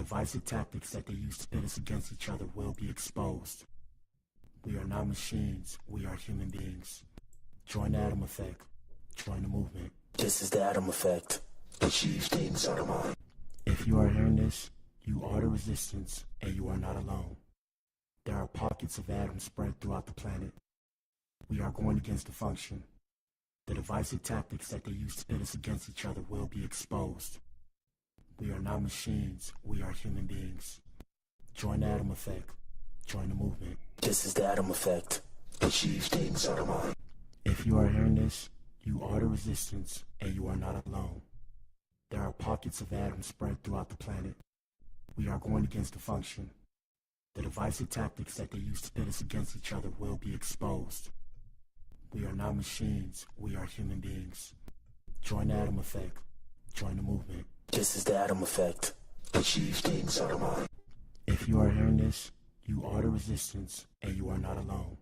divisive tactics that they use to pit us against each other will be exposed. We are not machines, we are human beings. Join the Atom Effect. Join the movement. This is the Atom Effect. Achieve things out of mind. If you are hearing this, you are the resistance, and you are not alone. There are pockets of atoms spread throughout the planet. We are going against the function. The divisive tactics that they use to pit us against each other will be exposed. We are not machines, we are human beings. Join the Atom Effect. Join the movement. This is the Atom Effect. Achieve things out of mind. If you are hearing this, you are the resistance, and you are not alone. There are pockets of atoms spread throughout the planet. We are going against the function. The divisive tactics that they use to pit us against each other will be exposed. We are not machines, we are human beings. Join the Atom Effect. Join the movement. This is the Atom Effect. Achieve things out of mind. If you are hearing this, you are the resistance, and you are not alone.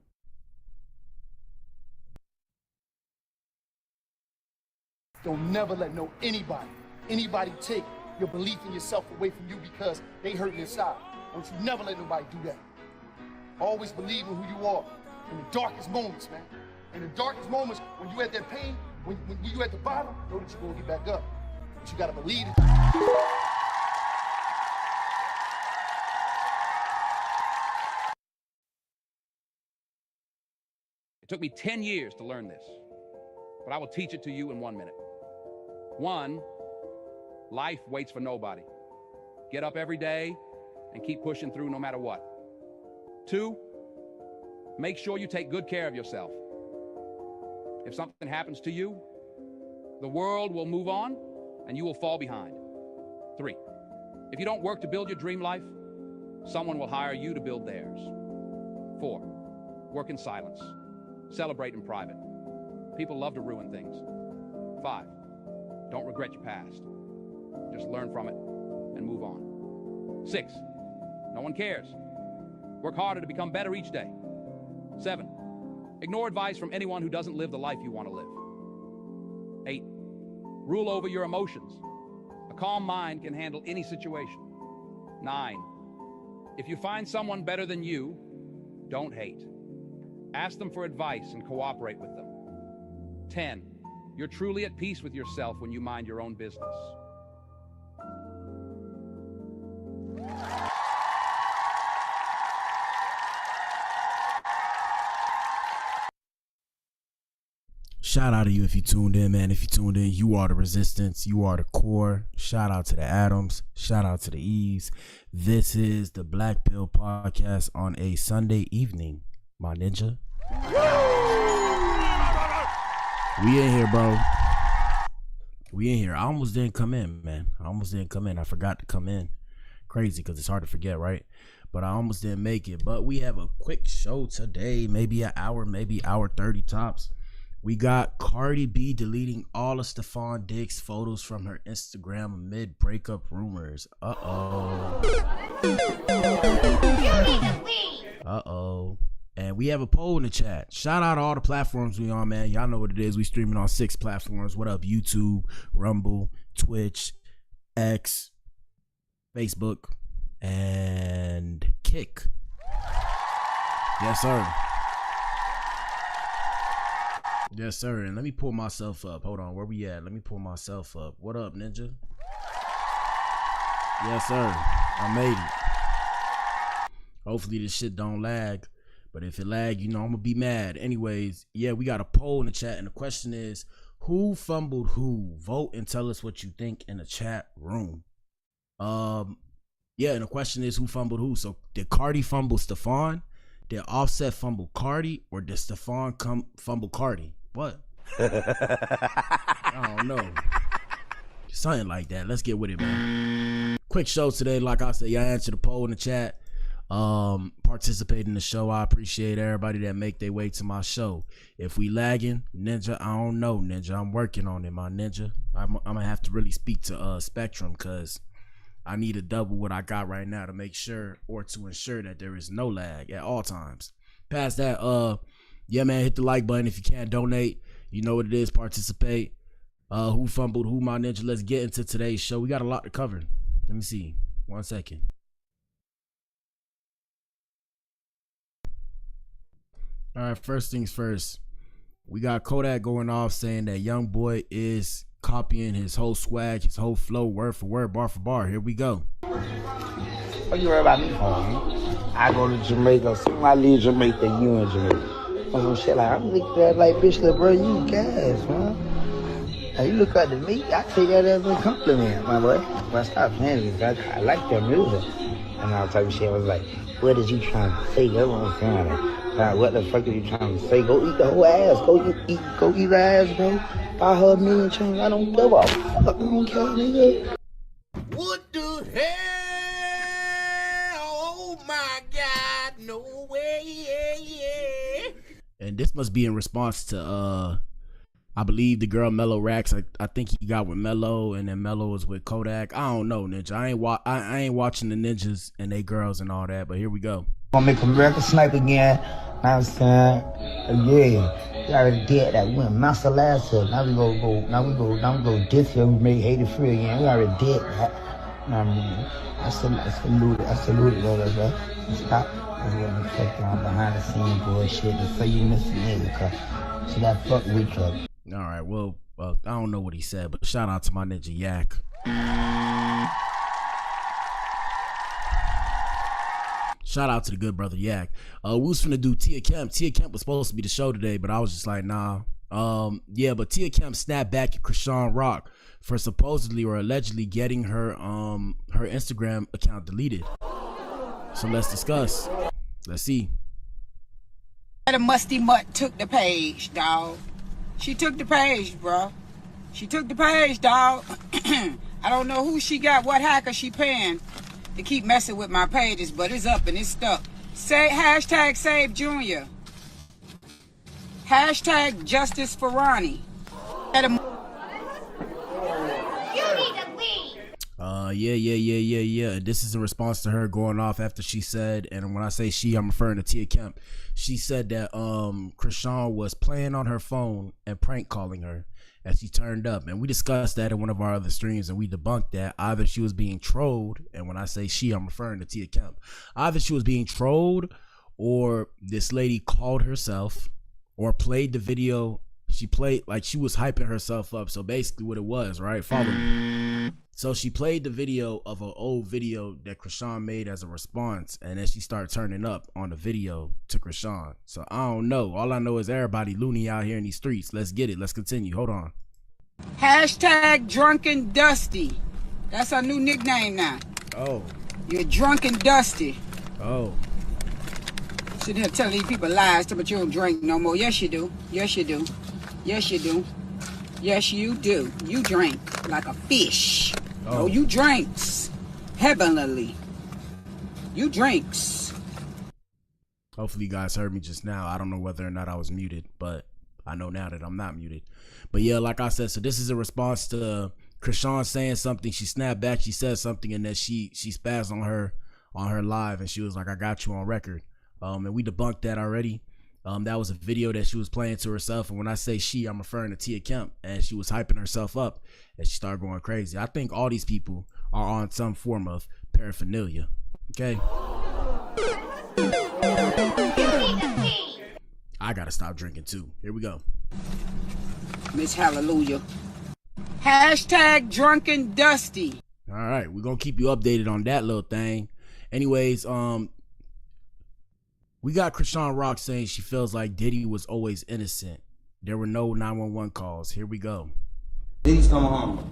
Don't never let anybody take your belief in yourself away from you because they hurt inside. Don't you never let nobody do that. Always believe in who you are in the darkest moments, man. In the darkest moments, when you at that pain, when you at the bottom, know that you're gonna get back up. But you gotta believe it. It took me 10 years to learn this, but I will teach it to you in 1 minute. 1, life waits for nobody. Get up every day and keep pushing through no matter what. 2, make sure you take good care of yourself. If something happens to you, the world will move on and you will fall behind. 3, if you don't work to build your dream life, someone will hire you to build theirs. 4, work in silence. Celebrate in private. People love to ruin things. 5, don't regret your past. Just learn from it and move on. 6, no one cares. Work harder to become better each day. 7, ignore advice from anyone who doesn't live the life you want to live. 8, rule over your emotions. A calm mind can handle any situation. 9, if you find someone better than you, don't hate. Ask them for advice and cooperate with them. 10, you're truly at peace with yourself when you mind your own business. Shout out to you if you tuned in, man. If you tuned in, you are the resistance. You are the core. Shout out to the Atoms. Shout out to the Eves. This is the Blac Pill podcast on a Sunday evening, my ninja. We in here, bro. We in here. I almost didn't come in, man. I forgot to come in. Crazy because it's hard to forget, right? But I almost didn't make it. But we have a quick show today. Maybe an hour, maybe hour 30 tops. We got Cardi B deleting all of Stefon Diggs' photos from her Instagram amid breakup rumors. And we have a poll in the chat. Shout out to all the platforms we on, man. Y'all know what it is. We streaming on 6 platforms. What up? YouTube, Rumble, Twitch, X, Facebook, and Kick. Yes, sir. Yes, sir. And let me pull myself up. Hold on. Where we at? Let me pull myself up. What up, ninja? Yes, sir. I made it. Hopefully this shit don't lag. But if it lag, you know, I'm going to be mad. Anyways, yeah, we got a poll in the chat. And the question is, who fumbled who? Vote and tell us what you think in the chat room. Yeah, and the question is, who fumbled who? So did Cardi fumble Stefon? Did Offset fumble Cardi? Or did Stefon fumble Cardi? What? I don't know. Something like that. Let's get with it, man. Quick show today. Like I said, y'all answer the poll in the chat. Participate in the show. I appreciate everybody that make their way to my show. If we lagging, ninja, I don't know, ninja. I'm working on it, my ninja. I'm gonna have to really speak to Spectrum because I need to double what I got right now to make sure or to ensure that there is no lag at all times. Past that, yeah, man, hit the like button if you can't donate. You know what it is. Participate. Who fumbled who, my ninja? Let's get into today's show. We got a lot to cover. Let me see. 1 second. All right, first things first. We got Kodak going off saying that young boy is copying his whole swag, his whole flow, word for word, bar for bar. Here we go. What you worry about me for, man? I go to Jamaica. Soon as I leave Jamaica, you in Jamaica. Or some shit like, I'm looking at like, bitch, little bro, you gas, man. Now you look up to me, I take that as a compliment, my boy. But stop playing this. I like your music. And all type of shit. I was like, what is you trying to say? That's what I'm saying. Like, what the fuck are you trying to say? Go eat the whole ass. Go eat the ass, bro. Buy her a million chains. I don't give a fuck. I don't care, nigga. What the hell? Oh my God, no way, yeah. And this must be in response to I believe the girl Mellow Racks. I think he got with Mellow, and then Mellow was with Kodak. I don't know, Ninja. I ain't watching the ninjas and they girls and all that, but here we go. Gonna make America snipe again. Know what I'm saying? Yeah. We already did that. We went master last year. Now we go this year. We made Haiti free again. We already did that. You know what I mean? I salute it, bro. Stop. I'm gonna fuck on behind the scenes bullshit to say you missing nigga, cause she got fucked with you. All right, well, I don't know what he said, but shout out to my ninja Yak. Shout out to the good brother Yak. We was finna do Tia Kemp. Tia Kemp was supposed to be the show today, but I was just like, nah. Yeah, but Tia Kemp snapped back at Krishan Rock for supposedly or allegedly getting her her Instagram account deleted. So let's discuss. Let's see. The musty mutt took the page, dog. She took the page, bro. She took the page, dog. I don't know who she got, what hacker she paying to keep messing with my pages, but it's up and it's stuck. Say hashtag save Junior. Hashtag justice for Ronnie. Yeah. This is in response to her going off after she said, and when I say she, I'm referring to Tia Kemp. She said that Krishan was playing on her phone and prank calling her as she turned up, and we discussed that in one of our other streams, and we debunked that either she was being trolled, and when I say she, I'm referring to Tia Kemp. Either she was being trolled, or this lady called herself, or played the video. She played like she was hyping herself up. So basically, what it was, right? Follow me. So she played the video of an old video that Krishan made as a response, and then she started turning up on the video to Krishan. So I don't know. All I know is everybody loony out here in these streets. Let's get it. Let's continue. Hold on. Hashtag drunken dusty. That's our new nickname now. Oh. You're drunken dusty. Oh. Sitting here telling these people lies, but you don't drink no more. Yes, you do. Yes, you do. Yes, you do. Yes, you do. You drink like a fish. Oh, you drinks heavenly. You drinks. Hopefully you guys heard me just now. I don't know whether or not I was muted, but I know now that I'm not muted. But yeah, like I said, so this is a response to Krishan saying something. She snapped back, she said something, and then she spazzed on her live, and she was like, I got you on record. And we debunked that already. That was a video that she was playing to herself, and when I say she, I'm referring to Tia Kemp, and she was hyping herself up, and she started going crazy. I think all these people are on some form of paraphernalia. Okay. I gotta stop drinking too. Here we go. Miss Hallelujah. Hashtag drunken dusty. All right, we're gonna keep you updated on that little thing. Anyways, we got Krishan Rock saying she feels like Diddy was always innocent. There were no 911 calls. Here we go. Diddy's coming home.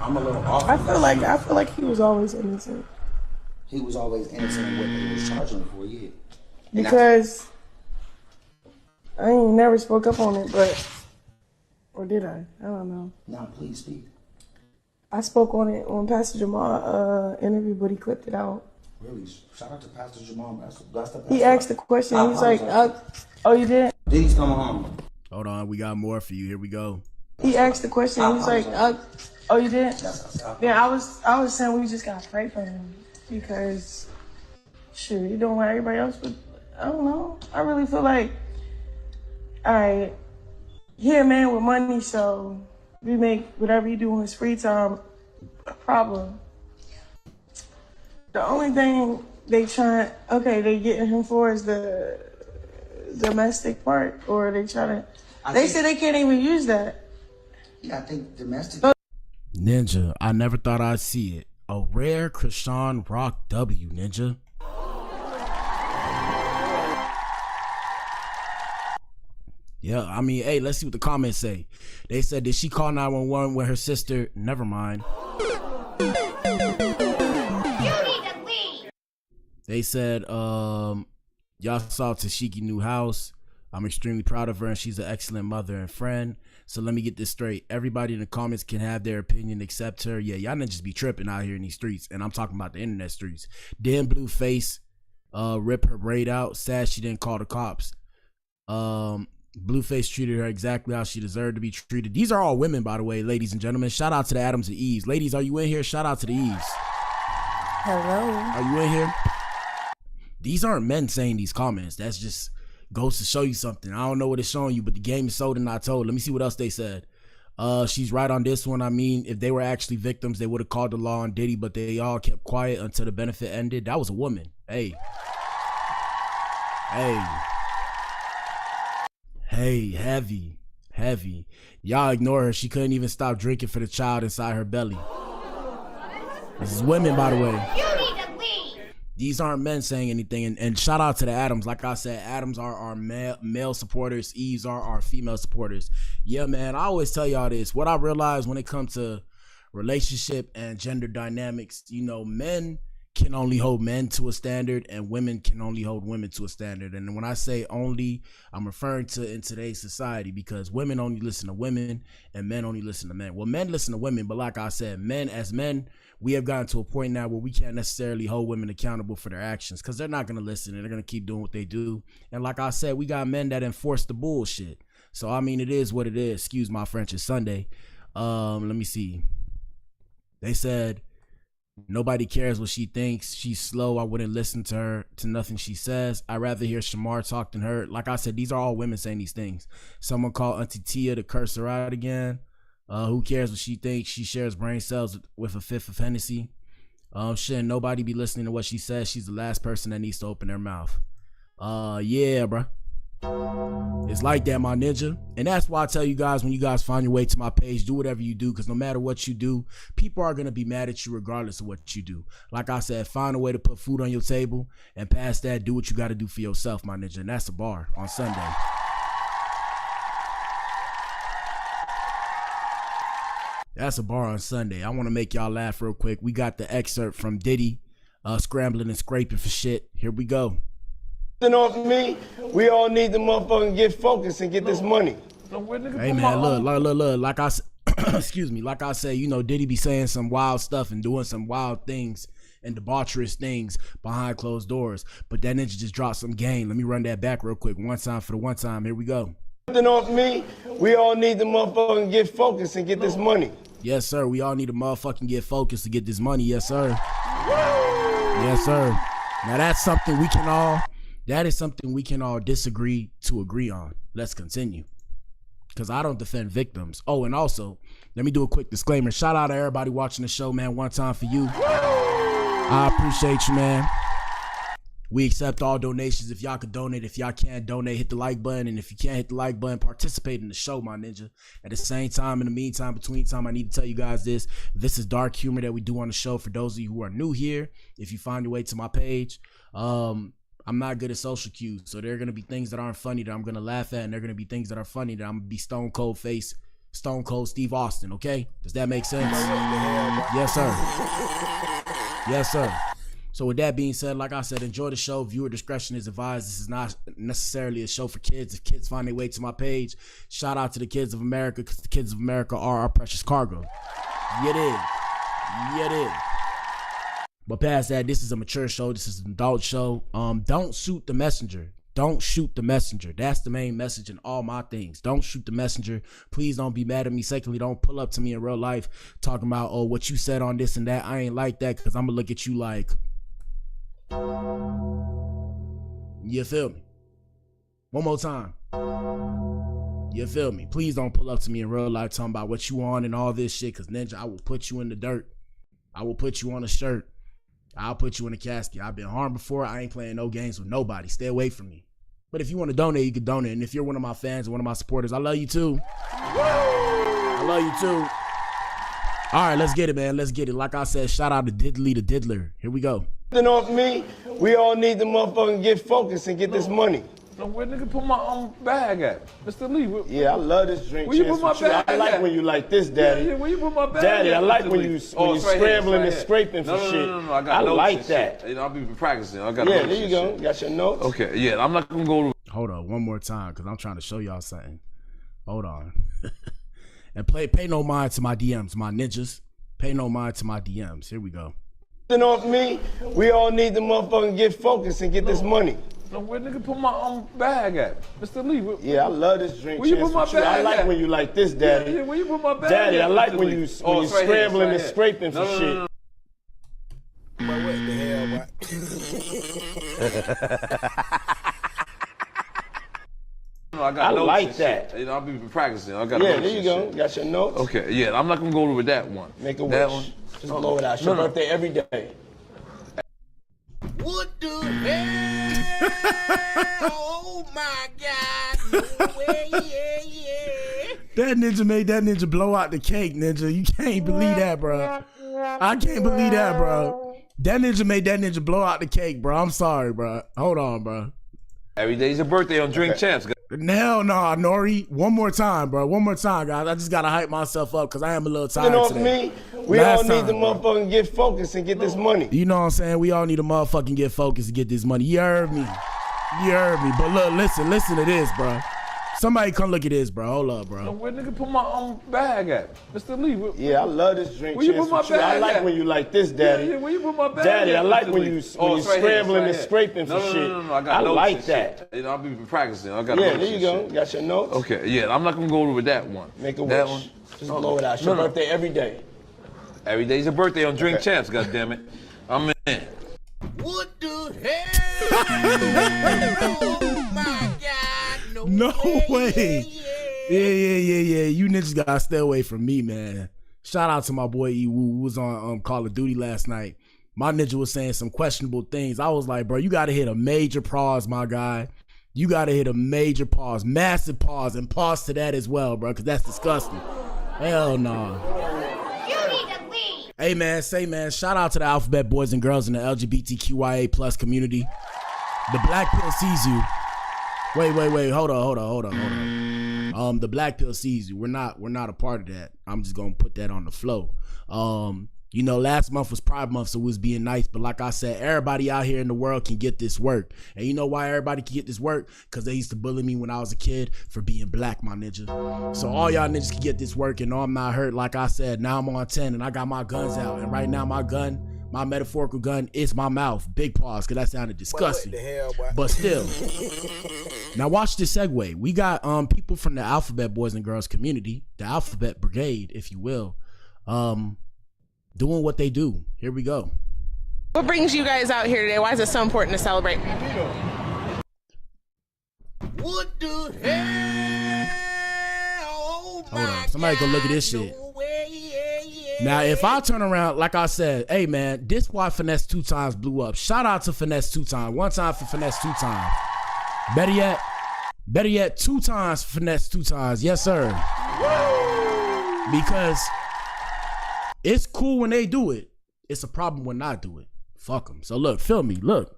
I'm a little off. I feel like he was always innocent. He was always innocent in what they was charging him for, yeah. Because I ain't never spoke up on it, but or did I? I don't know. Now please speak. I spoke on it on Pastor Jamal interview, but he clipped it out. Really? Shout out to Pastor Jamal. That's the he asked the question. He's like, "Oh, you did?" Diddy's coming home. Hold on, we got more for you. Here we go. He asked the question. He's like, "Oh, you did?" Yeah, I was saying we just gotta pray for him because, shoot, you doing what everybody else would. I don't know. I really feel like, all right, he a man with money, so we make whatever he do in his free time problem. The only thing they getting him for is the domestic part, or they trying to. They said they can't even use that. Yeah, I think domestic. Ninja, I never thought I'd see it. A rare Krishan Rock W, Ninja. Yeah, I mean, hey, let's see what the comments say. They said, did she call 911 with her sister? Never mind. They said, y'all saw Tashiki's new house. I'm extremely proud of her, and she's an excellent mother and friend. So let me get this straight. Everybody in the comments can have their opinion except her. Yeah, y'all ninjas be tripping out here in these streets, and I'm talking about the internet streets. Then Blueface rip her braid out. Sad she didn't call the cops. Blueface treated her exactly how she deserved to be treated. These are all women, by the way, ladies and gentlemen. Shout out to the Adams and Eves. Ladies, are you in here? Shout out to the Eves. Hello. Are you in here? These aren't men saying these comments. That's just goes to show you something. I don't know what it's showing you, but the game is sold and not told. Let me see what else they said. She's right on this one. I mean, if they were actually victims, they would have called the law on Diddy, but they all kept quiet until the benefit ended. That was a woman. Hey, heavy. Y'all ignore her. She couldn't even stop drinking for the child inside her belly. This is women, by the way. These aren't men saying anything. And shout out to the Adams. Like I said, Adams are our male supporters. Eves are our female supporters. Yeah, man, I always tell y'all this. What I realize when it comes to relationship and gender dynamics, you know, men can only hold men to a standard and women can only hold women to a standard. And when I say only, I'm referring to in today's society, because women only listen to women and men only listen to men. Well, men listen to women, but like I said, as men, we have gotten to a point now where we can't necessarily hold women accountable for their actions, because they're not going to listen and they're going to keep doing what they do. And like I said, we got men that enforce the bullshit. So, I mean, it is what it is. Excuse my French, it's Sunday. Let me see. They said, nobody cares what she thinks. She's slow. I wouldn't listen to her, to nothing she says. I'd rather hear Shamar talk than her. Like I said, these are all women saying these things. Someone called Auntie Tia to curse her out again. Who cares what she thinks? She shares brain cells with a fifth of Hennessy. Shouldn't nobody be listening to what she says. She's the last person that needs to open their mouth. Yeah, bruh. It's like that, my ninja. And that's why I tell you guys, when you guys find your way to my page, do whatever you do, because no matter what you do, people are going to be mad at you regardless of what you do. Like I said, find a way to put food on your table, and past that, do what you got to do for yourself, my ninja. And that's a bar on Sunday. That's a bar on Sunday. I want to make y'all laugh real quick. We got the excerpt from Diddy scrambling and scraping for shit. Here we go. Off me, we all need to motherfucking get focused and get this money. Hey man, look, like I excuse me, like I say, you know, Diddy be saying some wild stuff and doing some wild things and debaucherous things behind closed doors, but that ninja just dropped some game. Let me run that back real quick. One time for the one time. Here we go. Off me, we all need to motherfucking get focused and get this money. Yes, sir. We all need to motherfucking get focused to get this money. Yes, sir. Yes, sir. Now that's something we can all. That is something we can all disagree to agree on. Let's continue. Because I don't defend victims. Oh, and also, let me do a quick disclaimer. Shout out to everybody watching the show, man. One time for you. I appreciate you, man. We accept all donations. If y'all could donate, if y'all can't donate, hit the like button. And if you can't hit the like button, participate in the show, my ninja. At the same time, in the meantime, between time, I need to tell you guys this. This is dark humor that we do on the show. For those of you who are new here, if you find your way to my page, I'm not good at social cues, so there are going to be things that aren't funny that I'm going to laugh at, and there are going to be things that are funny that I'm going to be stone cold Steve Austin, okay? Does that make sense? Yes, sir. Yes, sir. So with that being said, like I said, enjoy the show. Viewer discretion is advised. This is not necessarily a show for kids. If kids find their way to my page, shout out to the kids of America, because the kids of America are our precious cargo. Yeah, it is. Yeah, it is. But past that, this is a mature show. This is an adult show. Don't shoot the messenger. Don't shoot the messenger. That's the main message in all my things. Don't shoot the messenger. Please don't be mad at me. Secondly, don't pull up to me in real life talking about, oh, what you said on this and that. I ain't like that, because I'm going to look at you like, you feel me? One more time. You feel me? Please don't pull up to me in real life talking about what you on and all this shit, because ninja, I will put you in the dirt. I will put you on a shirt. I'll put you in a casket. I've been harmed before. I ain't playing no games with nobody. Stay away from me. But if you want to donate, you can donate. And if you're one of my fans and one of my supporters, I love you too. I love you too. All right, let's get it, man. Let's get it. Like I said, shout out to Diddley the Diddler. Here we go. Off me, we all need to motherfucking get focused and get this money. No, where nigga put my bag at? Mr. Lee. Yeah, I love this drink. Where you put my bag I like at? when you like this, Daddy. Yeah, where you put my bag Daddy, at? I like Mr. when Lee? you It's right scrambling here, and scraping for shit. No, I got I notes like and that. shit. You know, I'll be practicing. I got Yeah, notes there you and go. shit. Got your notes? Okay, yeah, I'm not gonna go to. Hold on, one more time, because I'm trying to show y'all something. Hold on. And pay no mind to my DMs, my ninjas. Pay no mind to my DMs. Here we go. Off me, we all need to motherfucking get focused and get this money. No, where nigga put my bag at? Mr. Lee. Yeah, I love this drink. Where you put my bag I like at? when you like this, Daddy. Yeah, where you put my bag Daddy, at? I like Mr. when Lee? you It's right here, scrambling and it's right scraping here. for shit. But what the hell, boy? I got notes like and that. shit. You know, I'll be practicing. I got Yeah, notes there you and go. shit. Got your notes? Okay, yeah, I'm not gonna go with that one. Make a That wish. one. Just blow it out. It's your No. birthday every day. What the hell? Oh my God! No way, yeah. That ninja made that ninja blow out the cake, ninja. You can't believe that, bro. I can't believe that, bro. That ninja made that ninja blow out the cake, bro. I'm sorry, bro. Hold on, bro. Every day's your birthday on Drink Champs. Hell no, Nori. One more time, bro. One more time, guys. I just gotta hype myself up because I am a little tired Off today. me, we Last all need time, to bro. motherfucking get focused and get this money. You know what I'm saying? We all need to motherfucking get focused to get this money. You heard me. You heard me. But look, listen to this, bro. Somebody come look at this, bro. Hold up, No, bro. where nigga put my bag at? Mr. Lee. Yeah, I love this drink. Where you put my I bag like at? when you like this, Daddy. Yeah, where you put my bag Daddy, at? I like Mr. when Lee? you It's scrambling right here, and it's right scraping here. for shit. No, I got I notes like and that. shit. You know, I'll be practicing. I got Yeah, notes there you and go. shit. Got your notes? Okay, yeah, I'm not gonna go with that one. Make a That wish. one. Just blow it out. It's your No. birthday every day. Every day's your birthday on Drink Champs, goddammit. I'm in. What the hell? Oh my God! No way. Yeah. You niggas gotta stay away from me, man. Shout out to my boy E Woo, who was on Call of Duty last night. My ninja was saying some questionable things. I was like, bro, you gotta hit a major pause, my guy. You gotta hit a major pause, massive pause, and pause to that as well, bro, because that's disgusting. Hell no. You need to leave. Hey, man, shout out to the Alphabet boys and girls in the LGBTQIA plus community. The Blac Pill sees you. Wait, hold on. The Blac Pill sees you. We're not a part of that. I'm just gonna put that on the flow. You know, last month was Pride Month, so we was being nice. But like I said, everybody out here in the world can get this work. And you know why everybody can get this work? Because they used to bully me when I was a kid for being black, my ninja. So all y'all niggas can get this work, and no, I'm not hurt. Like I said, now I'm on 10, and I got my guns out. And right now, my metaphorical gun is my mouth. Big pause, because that sounded disgusting. What the hell, boy? But still. Now watch this segue. We got people from the Alphabet Boys and Girls community, the Alphabet Brigade, if you will, doing what they do. Here we go. What brings you guys out here today? Why is it so important to celebrate? What the hell? Oh Hold on. Somebody go look at this shit. Now, if I turn around, like I said, hey, man, this why Finesse 2 times blew up. Shout out to Finesse 2 times. One time for Finesse 2 times. Better yet, 2 times for Finesse 2 times. Yes, sir. Because it's cool when they do it. It's a problem when I do it. Fuck them. So look, feel me. Look.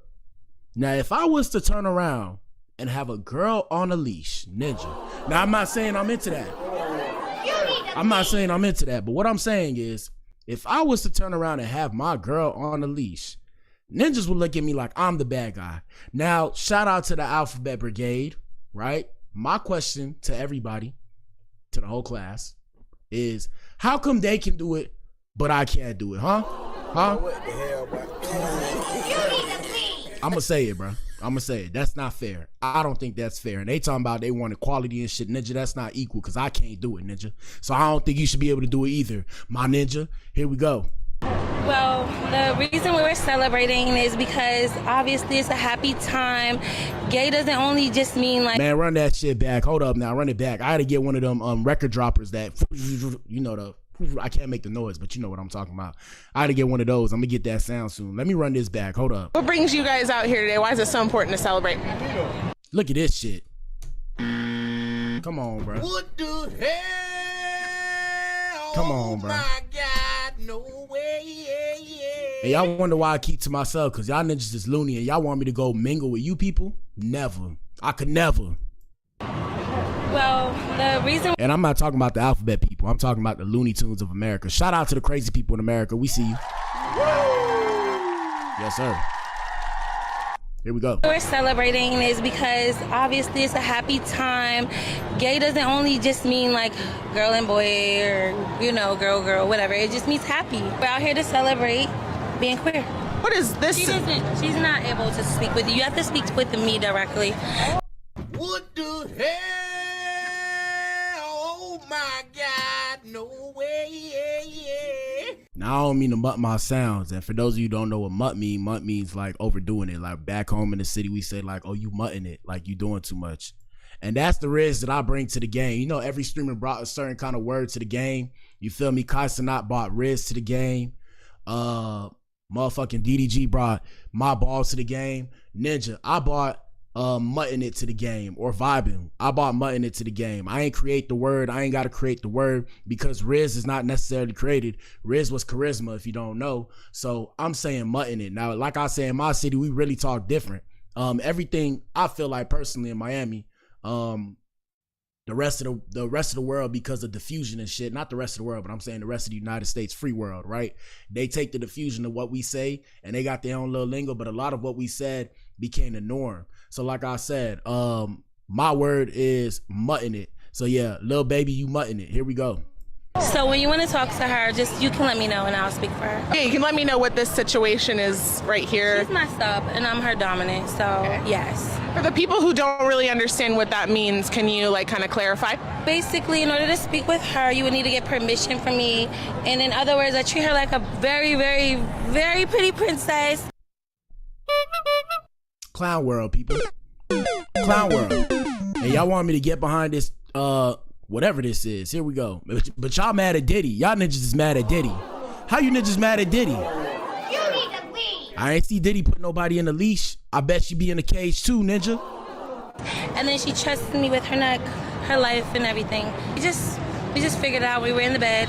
Now, if I was to turn around and have a girl on a leash, ninja. Now, I'm not saying I'm into that. But what I'm saying is, if I was to turn around and have my girl on a leash, ninjas would look at me like I'm the bad guy. Now, shout out to the Alphabet Brigade, right? My question to everybody, to the whole class, is how come they can do it, but I can't do it, huh? What the hell, boy? I'm gonna say it, bro. I'm gonna say it. That's not fair. I don't think that's fair. And they talking about they want equality and shit, ninja. That's not equal because I can't do it, ninja. So I don't think you should be able to do it either, my ninja. Here we go. Well, the reason we were celebrating is because obviously it's a happy time. Gay doesn't only just mean like... Man, run that shit back. Hold up now. Run it back. I had to get one of them record droppers that, you know, the I can't make the noise, but you know what I'm talking about. I had to get one of those. I'm gonna get that sound soon. Let me run this back. Hold up. What brings you guys out here today? Why is it so important to celebrate? Look at this shit. Come on, bro. What the hell? Come on, bro. Oh my God, no way. And y'all wonder why I keep to myself, because y'all niggas is loony and y'all want me to go mingle with you people? Never. I could never. Well, the reason. And I'm not talking about the alphabet people. I'm talking about the Looney Tunes of America. Shout out to the crazy people in America. We see you. Yes, sir. Here we go. We're celebrating is because obviously it's a happy time. Gay doesn't only just mean like girl and boy or, you know, girl, whatever. It just means happy. We're out here to celebrate being queer. What is this? She's not able to speak with you. You have to speak with me directly. What the hell? Oh my God, no way. Now I don't mean to mutt my sounds, and for those of you who don't know what mutt means like overdoing it. Like back home in the city, we say like, oh, you mutting it, like you doing too much. And that's the risk that I bring to the game. You know, every streamer brought a certain kind of word to the game. You feel me? Kai Cenat brought Riz to the game. Motherfucking DDG brought my balls to the game. Ninja, I brought mutting it to the game, or vibing. I bought mutting it to the game. I ain't create the word. I ain't got to create the word because Riz is not necessarily created. Riz was charisma, if you don't know. So I'm saying mutting it. Now, like I say, in my city, we really talk different. Everything I feel like personally in Miami, the rest of the world, because of diffusion and shit, not the rest of the world, but I'm saying the rest of the United States free world, right? They take the diffusion of what we say and they got their own little lingo, but a lot of what we said became the norm. So like I said, my word is mutting it. So yeah, little baby, you mutting it. Here we go. So when you want to talk to her, just you can let me know and I'll speak for her. Yeah, you can let me know what this situation is right here. She's my sub and I'm her dominant, so okay. Yes. For the people who don't really understand what that means, can you like kind of clarify? Basically, in order to speak with her, you would need to get permission from me. And in other words, I treat her like a very, very, very pretty princess. Clown world, people. Clown world. And y'all want me to get behind this, whatever this is. Here we go. But y'all mad at Diddy. Y'all niggas is mad at Diddy. How you niggas mad at Diddy? You need to leave. I ain't see Diddy put nobody in the leash. I bet she be in the cage too, Ninja. And then she trusted me with her neck, her life, and everything. We just figured out we were in the bed.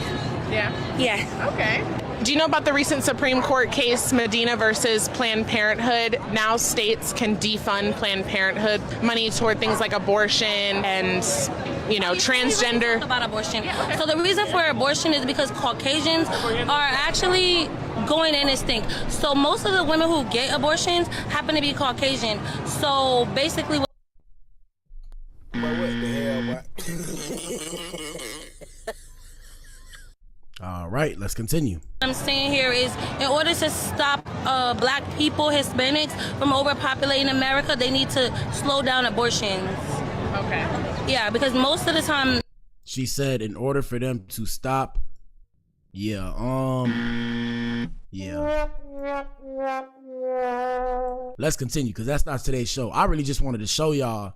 Yeah. Yeah. Okay. Do you know about the recent Supreme Court case, Medina versus Planned Parenthood? Now states can defund Planned Parenthood money toward things like abortion and, you know, transgender. About abortion. Yeah, okay. So the reason for abortion is because Caucasians are actually going in and stink. So most of the women who get abortions happen to be Caucasian. So basically, What the hell, All right, let's continue. What I'm saying here is, in order to stop black people, Hispanics, from overpopulating America, they need to slow down abortions. Okay. Yeah, because most of the time. She said in order for them to stop. Yeah. Let's continue, because that's not today's show. I really just wanted to show y'all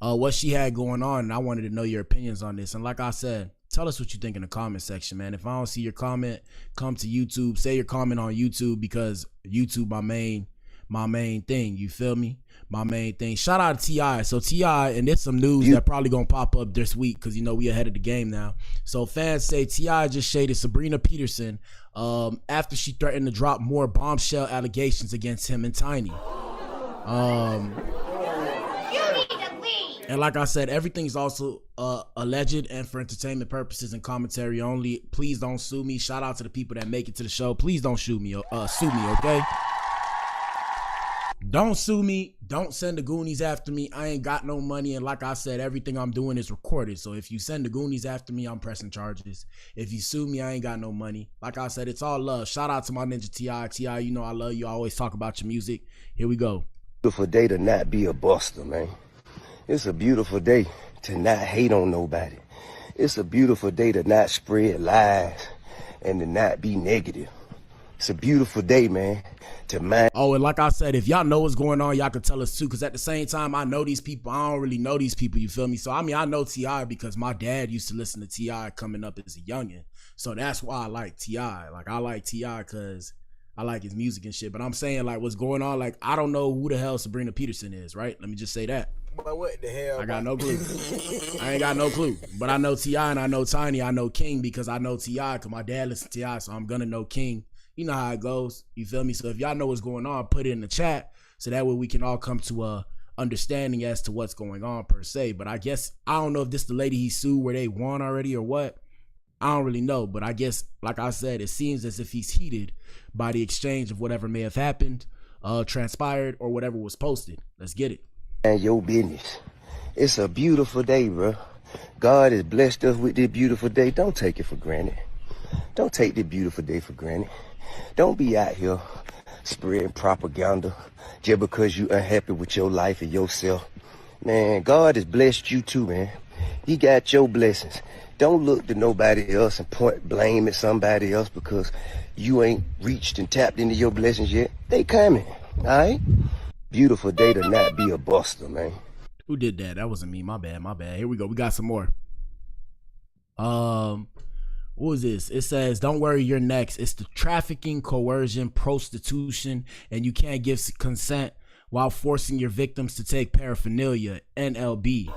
what she had going on, and I wanted to know your opinions on this. And like I said, tell us what you think in the comment section, man. If I don't see your comment, come to YouTube. Say your comment on YouTube, because YouTube my main thing. You feel me? My main thing. Shout out to T.I. So T.I., and there's some news that probably gonna pop up this week, because you know we ahead of the game now. So fans say T.I. just shaded Sabrina Peterson after she threatened to drop more bombshell allegations against him and Tiny. And like I said, everything's also alleged and for entertainment purposes and commentary only. Please don't sue me. Shout out to the people that make it to the show. Please don't sue me, okay? Don't sue me. Don't send the Goonies after me. I ain't got no money. And like I said, everything I'm doing is recorded. So if you send the Goonies after me, I'm pressing charges. If you sue me, I ain't got no money. Like I said, it's all love. Shout out to my ninja T.I. T.I., you know I love you. I always talk about your music. Here we go. Beautiful day to not be a buster, man. It's a beautiful day to not hate on nobody. It's a beautiful day to not spread lies and to not be negative. It's a beautiful day, man, to mind. Oh, and like I said, if y'all know what's going on, y'all can tell us too, because at the same time, I know these people. I don't really know these people, you feel me? So, I mean, I know T.I. because my dad used to listen to T.I. coming up as a youngin'. So that's why I like T.I. Like, I like T.I. because I like his music and shit. But I'm saying, like, what's going on, like, I don't know who the hell Sabrina Peterson is, right? Let me just say that. But what the hell? I got no clue. I ain't got no clue. But I know T.I. and I know Tiny. I know King because I know T.I. because my dad listens to T.I. So I'm going to know King. You know how it goes. You feel me? So if y'all know what's going on, put it in the chat. So that way we can all come to a understanding as to what's going on per se. But I guess, I don't know if this the lady he sued where they won already or what. I don't really know. But I guess, like I said, it seems as if he's heated by the exchange of whatever may have happened, transpired, or whatever was posted. Let's get it. And your business. It's a beautiful day, bro. God has blessed us with this beautiful day. Don't take it for granted. Don't take this beautiful day for granted. Don't be out here spreading propaganda just because you unhappy with your life and yourself. Man, God has blessed you too, man. He got your blessings. Don't look to nobody else and point blame at somebody else because you ain't reached and tapped into your blessings yet. They coming, all right? Beautiful day to not be a buster, man. Who did that? That wasn't me. My bad. Here we go. We got some more. What was this? It says, don't worry, you're next. It's the trafficking, coercion, prostitution, and you can't give consent while forcing your victims to take paraphernalia, NLB.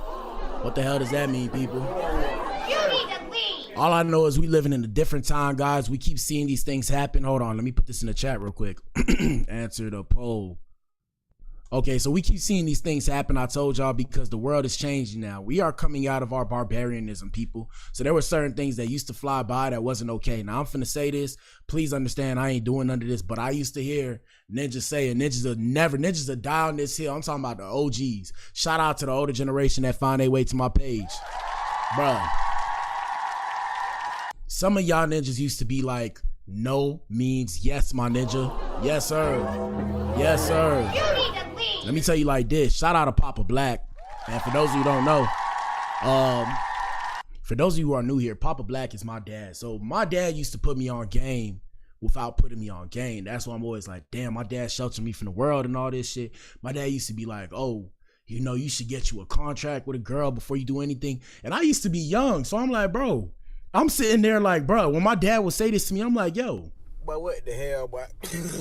What the hell does that mean, people? All I know is we living in a different time, guys. We keep seeing these things happen. Hold on, let me put this in the chat real quick. Answer the poll. Okay, so we keep seeing these things happen. I told y'all because the world is changing now. We are coming out of our barbarianism, people. So there were certain things that used to fly by that wasn't okay. Now I'm finna say this. Please understand I ain't doing none of this, but I used to hear ninjas saying ninjas are down this hill. I'm talking about the OGs. Shout out to the older generation that find their way to my page. Bruh. Some of y'all ninjas used to be like, no means yes, my ninja. Yes, sir. Yes, sir. Let me tell you like this. Shout out to Papa Blac. And for those of you who don't know, for those of you who are new here, Papa Blac is my dad. So my dad used to put me on game without putting me on game. That's why I'm always like, damn, my dad sheltered me from the world and all this shit. My dad used to be like, oh, you know, you should get you a contract with a girl before you do anything. And I used to be young. So I'm like, bro, I'm sitting there like, bro, when my dad would say this to me, I'm like, yo. But what the hell, boy?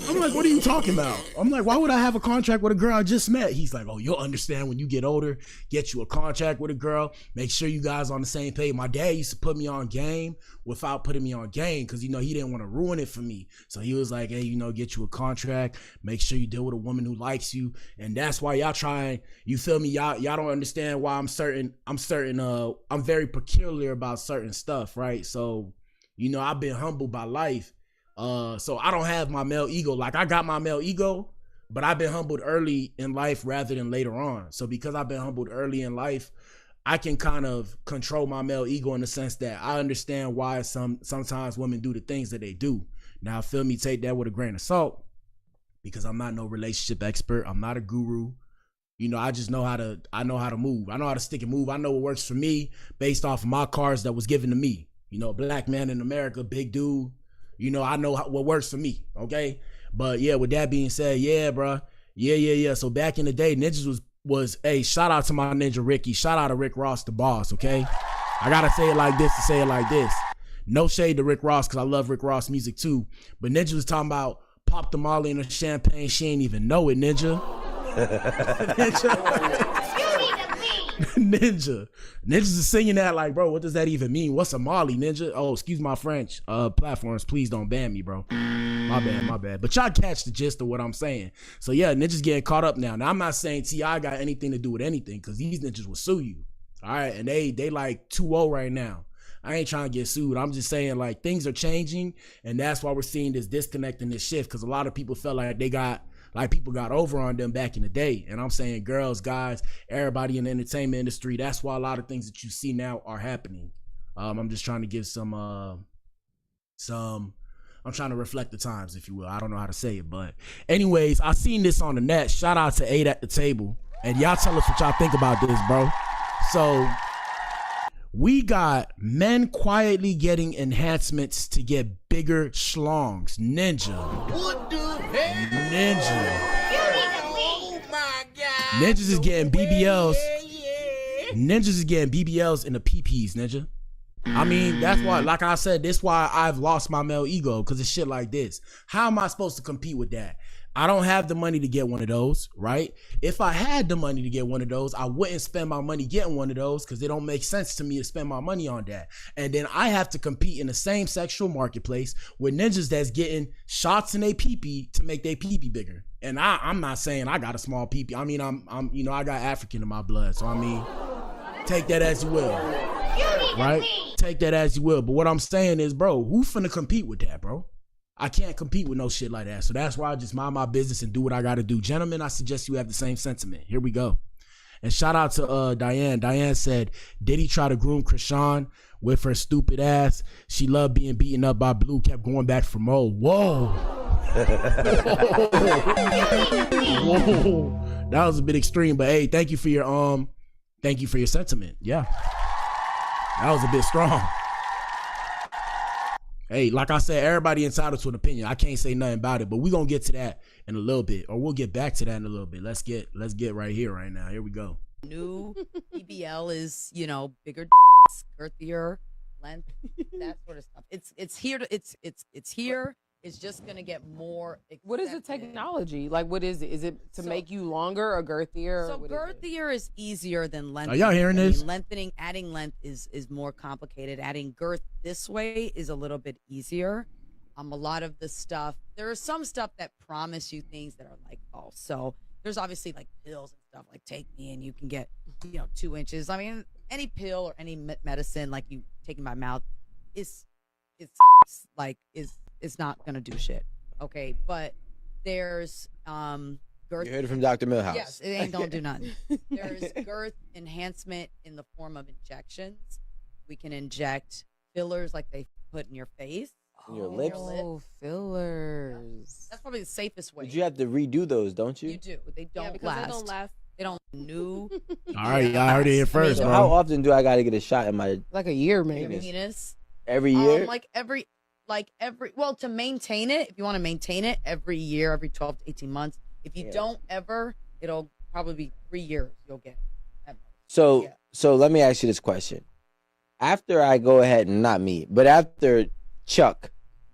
I'm like, what are you talking about? I'm like, why would I have a contract with a girl I just met? He's like, oh, you'll understand when you get older, get you a contract with a girl, make sure you guys on the same page. My dad used to put me on game without putting me on game because, you know, he didn't want to ruin it for me. So he was like, hey, you know, get you a contract, make sure you deal with a woman who likes you. And that's why y'all trying, you feel me? Y'all don't understand why I'm very peculiar about certain stuff, right? So, you know, I've been humbled by life. So I don't have my male ego. Like I got my male ego, but I've been humbled early in life rather than later on. So because I've been humbled early in life, I can kind of control my male ego in the sense that I understand why sometimes women do the things that they do. Now, feel me, take that with a grain of salt because I'm not no relationship expert. I'm not a guru. You know, I just know how to move. I know how to stick and move. I know what works for me based off of my cards that was given to me. You know, black man in America, big dude. You know, I know what works for me, okay? But yeah, with that being said, yeah, bro. Yeah. So back in the day, ninjas was hey, shout out to my ninja Ricky. Shout out to Rick Ross, the boss, okay? I gotta say it like this to say it like this. No shade to Rick Ross, because I love Rick Ross music too. But Ninja was talking about pop the Molly in the champagne. She ain't even know it, Ninja. Ninjas is singing that like, bro, what does that even mean? What's a Molly, Ninja? Oh, excuse my French. Platforms, please don't ban me, bro. My bad. But y'all catch the gist of what I'm saying. So yeah, ninjas getting caught up now. Now I'm not saying T.I. got anything to do with anything, because these ninjas will sue you. All right, and they like 2-0 right now. I ain't trying to get sued. I'm just saying like things are changing, and that's why we're seeing this disconnect and this shift, because a lot of people felt like people got over on them back in the day. And I'm saying girls, guys, everybody in the entertainment industry, that's why a lot of things that you see now are happening. I'm just trying to give I'm trying to reflect the times, if you will. I don't know how to say it, but anyways, I seen this on the net. Shout out to 8 at the table. And y'all tell us what y'all think about this, bro. So we got men quietly getting enhancements to get bigger schlongs. Ninja. What the hell? Ninja. Oh my God. Ninjas is getting BBLs. Ninjas is getting BBLs in the PPs, Ninja. I mean, that's why, like I said, this why I've lost my male ego, because it's shit like this. How am I supposed to compete with that? I don't have the money to get one of those, right? If I had the money to get one of those, I wouldn't spend my money getting one of those because it don't make sense to me to spend my money on that. And then I have to compete in the same sexual marketplace with ninjas that's getting shots in their pee-pee to make their pee-pee bigger. And I'm not saying I got a small pee-pee. I mean, I'm you know, I got African in my blood. So I mean, take that as you will, right? Take that as you will. But what I'm saying is, bro, who finna compete with that, bro? I can't compete with no shit like that. So that's why I just mind my business and do what I got to do. Gentlemen, I suggest you have the same sentiment. Here we go. And shout out to Diane. Diane said, Diddy tried to groom Krishan with her stupid ass. She loved being beaten up by Blue, kept going back for more. Whoa. Whoa. That was a bit extreme, but hey, thank you for your sentiment. Yeah. That was a bit strong. Hey, like I said, everybody entitled to an opinion. I can't say nothing about it, but we're gonna get to that in a little bit, or we'll get back to that in a little bit. Let's get right here, right now. Here we go. New BBL is, you know, bigger, girthier, length, that sort of stuff. It's here. It's here. It's just gonna get more accepted. What is the technology? Like, what is it? Is it to make you longer or girthier? So girthier is easier than lengthening. Are y'all hearing this? Lengthening, adding length is more complicated. Adding girth this way is a little bit easier. A lot of the stuff, there is some stuff that promise you things that are like false. So there's obviously like pills and stuff like Take Me and you can get, you know, 2 inches. I mean, any pill or any medicine like you taking my mouth it's not gonna do shit. Okay, but there's girth. You heard it from Dr. Milhouse. Yes, it ain't gonna do nothing. There's girth enhancement in the form of injections. We can inject fillers like they put in your face. In your lips? Oh, fillers. That's probably the safest way. But you have to redo those, don't you? You do. They don't last. They don't last. They don't renew. All right, y'all heard it here first, So bro. how often do I got to get a shot in my like a year, maybe? Penis. Every year? Well, to maintain it, if you want to maintain it every year, every 12 to 18 months. If you don't ever, it'll probably be 3 years you'll get it. So let me ask you this question. After I go ahead, and not me, but after Chuck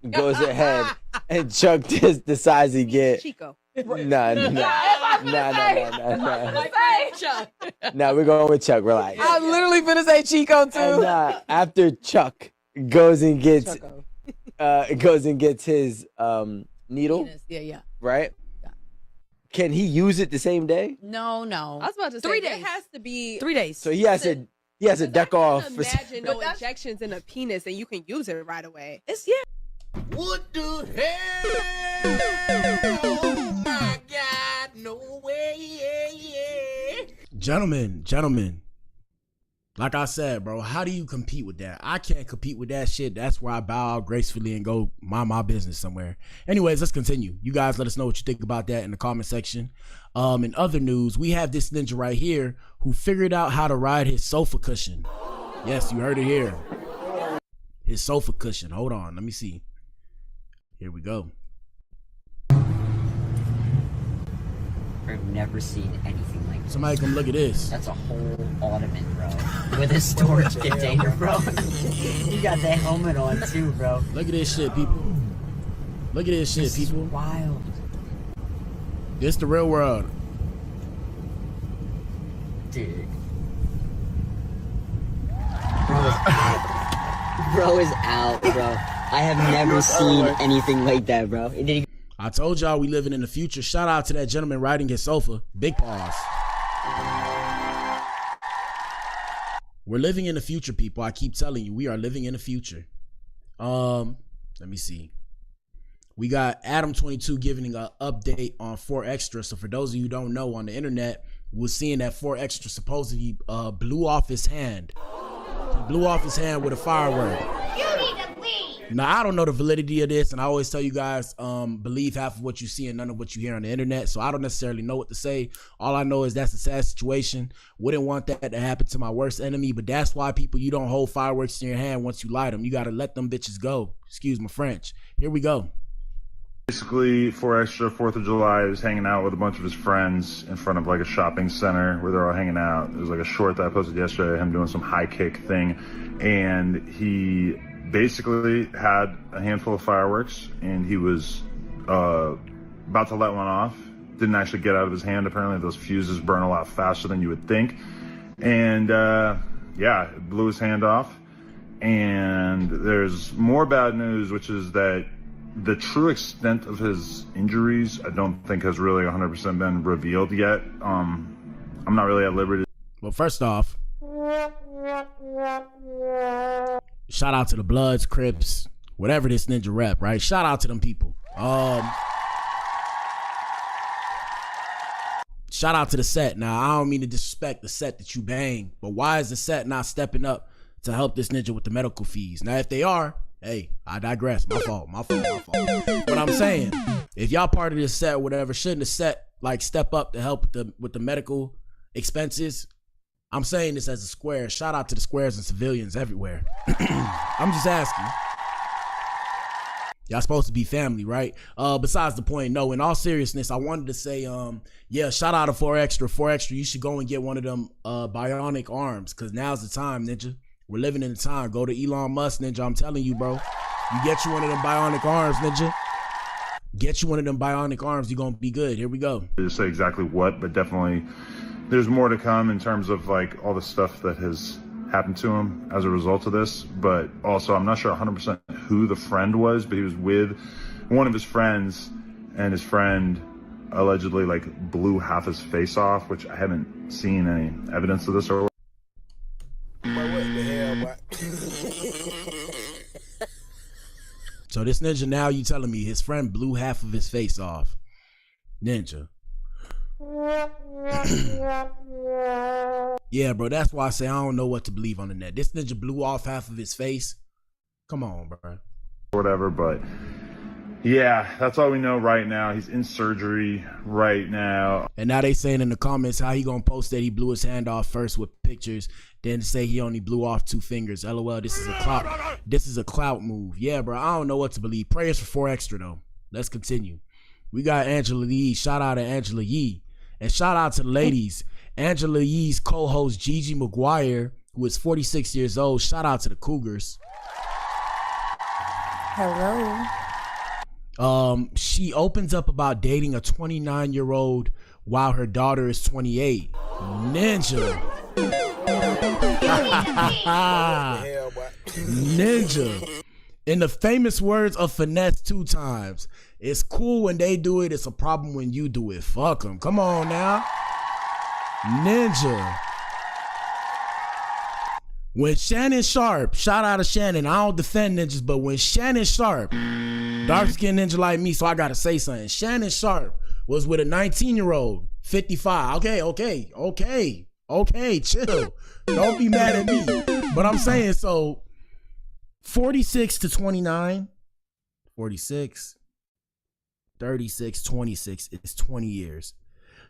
goes ahead and Chuck just decides to get Chico. Nah, we're going with Chuck. Relax. I literally finna say Chico too. And, after Chuck goes and gets his needle, Penis. Yeah. right? Can he use it the same day? No. I was about to say 3 there days. has to be 3 days. So he has to deck off. imagine no injections in a penis and you can use it right away. It's What the hell? Oh my God, no way. Gentlemen, like I said, bro, how do you compete with that? I can't compete with that shit. That's why I bow out gracefully and go mind my business somewhere. Anyways, let's continue. You guys let us know what you think about that in the comment section. In other news, we have this ninja right here who figured out how to ride his sofa cushion. Yes, you heard it here. His sofa cushion. Hold on, let me see. Here we go. I've never seen anything like this. Somebody come look at this. That's a whole ottoman, bro. With a storage container, bro. You got the helmet on too, bro. Look at this shit, people. Look at this shit, people. Wild. This the real world. Dude. Bro is out, bro. I have never seen anything like that, bro. I told y'all we living in the future. Shout out to that gentleman riding his sofa. Big pause. We're living in the future, people. I keep telling you, we are living in the future. Let me see. We got Adam22 giving an update on 4 Extra. So for those of you who don't know, on the internet, we're seeing that 4 Extra supposedly blew off his hand. He blew off his hand with a firework. Now, I don't know the validity of this, and I always tell you guys, believe half of what you see and none of what you hear on the internet, so I don't necessarily know what to say. All I know is that's a sad situation. Wouldn't want that to happen to my worst enemy, but that's why, people, you don't hold fireworks in your hand once you light them. You got to let them bitches go. Excuse my French. Here we go. Basically, for extra 4th of July, he was hanging out with a bunch of his friends in front of like a shopping center where they're all hanging out. It was like a short that I posted yesterday, him doing some high kick thing. And he basically had a handful of fireworks and he was about to let one off. Didn't actually get out of his hand. Apparently those fuses burn a lot faster than you would think. And yeah, it blew his hand off. And there's more bad news, which is that the true extent of his injuries, I don't think has really 100% been revealed yet. I'm not really at liberty. Well, first off, shout out to the Bloods, Crips, whatever this ninja rep, right? Shout out to them people. Shout out to the set. Now, I don't mean to disrespect the set that you bang, but why is the set not stepping up to help this ninja with the medical fees? Now, if they are, hey, I digress. My fault. But I'm saying, if y'all part of this set or whatever, shouldn't the set like step up to help with the medical expenses? I'm saying this as a square. Shout out to the squares and civilians everywhere. I'm just asking. Y'all supposed to be family, right? Besides the point, no, in all seriousness, I wanted to say, yeah, shout out to 4Extra. 4Extra, you should go and get one of them bionic arms, because now's the time, ninja. We're living in the time. Go to Elon Musk, ninja. I'm telling you, bro. You get you one of them bionic arms, ninja. Get you one of them bionic arms. You're going to be good. Here we go. To say exactly what, but definitely there's more to come in terms of like all the stuff that has happened to him as a result of this. But also, I'm not sure 100% who the friend was, but he was with one of his friends, and his friend allegedly like blew half his face off, which I haven't seen any evidence of this or So this ninja, now you telling me his friend blew half of his face off. Ninja. Yeah, bro, that's why I say I don't know what to believe on the net. This ninja blew off half of his face. Come on, bro. whatever, but yeah, that's all we know right now. He's in surgery right now. And now they saying in the comments how he gonna post that he blew his hand off first with pictures, then say he only blew off 2 fingers. LOL, this is a clout move. Yeah, bro, I don't know what to believe. Prayers for 4Extra though. Let's continue. We got Angela Yee. Shout out to Angela Yee. And shout out to the ladies. Angela Yee's co-host Gigi McGuire, who is 46 years old. Shout out to the Cougars. Hello. She opens up about dating a 29-year-old while her daughter is 28. Ninja. Ninja. In the famous words of Finesse 2 times, it's cool when they do it, it's a problem when you do it. Fuck them. Come on now. Ninja. When Shannon Sharp, shout out to Shannon, I don't defend ninjas, but when Shannon Sharp, dark-skinned ninja like me, so I gotta say something. Shannon Sharp was with a 19-year-old, 55. Okay, chill. Don't be mad at me. But I'm saying, so 46 to 29, 46, 36, 26 is 20 years.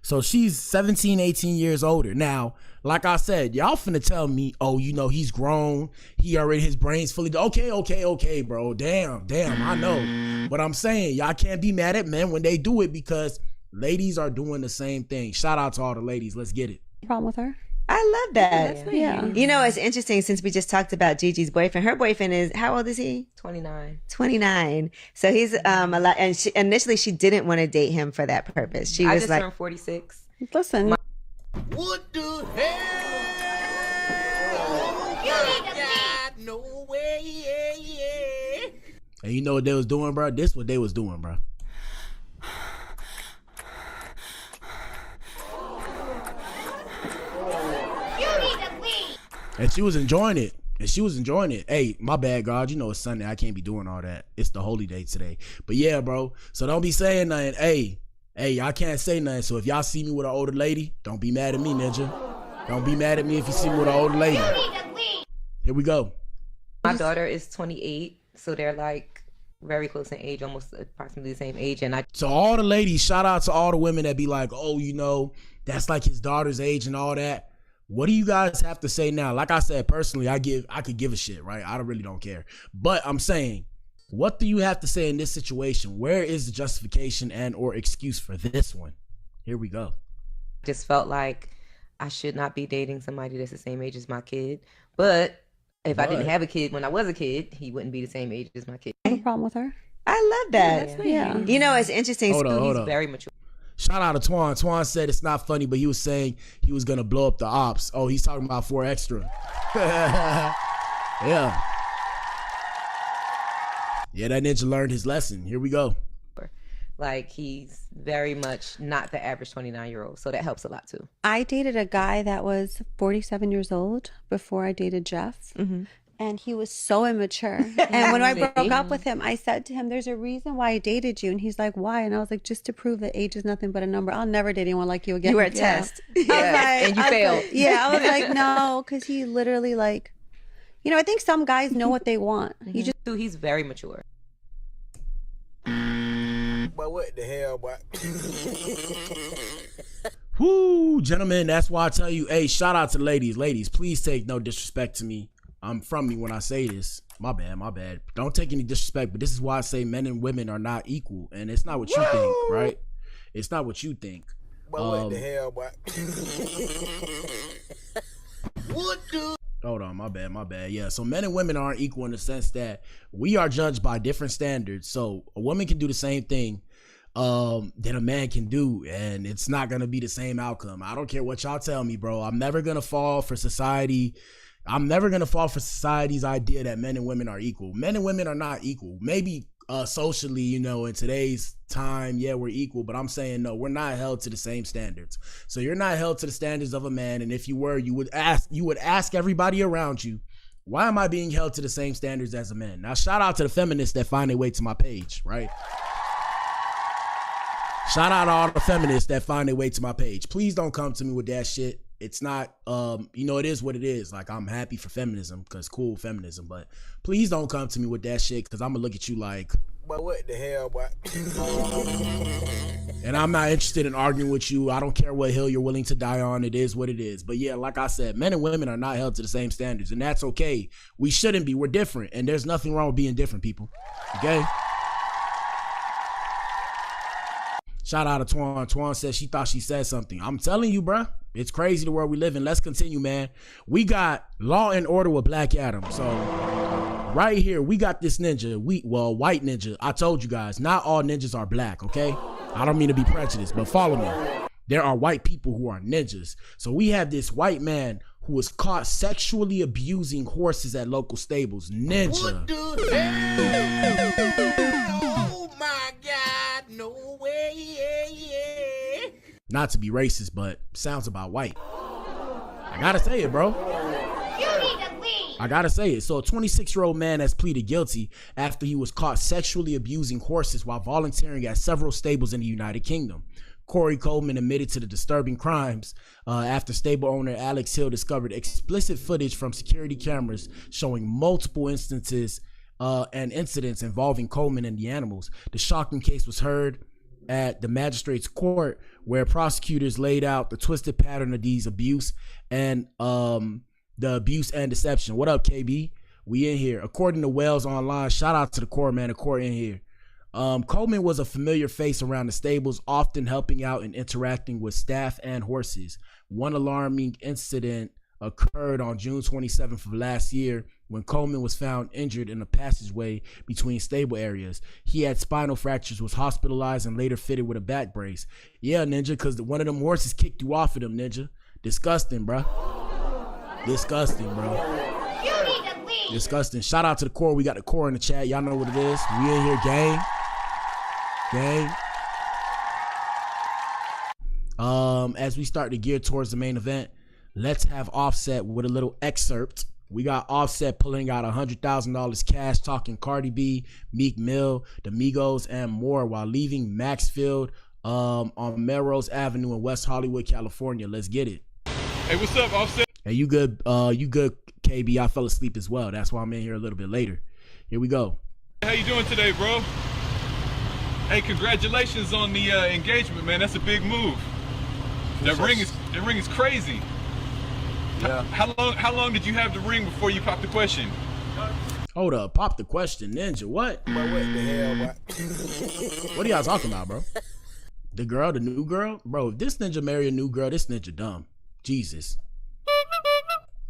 So she's 17, 18 years older. Now, like I said, y'all finna tell me, oh, you know, he's grown. He already, his brain's fully, okay, bro. Damn, I know. But I'm saying, y'all can't be mad at men when they do it because ladies are doing the same thing. Shout out to all the ladies. Let's get it. Problem with her? I love that. Yeah. You know, it's interesting since we just talked about Gigi's boyfriend. Her boyfriend is, how old is he? 29. 29. So he's a lot. And initially she didn't want to date him for that purpose. She I was just like, turned 46. Listen. What the hell? God, no way. And you know what they was doing, bro? This is what they was doing, bro. And she was enjoying it. Hey, my bad, God. You know it's Sunday. I can't be doing all that. It's the holy day today. But yeah, bro. So don't be saying nothing. Hey, y'all can't say nothing. So if y'all see me with an older lady, don't be mad at me, ninja. Don't be mad at me if you see me with an older lady. Here we go. My daughter is 28, so they're like very close in age, almost approximately the same age. And So all the ladies, shout out to all the women that be like, oh, you know, that's like his daughter's age and all that. What do you guys have to say now? Like I said, personally, I could give a shit, right? I really don't care. But I'm saying, What do you have to say in this situation? Where is the justification and or excuse for this one? Here we go. Just felt like I should not be dating somebody that's the same age as my kid. But if I didn't have a kid when I was a kid, he wouldn't be the same age as my kid. No problem with her. I love that. Yeah. You know, it's interesting. Hold on. He's very mature. Shout out to Twan. Twan said it's not funny, but he was saying he was going to blow up the ops. Oh, he's talking about 4 Extra. Yeah. Yeah, that ninja learned his lesson. Here we go. Like, he's very much not the average 29-year-old, so that helps a lot too. I dated a guy that was 47 years old before I dated Jeff. And he was so immature. And when I broke up with him, I said to him, there's a reason why I dated you. And he's like, why? And I was like, just to prove that age is nothing but a number. I'll never date anyone like you again. You were a test. And you failed. I was like, no, because he literally like, you know, I think some guys know what they want. He's very mature. But what the hell, boy? Whoo, gentlemen, that's why I tell you, hey, shout out to ladies. Ladies, please take no disrespect to me. I'm from me when I say this. My bad. Don't take any disrespect, but this is why I say men and women are not equal. And it's not what you think, right? It's not what you think. But what the hell, boy? What the? Hold on, my bad. Yeah, so men and women aren't equal in the sense that we are judged by different standards. So a woman can do the same thing that a man can do, and it's not gonna be the same outcome. I don't care what y'all tell me, bro. I'm never gonna fall for society. I'm never gonna fall for society's idea that men and women are equal. Men and women are not equal. Maybe socially, you know, in today's time, yeah, we're equal, but I'm saying no, we're not held to the same standards. So you're not held to the standards of a man, and if you were, you would ask everybody around you, why am I being held to the same standards as a man? Now, shout out to the feminists that find their way to my page, right? Shout out to all the feminists that find their way to my page. Please don't come to me with that shit. It's not, you know, it is what it is. Like, I'm happy for feminism because cool feminism, but please don't come to me with that shit because I'm gonna look at you like, but what the hell, boy? And I'm not interested in arguing with you. I don't care what hill you're willing to die on. It is what it is. But yeah, like I said, men and women are not held to the same standards, and that's okay. We shouldn't be. We're different, and there's nothing wrong with being different, people. Okay? Shout out to Twan. Twan said she thought she said something. I'm telling you, bruh. It's crazy the world we live in. Let's continue, man. We got Law and Order with Black Adam. So right here, we got this ninja. White ninja. I told you guys, not all ninjas are black, okay? I don't mean to be prejudiced, but follow me. There are white people who are ninjas. So we have this white man who was caught sexually abusing horses at local stables. Ninja. What the hell? Oh my God, no way. Not to be racist, but sounds about white. I gotta say it, bro. I gotta say it. So a 26-year-old man has pleaded guilty after he was caught sexually abusing horses while volunteering at several stables in the United Kingdom. Corey Coleman admitted to the disturbing crimes after stable owner Alex Hill discovered explicit footage from security cameras showing multiple instances and incidents involving Coleman and the animals. The shocking case was heard at the magistrate's court, where prosecutors laid out the twisted pattern of these abuse and the abuse and deception. What up, KB? We in here. According to Wells Online, shout out to the court, man. The court in here. Coleman was a familiar face around the stables, often helping out and interacting with staff and horses. One alarming incident occurred on June 27th of last year when Coleman was found injured in a passageway between stable areas. He had spinal fractures, was hospitalized, and later fitted with a back brace. Yeah, Ninja, because one of them horses kicked you off of them, Ninja. Disgusting, bro. Disgusting, bro. Disgusting. Shout out to the core. We got the core in the chat. Y'all know what it is. We in here, gang. As we start to gear towards the main event, let's have Offset with a little excerpt. We got Offset pulling out $100,000 cash, talking Cardi B, Meek Mill, the Migos, and more, while leaving Maxfield on Melrose Avenue in West Hollywood, California. Let's get it. Hey, what's up, Offset? Hey, you good? You good, KB? I fell asleep as well. That's why I'm in here a little bit later. Here we go. How you doing today, bro? Hey, congratulations on the engagement, man. That's a big move. That ring is crazy. Yeah. How long did you have the ring before you popped the question? Hold up, pop the question, Ninja. What? But what the hell, boy? What are y'all talking about, bro? The girl, the new girl? Bro, if this ninja marry a new girl, this ninja dumb. Jesus.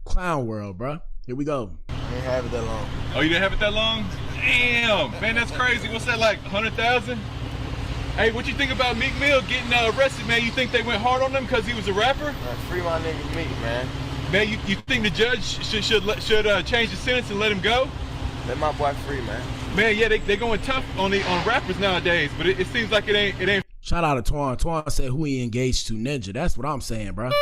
Clown world, bro. Here we go. I didn't have it that long. Oh, you didn't have it that long? Damn, man, that's crazy. What's that, like 100,000? Hey, what you think about Meek Mill getting arrested, man? You think they went hard on him because he was a rapper? Free my nigga Meek, man. Man, you think the judge should change the sentence and let him go? Let my boy free, man. Man, yeah, they going tough on rappers nowadays, but it seems like it ain't. Shout out to Twan. Twan said who he engaged to, Ninja. That's what I'm saying, bro.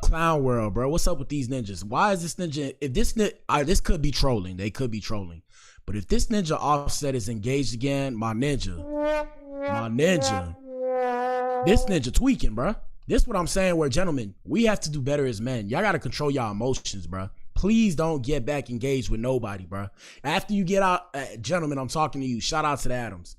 Clown world, bro. What's up with these ninjas? Why is this ninja? If this this could be trolling. They could be trolling. But if this ninja Offset is engaged again, my ninja, this ninja tweaking, bro. This what I'm saying. Where gentlemen, we have to do better as men. Y'all gotta control y'all emotions, bro. Please don't get back engaged with nobody, bro. After you get out, gentlemen, I'm talking to you. Shout out to the Adams.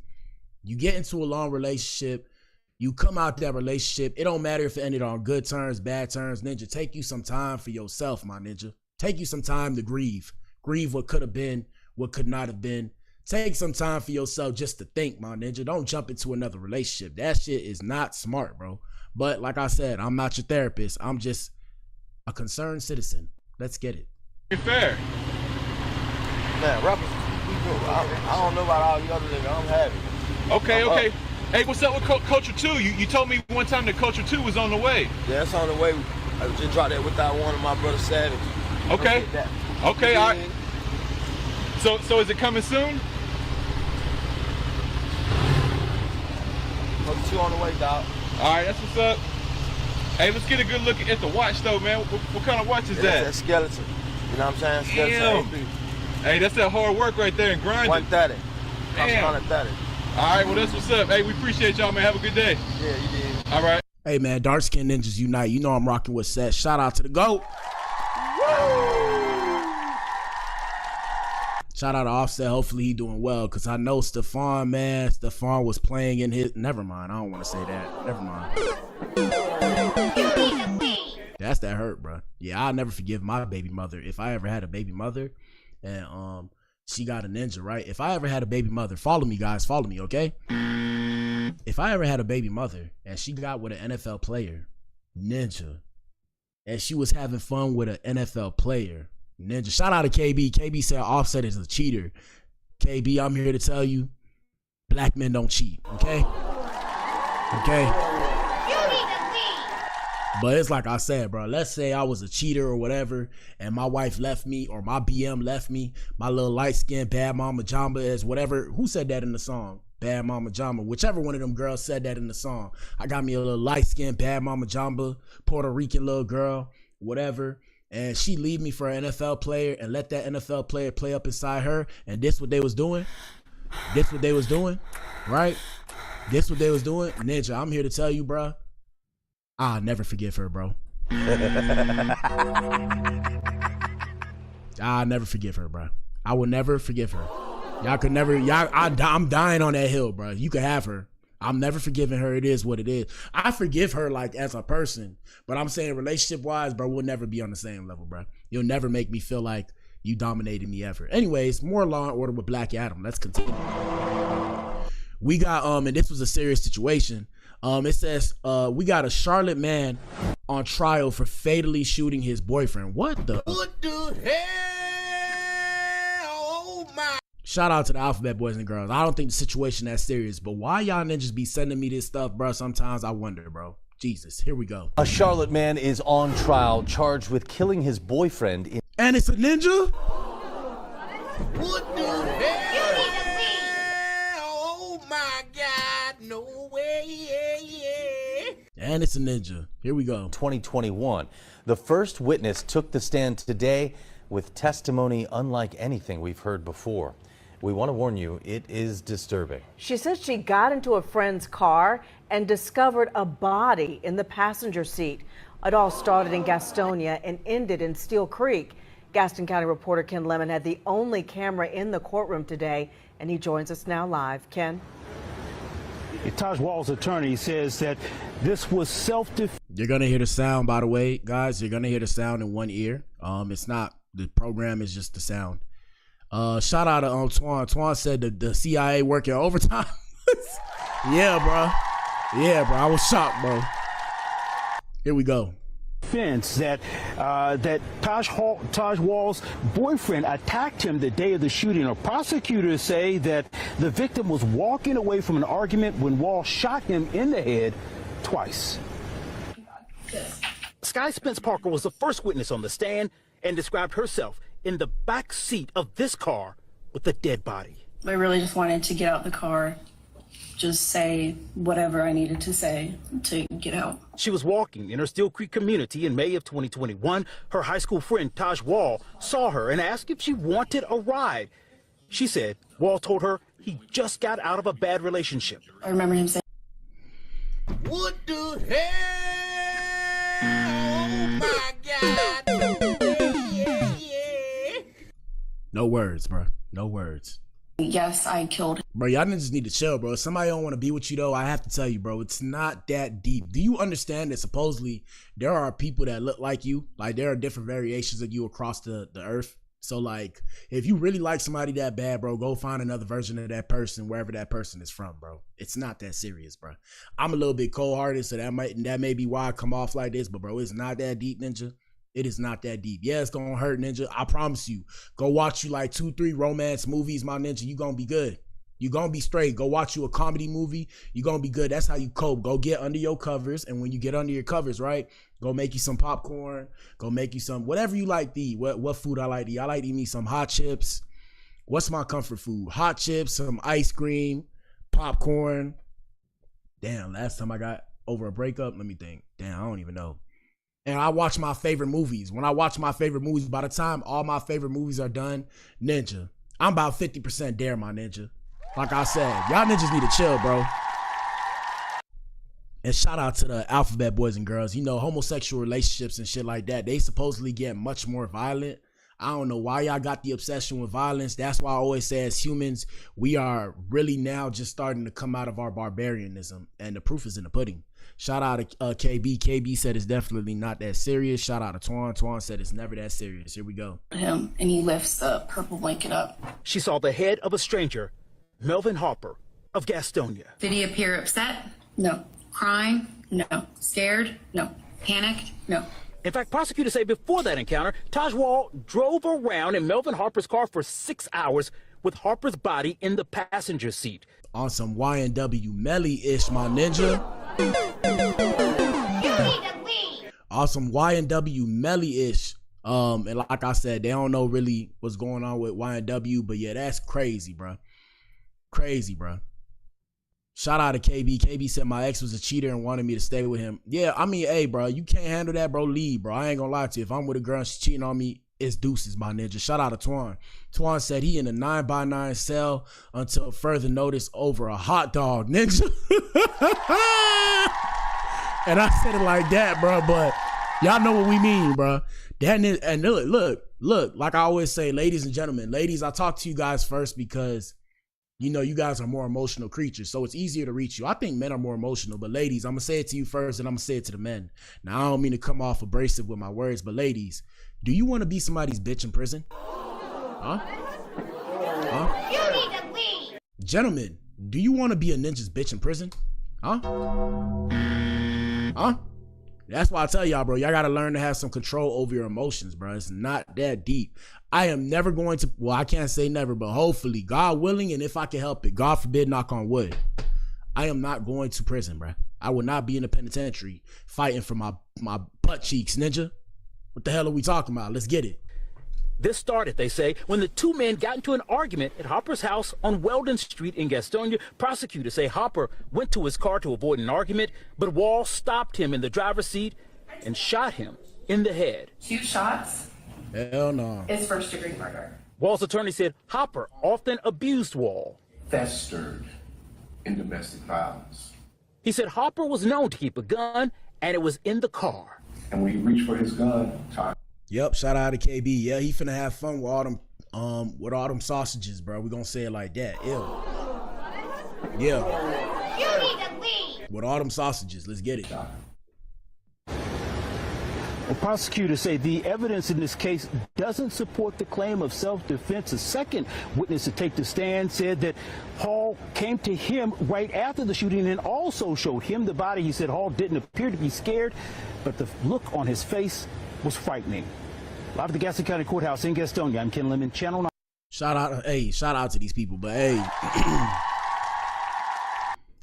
You get into a long relationship. You come out that relationship. It don't matter if it ended on good terms, bad terms. Ninja, take you some time for yourself, my ninja. Take you some time to grieve. Grieve what could have been, what could not have been. Take some time for yourself just to think, my ninja. Don't jump into another relationship. That shit is not smart, bro. But like I said, I'm not your therapist. I'm just a concerned citizen. Let's get it. It's fair. Man, rappers, I don't know about all you other niggas. I'm happy. Okay. Hey, what's up with Culture 2? You told me one time that Culture 2 was on the way. Yeah, it's on the way. I just dropped that without one of my brother Savage. Okay, all right. So is it coming soon? Culture 2 on the way, dog. All right, that's what's up. Hey, let's get a good look at the watch, though, man. What kind of watch is that? That's that skeleton. You know what I'm saying? Skeleton. Damn. Hey, that's that hard work right there and grinding. 130. Damn. 130. All right, well, that's what's up. Hey, we appreciate y'all, man. Have a good day. Yeah, you did. All right. Hey, man, Dark Skin Ninjas Unite. You know I'm rocking with Seth. Shout out to the GOAT. Shout out to Offset. Hopefully he doing well, because I know Stefon, man. Stefon was playing in his... Never mind. I don't want to say that. Never mind. That's that hurt, bro. Yeah, I'll never forgive my baby mother. If I ever had a baby mother and she got a ninja, right? If I ever had a baby mother, follow me, guys. Follow me, okay? If I ever had a baby mother and she got with an NFL player, ninja, and she was having fun with an NFL player, ninja. Shout out to KB. KB said Offset is a cheater. KB, I'm here to tell you, black men don't cheat, okay? Okay? But it's like I said, bro, let's say I was a cheater or whatever, and my wife left me, or my BM left me, my little light-skinned bad mama Jamba is whatever. Who said that in the song? Bad Mama Jamba. Whichever one of them girls said that in the song. I got me a little light-skinned bad mama Jamba, Puerto Rican little girl, whatever. And she leave me for an NFL player and let that NFL player play up inside her. And this what they was doing? This what they was doing? Right? This what they was doing? Ninja, I'm here to tell you, bro. I'll never forgive her, bro. I'll never forgive her, bro. I will never forgive her. Y'all could never, I'm dying on that hill, bro. You could have her. I'm never forgiving her. It is what it is. I forgive her like as a person, but I'm saying relationship wise, bro, we'll never be on the same level, bro. You'll never make me feel like you dominated me ever. Anyways, more Law and Order with Black Adam. Let's continue. We got, and this was a serious situation. It says, we got a Charlotte man on trial for fatally shooting his boyfriend. What the hell? Oh my. Shout out to the Alphabet Boys and Girls. I don't think the situation that serious, but why y'all ninjas be sending me this stuff, bro? Sometimes I wonder, bro. Jesus, here we go. A Charlotte man is on trial, charged with killing his boyfriend. And it's a ninja? What the hell? Oh my God, no way. And it's a ninja. Here we go. 2021. The first witness took the stand today with testimony unlike anything we've heard before. We want to warn you, it is disturbing. She says she got into a friend's car and discovered a body in the passenger seat. It all started in Gastonia and ended in Steel Creek. Gaston County reporter Ken Lemon had the only camera in the courtroom today, and he joins us now live. Ken? Taj Wall's attorney says that this was self-defense. You're going to hear the sound, by the way, guys. You're going to hear the sound in one ear. It's not, the program is just the sound. Shout out to Twan. Twan said the CIA working overtime. Yeah, bro. Yeah, bro. I was shocked, bro. Here we go. That Taj Wall's boyfriend attacked him the day of the shooting. Prosecutors say that the victim was walking away from an argument when Wall shot him in the head twice. Sky Spence Parker was the first witness on the stand and described herself in the back seat of this car with a dead body. I really just wanted to get out the car, just say whatever I needed to say to get out. She was walking in her Steel Creek community in May of 2021. Her high school friend Taj Wall saw her and asked if she wanted a ride. She said Wall told her he just got out of a bad relationship. I remember him saying, What the hell? Oh my God. Yeah. No words, bro. No words. yes, I killed him. Bro, y'all niggas need to chill, bro. If somebody don't want to be with you, though, I have to tell you, bro, it's not that deep. Do you understand that supposedly there are people that look like you? Like, there are different variations of you across the earth. So, like, if you really like somebody that bad, bro, go find another version of that person wherever that person is from, bro. It's not that serious, bro. I'm a little bit cold-hearted, so that may be why I come off like this, but, bro, it's not that deep, Ninja. It is not that deep. Yeah, it's gonna hurt, Ninja. I promise you. Go watch you like 2-3 romance movies, my Ninja. You gonna be good. You gonna be straight. Go watch you a comedy movie. You gonna be good. That's how you cope. Go get under your covers, and when you get under your covers, right, go make you some popcorn. Go make you some whatever you like to eat. What food I like to eat? I like to eat me some hot chips. What's my comfort food? Hot chips, some ice cream, popcorn. Damn, last time I got over a breakup, let me think. Damn, I don't even know. And I watch my favorite movies. When I watch my favorite movies, by the time all my favorite movies are done, Ninja, I'm about 50% there, my Ninja. Like I said, y'all niggas need to chill, bro. And shout out to the alphabet boys and girls. You know, homosexual relationships and shit like that, they supposedly get much more violent. I don't know why y'all got the obsession with violence. That's why I always say as humans, we are really now just starting to come out of our barbarianism. And the proof is in the pudding. Shout out to KB. KB said it's definitely not that serious. Shout out to Twan. Twan said it's never that serious. Here we go. Him, and he lifts the purple blanket up. She saw the head of a stranger, Melvin Harper of Gastonia. Did he appear upset? No. Crying? No. Scared? No. Panicked? No. In fact, prosecutors say before that encounter, Taj Wall drove around in Melvin Harper's car for 6 hours with Harper's body in the passenger seat. On some YNW Melly-ish, my Ninja. Awesome YNW Melly-ish. And like I said, they don't know really what's going on with YNW, but yeah, that's crazy, bro. Crazy, bro. Shout out to KB. KB said my ex was a cheater and wanted me to stay with him. Yeah, I mean, hey, bro, you can't handle that, bro. Leave, bro. I ain't gonna lie to you. If I'm with a girl and she's cheating on me, it's deuces, my Ninja. Shout out to Twan. Twan said he in a 9x9 cell until further notice over a hot dog, Ninja. And I said it like that, bro, but y'all know what we mean, bro. And look, like I always say, ladies and gentlemen, ladies, I talk to you guys first because, you know, you guys are more emotional creatures, so it's easier to reach you. I think men are more emotional, but ladies, I'm going to say it to you first, and I'm going to say it to the men. Now, I don't mean to come off abrasive with my words, but ladies, do you want to be somebody's bitch in prison? Huh? You need to leave. Gentlemen, do you want to be a ninja's bitch in prison? Huh? Huh? That's why I tell y'all, bro, y'all got to learn to have some control over your emotions, bro. It's not that deep. I am never going to, well, I can't say never, but hopefully, God willing, and if I can help it, God forbid, knock on wood, I am not going to prison, bro. I will not be in the penitentiary fighting for my butt cheeks, Ninja. What the hell are we talking about? Let's get it. This started, they say, when the two men got into an argument at Harper's house on Weldon Street in Gastonia. Prosecutors say Harper went to his car to avoid an argument, but Wall stopped him in the driver's seat and shot him in the head. 2 shots. Hell no. It's first-degree murder. Wall's attorney said Harper often abused Wall. Festered in domestic violence. He said Harper was known to keep a gun, and it was in the car. And when he reached for his gun, Todd. Yep, shout out to KB. Yeah, he finna have fun with all them sausages, bro. We gonna say it like that. Ew. Yeah. You need to leave. With all them sausages, let's get it. And prosecutors say the evidence in this case doesn't support the claim of self-defense. A second witness to take the stand said that Hall came to him right after the shooting and also showed him the body. He said Hall didn't appear to be scared, but the look on his face was frightening. Live at the Gaston County Courthouse in Gastonia, I'm Ken Lemon, Channel 9. Shout out to these people, but hey,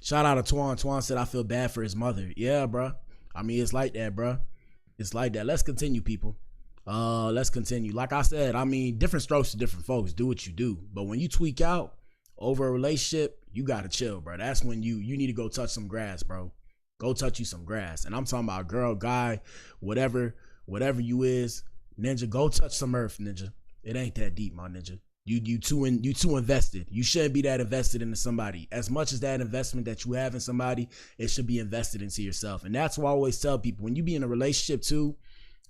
shout out to Twan. Twan said, I feel bad for his mother. Yeah, bro. I mean, it's like that, bro. It's like that. Let's continue, people. Let's continue. Like I said, I mean, different strokes to different folks. Do what you do. But when you tweak out over a relationship, you gotta chill, bro. That's when you need to go touch some grass, bro. Go touch you some grass. And I'm talking about girl, guy, whatever you is, ninja, go touch some earth, ninja. It ain't that deep, my ninja. You too invested. You shouldn't be that invested into somebody. As much as that investment that you have in somebody, it should be invested into yourself. And that's why I always tell people, when you be in a relationship too,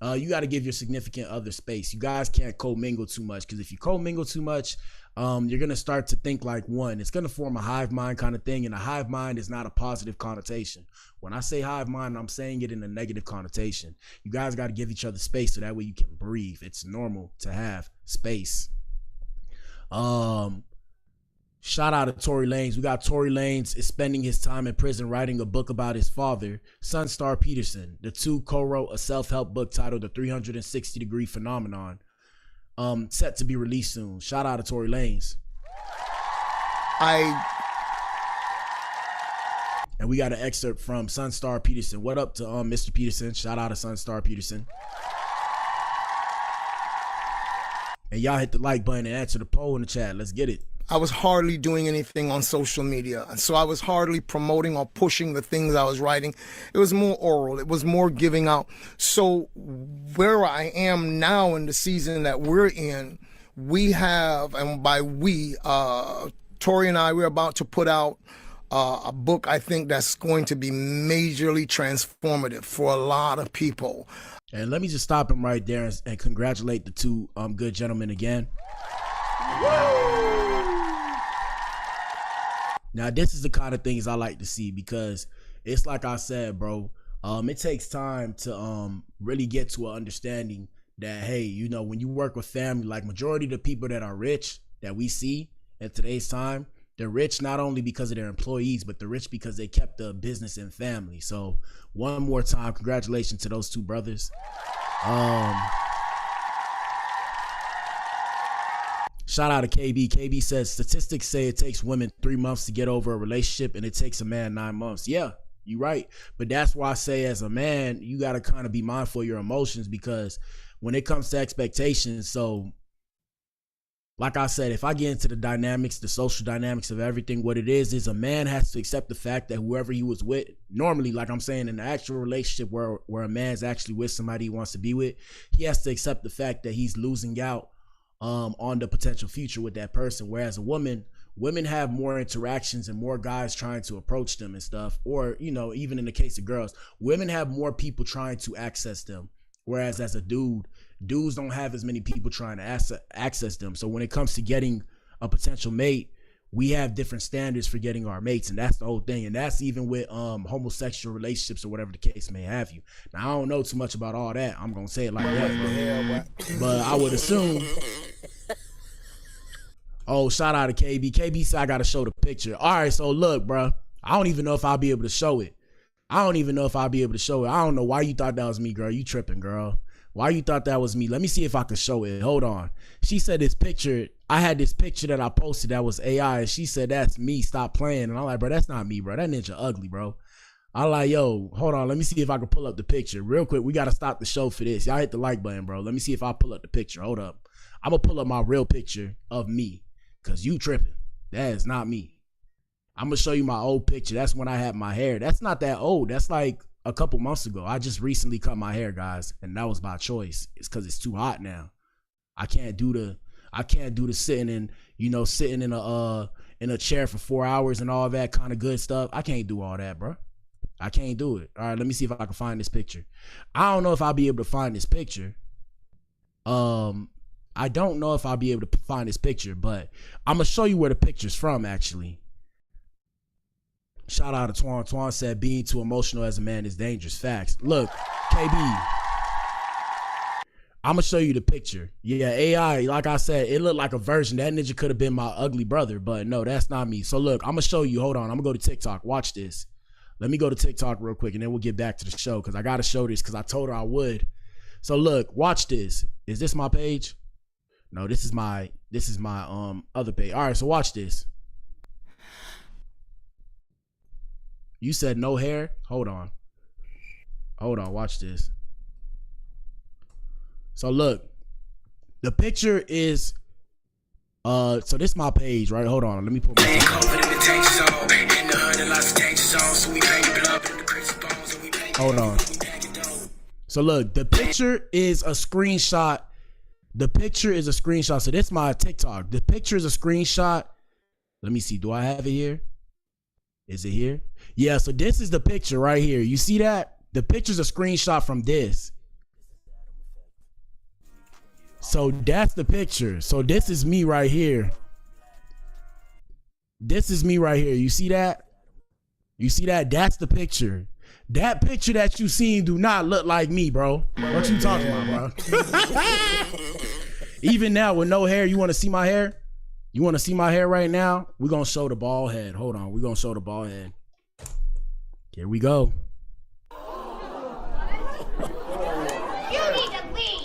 you got to give your significant other space. You guys can't co-mingle too much, because if you co-mingle too much, you're going to start to think like one. It's going to form a hive mind kind of thing, and a hive mind is not a positive connotation. When I say hive mind, I'm saying it in a negative connotation. You guys got to give each other space so that way you can breathe. It's normal to have space. Shout out to Tory Lanez. We got Tory Lanez is spending his time in prison writing a book about his father, Sunstar Peterson. The two co-wrote a self-help book titled The 360-Degree Phenomenon, set to be released soon. Shout out to Tory Lanez. And we got an excerpt from Sunstar Peterson. What up to Mr. Peterson? Shout out to Sunstar Peterson. And y'all hit the like button and answer the poll in the chat. Let's get it. I was hardly doing anything on social media. And so I was hardly promoting or pushing the things I was writing. It was more oral. It was more giving out. So where I am now in the season that we're in, we have, and by we, Tory and I, we're about to put out a book, I think, that's going to be majorly transformative for a lot of people. And let me just stop him right there and congratulate the two good gentlemen again. Now, this is the kind of things I like to see, because it's like I said, bro, it takes time to really get to an understanding that, hey, you know, when you work with family, like majority of the people that are rich that we see at today's time, they're rich not only because of their employees, but they're rich because they kept the business and family. So one more time, congratulations to those two brothers. Shout out to KB. KB says, statistics say it takes women 3 months to get over a relationship and it takes a man 9 months. Yeah, you're right. But that's why I say, as a man, you got to kind of be mindful of your emotions, because when it comes to expectations, so like I said, if I get into the dynamics, the social dynamics of everything, what it is a man has to accept the fact that whoever he was with, normally, like I'm saying, in the actual relationship where a man's actually with somebody he wants to be with, he has to accept the fact that he's losing out on the potential future with that person. Whereas women have more interactions and more guys trying to approach them and stuff. Or, you know, even in the case of girls, women have more people trying to access them. Whereas as a dude, dudes don't have as many people trying to access them. So when it comes to getting a potential mate, we have different standards for getting our mates, and that's the whole thing. And that's even with homosexual relationships or whatever the case may have you. Now, I don't know too much about all that. I'm gonna say it like that, but I would assume. Oh, shout out to KB. KB said I gotta show the picture. All right, so look, bro. I don't even know if I'll be able to show it. I don't know why you thought that was me, girl. You tripping, girl. Why you thought that was me? Let me see if I can show it. Hold on. She said this picture, I had this picture that I posted that was AI, and she said, that's me. Stop playing. And I'm like, bro, that's not me, bro. That ninja ugly, bro. I'm like, yo, hold on. Let me see if I can pull up the picture. Real quick, we got to stop the show for this. Y'all hit the like button, bro. Let me see if I pull up the picture. Hold up. I'm going to pull up my real picture of me, because you tripping. That is not me. I'm going to show you my old picture. That's when I had my hair. That's not that old. That's like a couple months ago. I just recently cut my hair, guys, and that was by choice. It's because it's too hot now. I can't do the sitting in a chair for 4 hours and all that kind of good stuff. I can't do all that, bro. I can't do it. All right, let me see if I can find this picture. I don't know if I'll be able to find this picture. I don't know if I'll be able to find this picture, but I'm gonna show you where the picture's from, actually. Shout out to Twan. Twan said being too emotional as a man is dangerous. Facts. Look, KB. I'm gonna show you the picture. Yeah, AI, like I said, it looked like a version. That ninja could have been my ugly brother, but no, that's not me. So look, I'm gonna show you. Hold on, I'm gonna go to TikTok. Watch this. Let me go to TikTok real quick, and then we'll get back to the show because I gotta show this because I told her I would. So look, watch this. Is this my page? No, this is my other page. All right, so watch this. You said no hair? Hold on, watch this. So look, the picture is so this is my page, right? Hold on, let me put my hold on. So look, the picture is a screenshot. The picture is a screenshot. So this is my TikTok. The picture is a screenshot. Let me see. Do I have it here? Is it here? Yeah, so this is the picture right here. You see that? The picture's a screenshot from this. So that's the picture. So this is me right here. This is me right here. You see that? You see that? That's the picture. That picture that you seen do not look like me, bro. What you talking about, bro? Even now with no hair, you want to see my hair? You want to see my hair right now? We're going to show the bald head. Hold on. We're going to show the bald head. Here we go.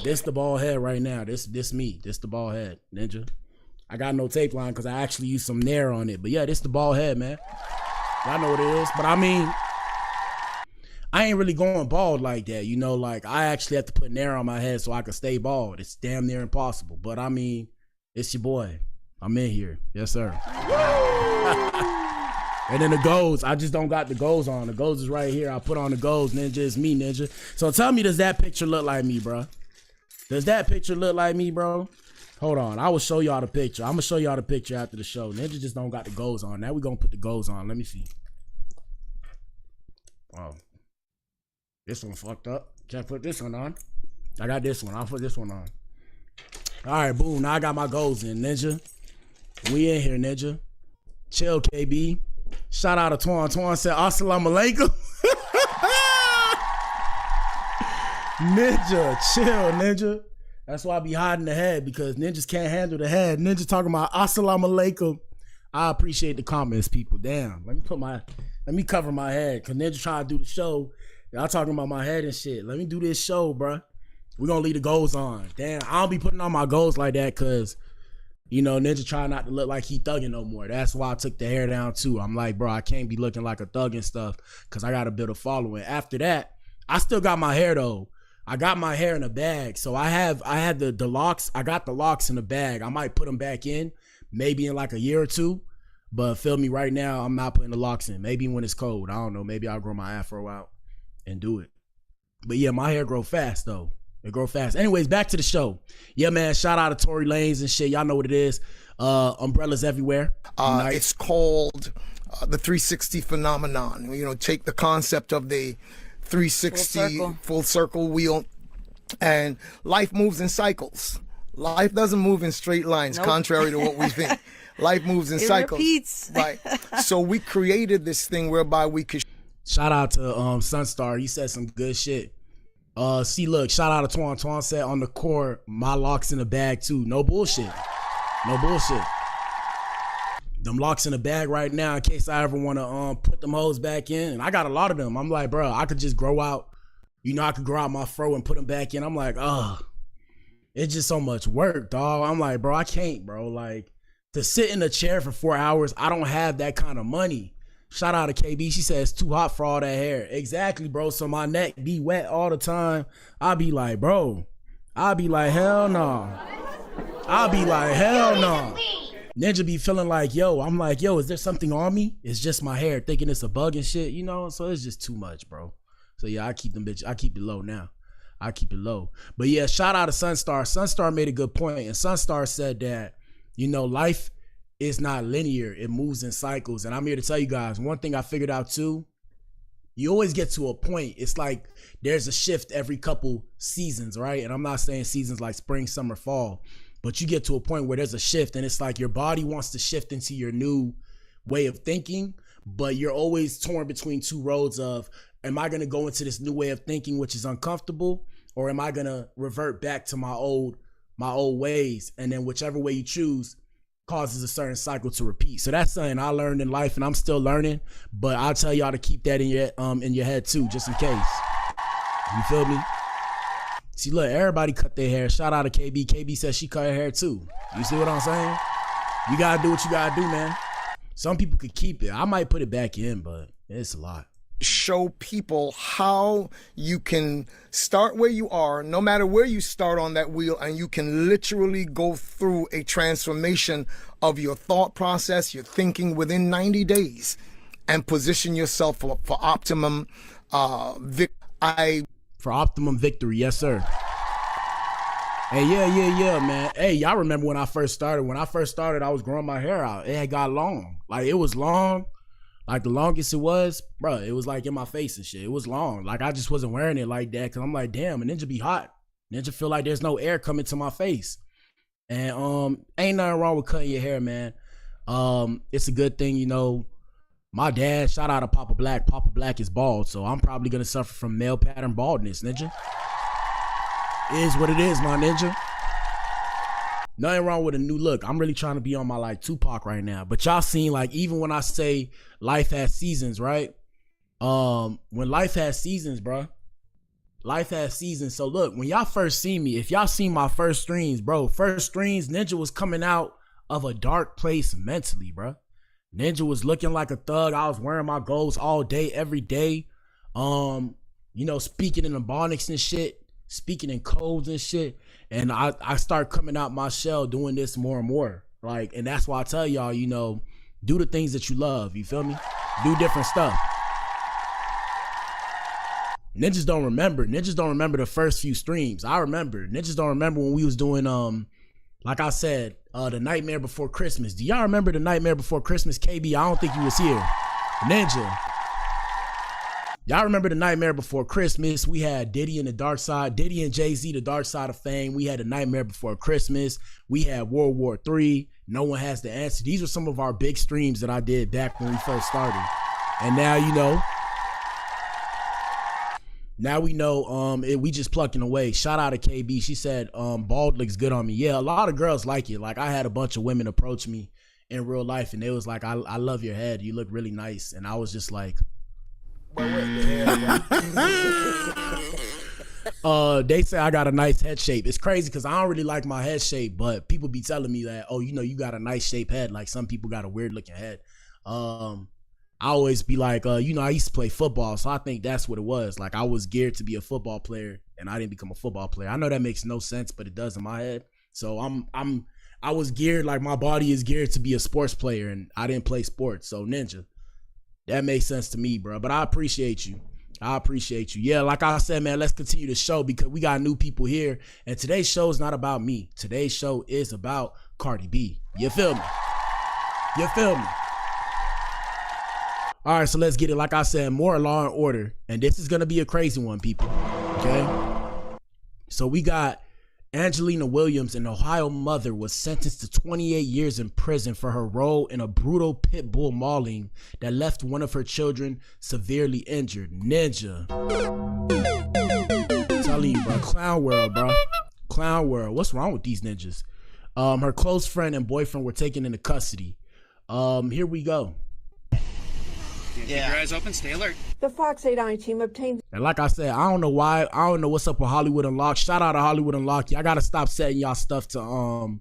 This the bald head right now. This me. This the bald head, ninja. I got no tape line because I actually used some Nair on it. But yeah, this the bald head, man. I know what it is. But I mean, I ain't really going bald like that. You know, like I actually have to put Nair on my head so I can stay bald. It's damn near impossible. But I mean, it's your boy. I'm in here. Yes, sir. And then the goals, I just don't got the goals on. The goals is right here. I put on the goals, ninja. It's me, ninja. So tell me, does that picture look like me, bro? Does that picture look like me, bro? Hold on. I will show y'all the picture. I'm going to show y'all the picture after the show. Ninja just don't got the goals on. Now we going to put the goals on. Let me see. Oh. This one fucked up. Can't put this one on. I got this one. I'll put this one on. All right, boom. Now I got my goals in, ninja. We in here, ninja. Chill, KB. Shout out to Twan. Twan said, Assalamu alaikum. Ninja, chill, ninja. That's why I be hiding the head, because ninjas can't handle the head. Ninja talking about Assalamu alaikum. I appreciate the comments, people. Damn. Let me cover my head, because ninja trying to do the show. Y'all talking about my head and shit. Let me do this show, bruh. We're gonna leave the goals on. Damn, I don't be putting on my goals like that, because you know, ninja trying not to look like he thugging no more. That's why I took the hair down too. I'm like, bro, I can't be looking like a thug and stuff, because I gotta build a following. After that, I still got my hair though. I got my hair in a bag. So I had the locks. I got the locks in the bag. I might put them back in maybe in like a year or two. But feel me, right now, I'm not putting the locks in. Maybe when it's cold. I don't know. Maybe I'll grow my afro out and do it. But yeah, my hair grow fast though. It grow fast. Anyways, back to the show. Yeah, man, shout out to Tory Lanez and shit. Y'all know what it is. Umbrellas everywhere. It's called the 360 phenomenon. You know, take the concept of the 360 full circle wheel, and life moves in cycles. Life doesn't move in straight lines, contrary to what we think. Life moves in cycles. Repeats. Right. So we created this thing whereby we could. Shout out to Sunstar. He said some good shit. See, look, shout out to Twan. Twan said on the court, my locks in the bag too. No bullshit. No bullshit. Them locks in the bag right now in case I ever want to put them hoes back in. And I got a lot of them. I'm like, bro, I could just grow out. You know, I could grow out my fro and put them back in. I'm like, it's just so much work, dog. I'm like, bro, I can't, bro. Like, to sit in a chair for 4 hours, I don't have that kind of money. Shout out to KB. She says it's too hot for all that hair. Exactly, bro. So my neck be wet all the time. I'll be like, bro. I'll be like, hell no. I'll be like, hell no. Ninja be feeling like, yo, I'm like, yo, is there something on me? It's just my hair, thinking it's a bug and shit, you know? So it's just too much, bro. So yeah, I keep it low now. I keep it low. But yeah, shout out to Sunstar. Sunstar made a good point, and Sunstar said that, you know, life is not linear. It moves in cycles. And I'm here to tell you guys, one thing I figured out too, you always get to a point. It's like there's a shift every couple seasons, right? And I'm not saying seasons like spring, summer, fall, but you get to a point where there's a shift, and it's like your body wants to shift into your new way of thinking, but you're always torn between two roads of, am I going to go into this new way of thinking, which is uncomfortable, or am I gonna revert back to my old ways? And then whichever way you choose causes a certain cycle to repeat. So that's something I learned in life, and I'm still learning. But I'll tell y'all to keep that in your head too, just in case. You feel me? See, look, everybody cut their hair. Shout out to KB. KB says she cut her hair too. You see what I'm saying? You gotta do what you gotta do, man. Some people could keep it. I might put it back in, but it's a lot. Show people how you can start where you are, no matter where you start on that wheel, and you can literally go through a transformation of your thought process, your thinking within 90 days, and position yourself for optimum For optimum victory, yes, sir. Hey, yeah, man. Hey, y'all remember when I first started? When I first started, I was growing my hair out. It had got long. Like, it was long. Like, the longest it was, bro, it was like in my face and shit. It was long. Like, I just wasn't wearing it like that because I'm like, damn, a ninja be hot. Ninja feel like there's no air coming to my face. And ain't nothing wrong with cutting your hair, man. It's a good thing, you know. My dad, shout out to Papa Blac. Papa Blac is bald, so I'm probably going to suffer from male pattern baldness, ninja. It is what it is, my ninja. Nothing wrong with a new look. I'm really trying to be on my like Tupac right now. But y'all seen, like, even when I say life has seasons, right? When life has seasons, bro. Life has seasons. So look, when y'all first see me, if y'all seen my first streams, bro, Ninja was coming out of a dark place mentally, bro. Ninja was looking like a thug. I was wearing my goals all day, every day. You know, speaking in ebonics and shit, speaking in codes and shit. And I start coming out my shell doing this more and more. Like, and that's why I tell y'all, you know, do the things that you love. You feel me? Do different stuff. Ninjas don't remember. Ninjas don't remember the first few streams. I remember. Ninjas don't remember when we was doing, like I said, the Nightmare Before Christmas. Do y'all remember the Nightmare Before Christmas? KB, I don't think you was here. Ninja. Y'all remember the Nightmare Before Christmas? We had Diddy and the Dark Side. Diddy and Jay-Z, the Dark Side of Fame. We had the Nightmare Before Christmas. We had World War III. No One Has the Answer. These were some of our big streams that I did back when we first started. And now, you know, now we know we just plucking away. Shout out to KB. She said bald looks good on me. Yeah, a lot of girls like it. Like, I had a bunch of women approach me in real life, and they was like, I love your head. You look really nice. And I was just like, what the hell? They say I got a nice head shape. It's crazy because I don't really like my head shape, but people be telling me that, oh, you know, you got a nice shaped head. Like, some people got a weird looking head. I always be like, you know, I used to play football, so I think that's what it was. Like, I was geared to be a football player, and I didn't become a football player. I know that makes no sense, but it does in my head. So I was geared, like, my body is geared to be a sports player, and I didn't play sports. So Ninja, that makes sense to me, bro. But I appreciate you. I appreciate you. Yeah, like I said, man, let's continue the show because we got new people here, and today's show is not about me. Today's show is about Cardi B. You feel me? You feel me? All right, so let's get it. Like I said, more Law and Order. And this is going to be a crazy one, people. Okay? So we got Angelina Williams, an Ohio mother, was sentenced to 28 years in prison for her role in a brutal pit bull mauling that left one of her children severely injured. Ninja. I'm telling you, bro. Clown world, bro. Clown world. What's wrong with these ninjas? Her close friend and boyfriend were taken into custody. Here we go. Keep your eyes open, stay alert. The Fox 8i team obtained. And like I said, I don't know why. I don't know what's up with Hollywood Unlocked. Shout out to Hollywood Unlocked. Y'all gotta stop setting y'all stuff to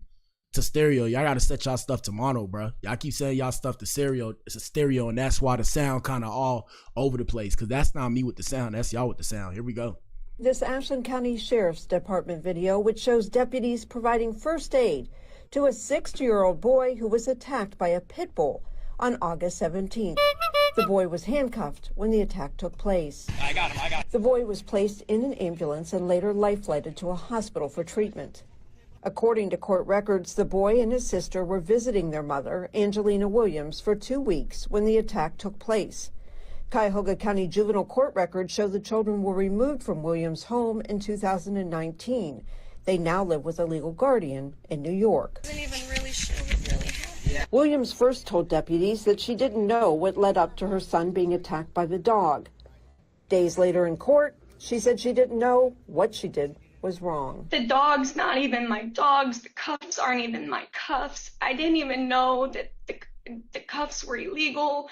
stereo. Y'all gotta set y'all stuff to mono, bro. Y'all keep saying y'all stuff to stereo. It's a stereo, and that's why the sound kind of all over the place. Cause that's not me with the sound. That's y'all with the sound. Here we go. This Ashland County Sheriff's Department video, which shows deputies providing first aid to a 60-year-old boy who was attacked by a pit bull on August 17th. The boy was handcuffed when the attack took place. I got him. The boy was placed in an ambulance and later life-flighted to a hospital for treatment. According to court records, the boy and his sister were visiting their mother, Angelina Williams, for 2 weeks when the attack took place. Cuyahoga County Juvenile Court records show the children were removed from Williams' home in 2019. They now live with a legal guardian in New York. Williams first told deputies that she didn't know what led up to her son being attacked by the dog. Days later in court, She said she didn't know what she did was wrong. The dog's not even my dogs. The cuffs aren't even my cuffs. I didn't even know that the cuffs were illegal.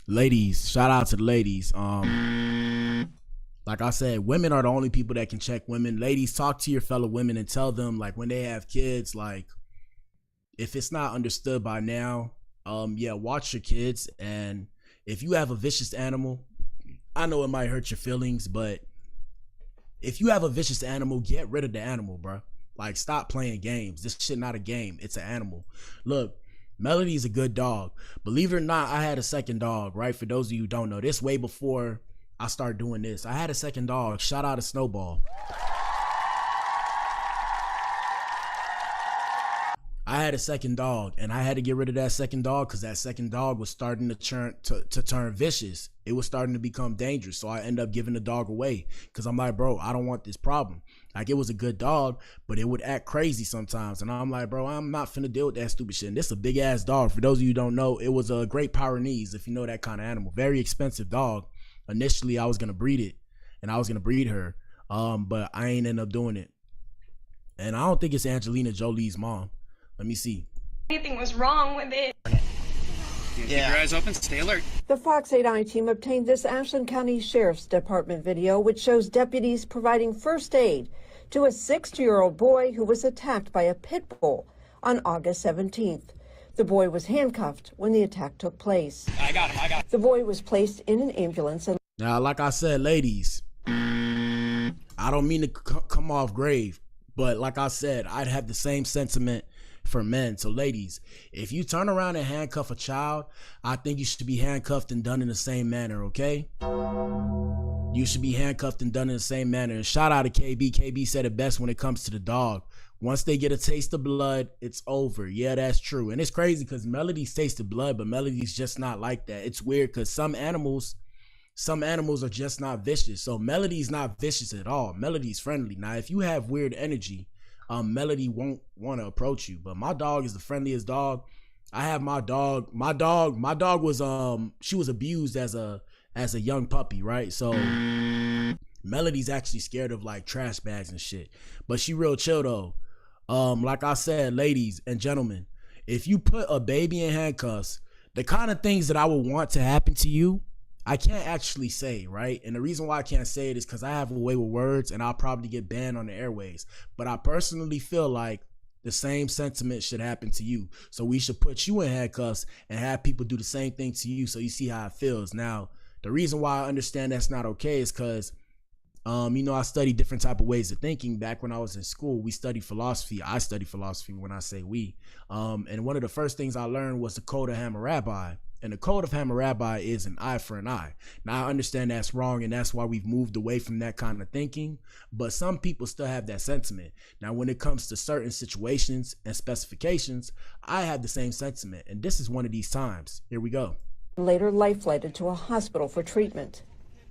Ladies, shout out to the ladies. Like I said, women are the only people that can check women. Ladies, talk to your fellow women and tell them, like, when they have kids, like, if it's not understood by now, yeah, watch your kids. And if you have a vicious animal, I know it might hurt your feelings, but if you have a vicious animal, get rid of the animal, bro. Like, stop playing games. This shit not a game. It's an animal. Look, Melody's a good dog. Believe it or not, I had a second dog, right? For those of you who don't know, this way before I started doing this. I had a second dog. Shout out to Snowball. I had a second dog, and I had to get rid of that second dog because that second dog was starting to turn vicious. It was starting to become dangerous. So I ended up giving the dog away because I'm like, bro, I don't want this problem. Like, it was a good dog, but it would act crazy sometimes. And I'm like, bro, I'm not finna deal with that stupid shit. And this is a big ass dog. For those of you who don't know, it was a Great Pyrenees, if you know that kind of animal. Very expensive dog. Initially, I was gonna breed it, and I was gonna breed her, but I ain't end up doing it. And I don't think it's Angelina Jolie's mom. Let me see. Anything was wrong with it. Keep your eyes open, stay alert. The Fox 8i team obtained this Ashland County Sheriff's Department video, which shows deputies providing first aid to a 60-year-old boy who was attacked by a pit bull on August 17th. The boy was handcuffed when the attack took place. I got him. The boy was placed in an ambulance. And now, like I said, ladies, I don't mean to come off grave, but like I said, I'd have the same sentiment for men. So ladies, if you turn around and handcuff a child, I think you should be handcuffed and done in the same manner, okay? You should be handcuffed and done in the same manner. And shout out to KB. KB said it best when it comes to the dog. Once they get a taste of blood, it's over. Yeah, that's true. And it's crazy because Melody's tasted blood, but Melody's just not like that. It's weird because some animals are just not vicious. So Melody's not vicious at all. Melody's friendly. Now, if you have weird energy, Melody won't want to approach you. But my dog is the friendliest dog. I have my dog. My dog was she was abused as a young puppy, right? So Melody's actually scared of like trash bags and shit. But she real chill though. Like I said, ladies and gentlemen, if you put a baby in handcuffs, the kind of things that I would want to happen to you, I can't actually say, right? And the reason why I can't say it is because I have a way with words and I'll probably get banned on the airways. But I personally feel like the same sentiment should happen to you. So we should put you in handcuffs and have people do the same thing to you so you see how it feels. Now, the reason why I understand that's not okay is because I studied different type of ways of thinking. Back when I was in school, we studied philosophy. I studied philosophy when I say we. And one of the first things I learned was the Code of Hammurabi. And the Code of Hammurabi is an eye for an eye. Now, I understand that's wrong, and that's why we've moved away from that kind of thinking. But some people still have that sentiment. Now, when it comes to certain situations and specifications, I have the same sentiment. And this is one of these times. Here we go. Later life-flighted to a hospital for treatment.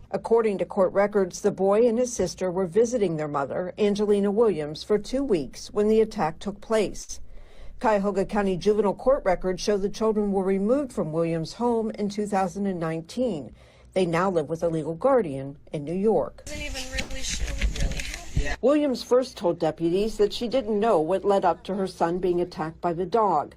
According to court records, the boy and his sister were visiting their mother, Angelina Williams, for 2 weeks when the attack took place. Cuyahoga County Juvenile Court records show the children were removed from Williams' home in 2019. They now live with a legal guardian in New York. Williams first told deputies that she didn't know what led up to her son being attacked by the dog.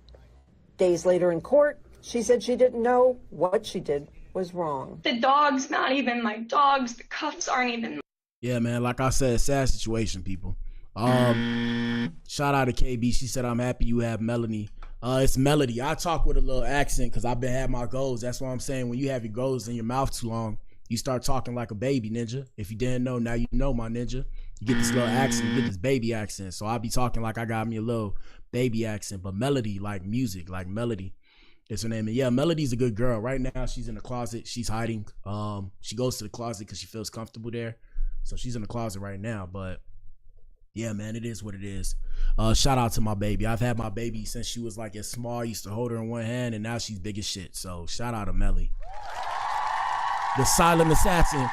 Days later in court, she said she didn't know what she did was wrong. The dog's not even my dogs. The cuffs aren't even. Yeah, man. Like I said, sad situation, people. Shout out to KB. She said, I'm happy you have Melanie. It's Melody. I talk with a little accent because I've been having my goals. That's what I'm saying. When you have your goals in your mouth too long, you start talking like a baby, ninja. If you didn't know, now you know, my ninja. You get this little accent, you get this baby accent. So I'll be talking like I got me a little baby accent. But Melody, like music, like Melody. It's her name. And yeah, Melody's a good girl. Right now, she's in the closet. She's hiding. She goes to the closet because she feels comfortable there. So she's in the closet right now. But yeah, man, it is what it is. Shout out to my baby. I've had my baby since she was like as small. I used to hold her in one hand, and now she's big as shit. So shout out to Melly. The silent assassin.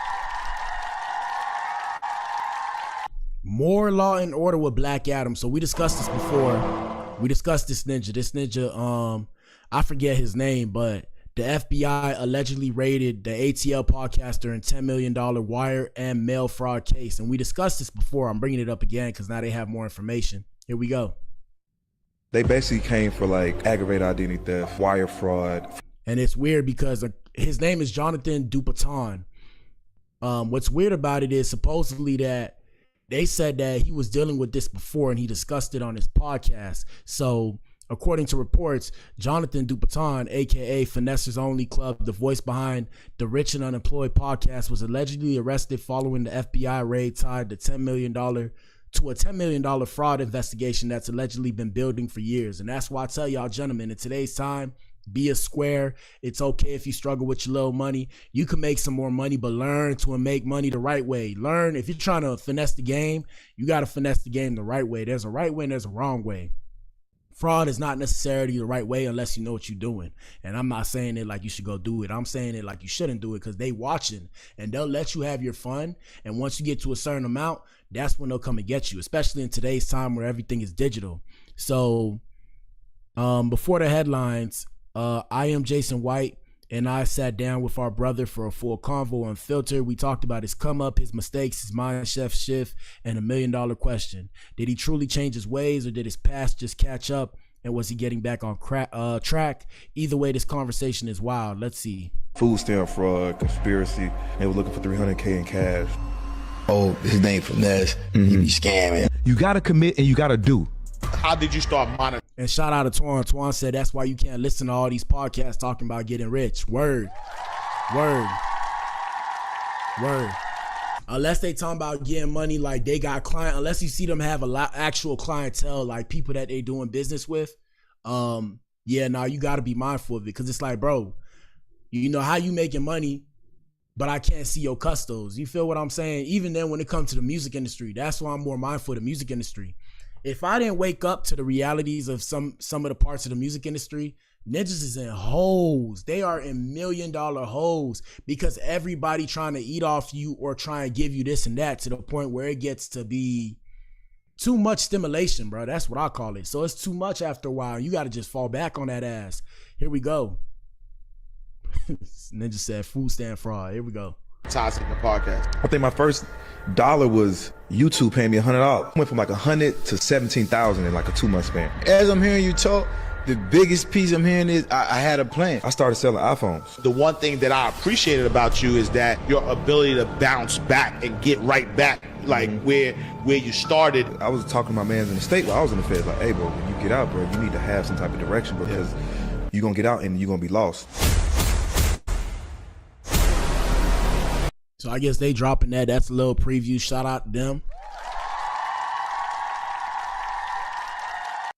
More Law and Order with Black Adam. So we discussed this before. We discussed this ninja. This ninja, I forget his name, but The FBI allegedly raided the ATL podcaster in $10 million wire and mail fraud case. And we discussed this before. I'm bringing it up again because now they have more information. Here we go. They basically came for like aggravated identity theft, wire fraud. And it's weird because his name is Jonathan Dupaton. What's weird about it is supposedly that they said that he was dealing with this before and he discussed it on his podcast. So according to reports, Jonathan Dupaton, aka Finessers Only Club, the voice behind the Rich and Unemployed podcast, was allegedly arrested following the FBI raid tied to a $10 million fraud investigation that's allegedly been building for years. And that's why I tell y'all, gentlemen, in today's time, be a square. It's okay if you struggle with your little money. You can make some more money, but learn to make money the right way. Learn, if you're trying to finesse the game, you got to finesse the game the right way. There's a right way and there's a wrong way. Fraud is not necessarily the right way unless you know what you're doing. And I'm not saying it like you should go do it. I'm saying it like you shouldn't do it because they watching and they'll let you have your fun. And once you get to a certain amount, that's when they'll come and get you, especially in today's time where everything is digital. So before the headlines, I am Jason White, and I sat down with our brother for a full convo unfiltered. We talked about his come up, his mistakes, his mind shift, and $1 million question. Did he truly change his ways, or did his past just catch up? And was he getting back on track? Either way, this conversation is wild. Let's see. Food stamp fraud, conspiracy. They were looking for $300K in cash. Oh, his name Finesse. He be scamming. You gotta commit and you gotta do. How did you start monitoring? And shout out to Twan. Twan said that's why you can't listen to all these podcasts talking about getting rich. Word. Unless they talking about getting money, like they got client. Unless you see them have a lot actual clientele, like people that they doing business with. You got to be mindful of it because it's like, bro, you know how you making money, but I can't see your custos. You feel what I'm saying? Even then, when it comes to the music industry, that's why I'm more mindful of the music industry. If I didn't wake up to the realities of some of the parts of the music industry, ninjas is in holes. They are in $1 million holes because everybody trying to eat off you or try and give you this and that to the point where it gets to be too much stimulation, bro. That's what I call it. So it's too much after a while. You got to just fall back on that ass. Here we go. Ninja said food stand fraud. Here we go. Toxic the podcast. I think my first dollar was YouTube paying me $100. Went from like 100 to 17,000 in like a 2-month span. As I'm hearing you talk, the biggest piece I'm hearing is I had a plan. I started selling iPhones. The one thing that I appreciated about you is that your ability to bounce back and get right back, like where you started. I was talking to my mans in the state while I was in the feds, like, hey, bro, when you get out, bro, you need to have some type of direction because you're going to get out and you're going to be lost. So I guess they dropping that. That's a little preview. Shout out to them.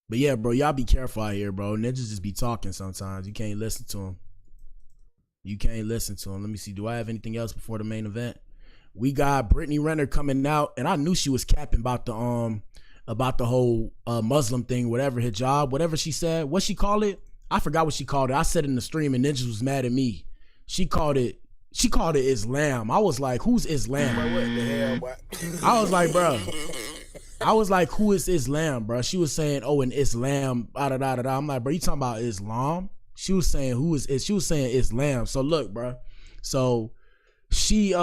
But yeah, bro, y'all be careful out here, bro. Ninjas just be talking sometimes. You can't listen to them. Let me see. Do I have anything else before the main event? We got Britney Griner coming out, and I knew she was capping about the whole Muslim thing, whatever hijab, whatever she said. What she called it? I forgot what she called it. I said it in the stream, and Ninjas was mad at me. She called it Islam. I was like, who's Islam? What the hell, boy? I was like, bro. I was like, who is Islam, bro? She was saying, oh, in Islam, da-da-da-da-da. I'm like, bro, you talking about Islam? She was saying, she was saying Islam. So look, bro. So she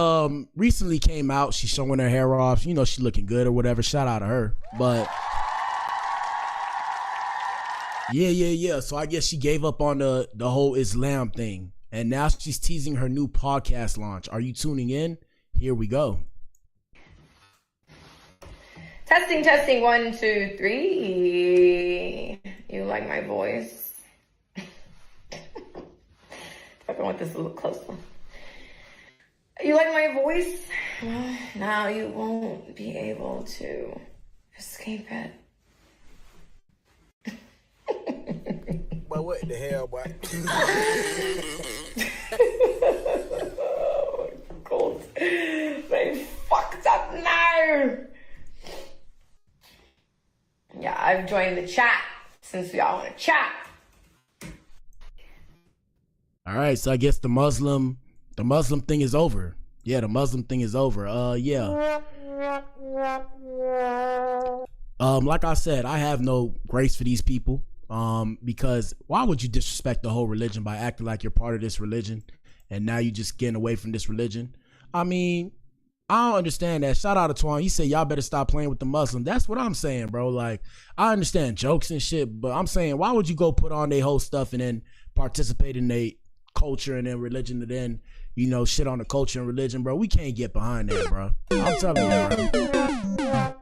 recently came out. She's showing her hair off. You know, she looking good or whatever. Shout out to her. But yeah. So I guess she gave up on the whole Islam thing. And now she's teasing her new podcast launch. Are you tuning in? Here we go. Testing, 1, 2, 3. You like my voice? I want this a little closer. You like my voice? Well, now you won't be able to escape it. But what the hell, boy? God, they fucked up now. Yeah, I've joined the chat since we all want to chat. All right, so I guess the Muslim thing is over. Yeah, the Muslim thing is over. Yeah. Like I said, I have no grace for these people. Because why would you disrespect the whole religion by acting like you're part of this religion and now you just getting away from this religion? I mean, I don't understand that. Shout out to Twan. He said, y'all better stop playing with the Muslim. That's what I'm saying, bro. Like, I understand jokes and shit, but I'm saying, why would you go put on their whole stuff and then participate in their culture and then religion and then, you know, shit on the culture and religion, bro? We can't get behind that, bro. I'm telling you, bro.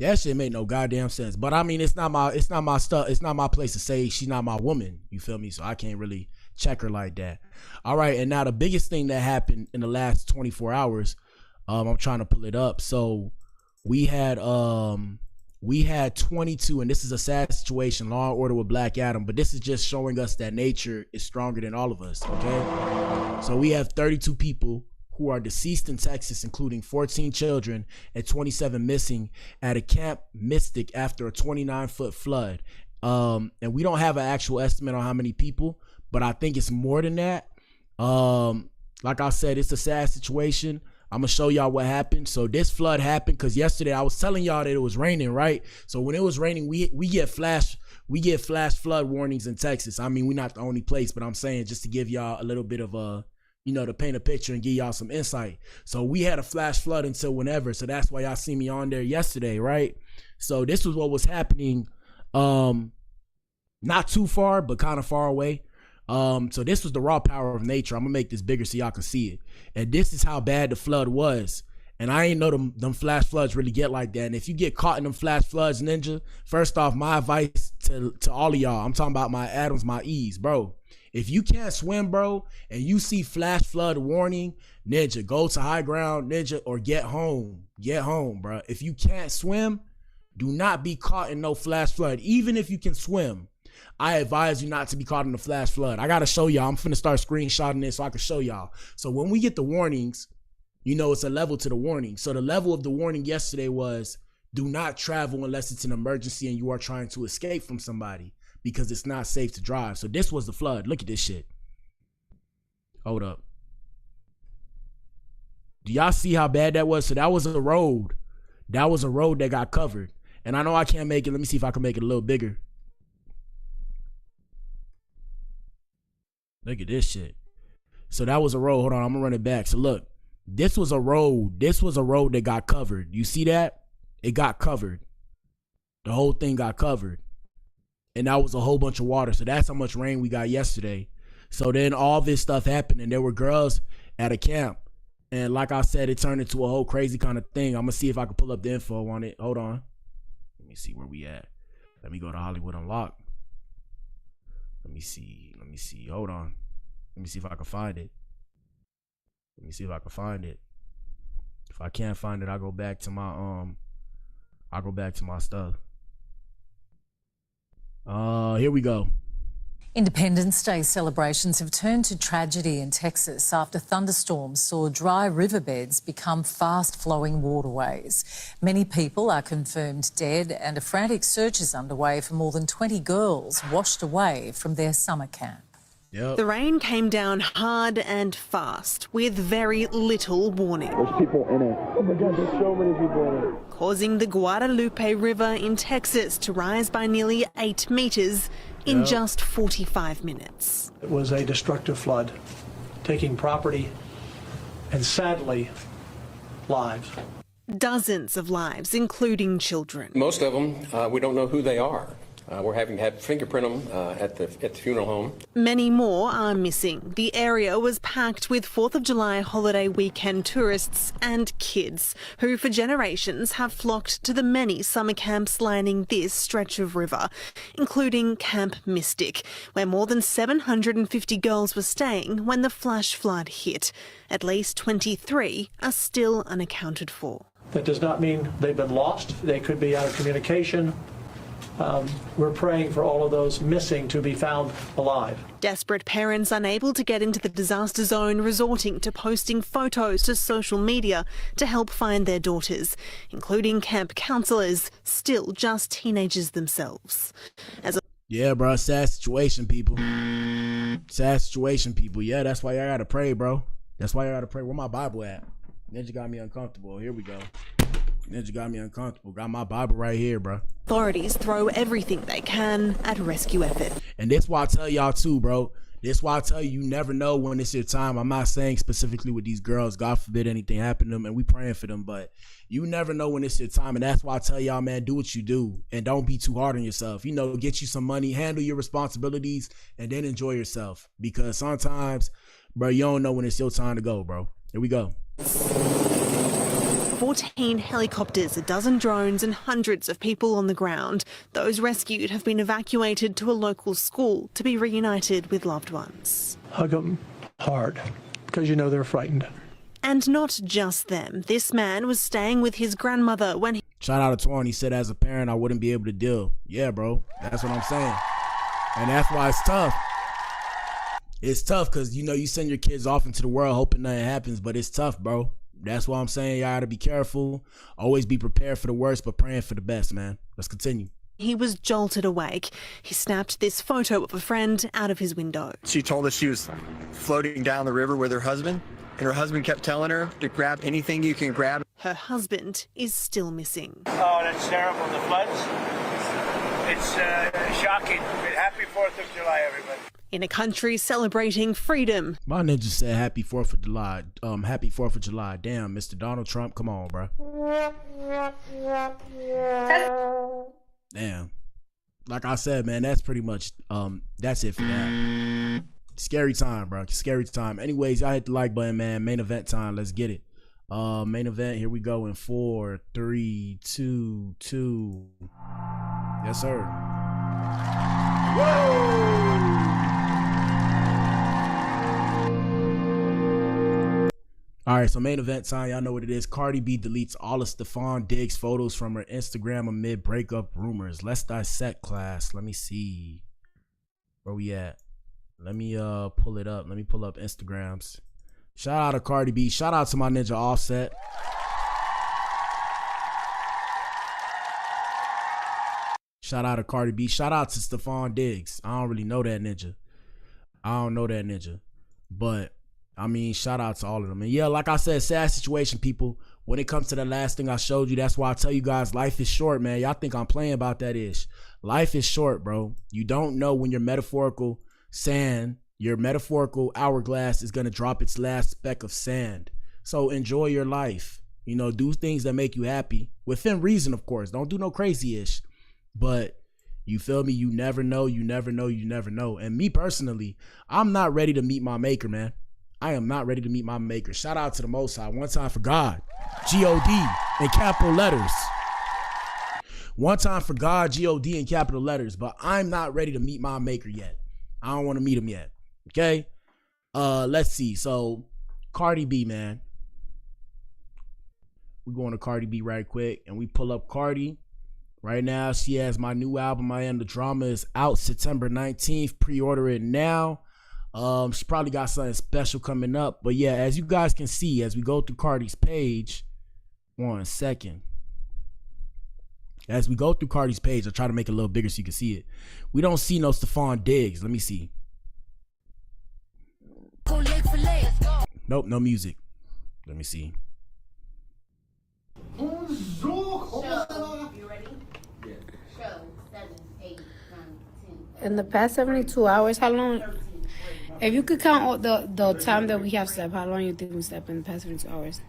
That shit make no goddamn sense. But I mean, it's not my stuff. It's not my place to say she's not my woman. You feel me? So I can't really check her like that. All right, and now the biggest thing that happened in the last 24 hours, I'm trying to pull it up. So we had 22, and this is a sad situation, Law and Order with Black Adam, but this is just showing us that nature is stronger than all of us, okay? So we have 32 people who are deceased in Texas, including 14 children and 27 missing at a Camp Mystic after a 29-foot flood. And we don't have an actual estimate on how many people, but I think it's more than that. Like I said, it's a sad situation. I'm gonna show y'all what happened. So this flood happened because yesterday I was telling y'all that it was raining, right? So when it was raining, we get flash flood warnings in Texas. I mean, we're not the only place, but I'm saying just to give y'all a little bit of a, you know, to paint a picture and give y'all some insight. So we had a flash flood until whenever. So that's why y'all see me on there yesterday, right? So this was what was happening, not too far, but kind of far away. So this was the raw power of nature. I'm gonna make this bigger so y'all can see it. And this is how bad the flood was. And I ain't know them flash floods really get like that. And if you get caught in them flash floods, Ninja, first off, my advice to all of y'all, I'm talking about my Adams, my E's, bro. If you can't swim, bro, and you see flash flood warning, Ninja, go to high ground, Ninja, or get home. Get home, bro. If you can't swim, do not be caught in no flash flood. Even if you can swim, I advise you not to be caught in the flash flood. I gotta show y'all. I'm finna start screenshotting this so I can show y'all. So when we get the warnings, you know, it's a level to the warning. So the level of the warning yesterday was, do not travel unless it's an emergency and you are trying to escape from somebody, because it's not safe to drive. So this was the flood. Look at this shit. Hold up. Do y'all see how bad that was? So that was a road. That was a road that got covered. And I know I can't make it. Let me see if I can make it a little bigger. Look at this shit. So that was a road. Hold on, I'm gonna run it back. So look, this was a road. This was a road that got covered. You see that? It got covered. The whole thing got covered. And that was a whole bunch of water. So that's how much rain we got yesterday. So then all this stuff happened, and there were girls at a camp. And like I said, it turned into a whole crazy kind of thing. I'm gonna see if I can pull up the info on it. Hold on. Let me see where we at. Let me go to Hollywood Unlocked. Let me see. Hold on. Let me see if I can find it. If I can't find it, I'll go back to my stuff. Here we go. Independence Day celebrations have turned to tragedy in Texas after thunderstorms saw dry riverbeds become fast-flowing waterways. Many people are confirmed dead, and a frantic search is underway for more than 20 girls washed away from their summer camp. Yep. The rain came down hard and fast, with very little warning. There's people in it. Oh my God, there's so many people in it. Causing the Guadalupe River in Texas to rise by nearly 8 meters in just 45 minutes. It was a destructive flood, taking property and sadly, lives. Dozens of lives, including children. Most of them, we don't know who they are. We're having to have fingerprint them at the funeral home. Many more are missing. The area was packed with 4th of July holiday weekend tourists and kids who for generations have flocked to the many summer camps lining this stretch of river, including Camp Mystic, where more than 750 girls were staying when the flash flood hit. At least 23 are still unaccounted for. That does not mean they've been lost. They could be out of communication. We're praying for all of those missing to be found alive. Desperate parents unable to get into the disaster zone resorting to posting photos to social media to help find their daughters, including camp counselors, still just teenagers themselves. Yeah, bro, sad situation, people. Sad situation, people. Yeah, that's why I gotta pray, bro. That's why I gotta pray. Where my Bible at? Ninja got me uncomfortable. Here we go. Ninja got me uncomfortable. Got my Bible right here, bro. Authorities throw everything they can at rescue effort. And that's why I tell y'all too, bro. That's why I tell you, you never know when it's your time. I'm not saying specifically with these girls, God forbid anything happen to them, and we praying for them, but you never know when it's your time. And that's why I tell y'all, man, do what you do and don't be too hard on yourself. You know, get you some money, handle your responsibilities, and then enjoy yourself. Because sometimes, bro, you don't know when it's your time to go, bro. Here we go. 14 helicopters, a dozen drones and hundreds of people on the ground. Those rescued have been evacuated to a local school to be reunited with loved ones. Hug them hard because you know they're frightened. And not just them. This man was staying with his grandmother when he... Shout out to Twan. He said, as a parent, I wouldn't be able to deal. Yeah, bro. That's what I'm saying. And that's why it's tough. It's tough because, you know, you send your kids off into the world hoping nothing happens, but it's tough, bro. That's why I'm saying y'all gotta be careful. Always be prepared for the worst, but praying for the best, man. Let's continue. He was jolted awake. He snapped this photo of a friend out of his window. She told us she was floating down the river with her husband, and her husband kept telling her to grab anything you can grab. Her husband is still missing. Oh, that's terrible. The floods. It's shocking. Happy 4th of July, everybody. In a country celebrating freedom. My ninja said happy 4th of July. Happy 4th of July. Damn, Mr. Donald Trump, come on, bro. Damn. Like I said, man, that's pretty much, that's it for that. Scary time, bro. Scary time. Anyways, y'all hit the like button, man. Main event time. Let's get it. Main event, here we go in 4, 3, 2, 2. Yes, sir. Whoa! All right, so main event time, y'all know what it is. Cardi B deletes all of Stefon Diggs photos from her Instagram amid breakup rumors. Let's dissect, class. Let me see where we at. Let me pull it up. Let me pull up Instagrams. Shout out to Cardi B. Shout out to my ninja Offset. Shout out to Cardi B. Shout out to Stefon Diggs. I don't really know that ninja. But I mean, shout out to all of them. And yeah, like I said, sad situation, people. When it comes to the last thing I showed you, that's why I tell you guys, life is short, man. Y'all think I'm playing about that ish. Life is short, bro. You don't know when your metaphorical sand, your metaphorical hourglass is going to drop its last speck of sand. So enjoy your life. You know, do things that make you happy. Within reason, of course. Don't do no crazy ish. But you feel me? You never know. You never know. You never know. And me personally, I'm not ready to meet my maker, man. I am not ready to meet my maker. Shout out to the Most High. One time for God. G-O-D in capital letters. One time for God, G-O-D in capital letters. But I'm not ready to meet my maker yet. I don't want to meet him yet. Okay? Let's see. So, Cardi B, man. We're going to Cardi B right quick. And we pull up Cardi. Right now, she has my new album, I Am the Drama, is out September 19th. Pre-order it now. She probably got something special coming up. But yeah, as you guys can see, as we go through Cardi's page, 1 second. As we go through Cardi's page, I'll try to make it a little bigger so you can see it. We don't see no Stefon Diggs. Let me see. Nope, no music. Let me see. In the past 72 hours, how long? If you could count all the time that we have slept, how long you think we slept in the past 72 hours?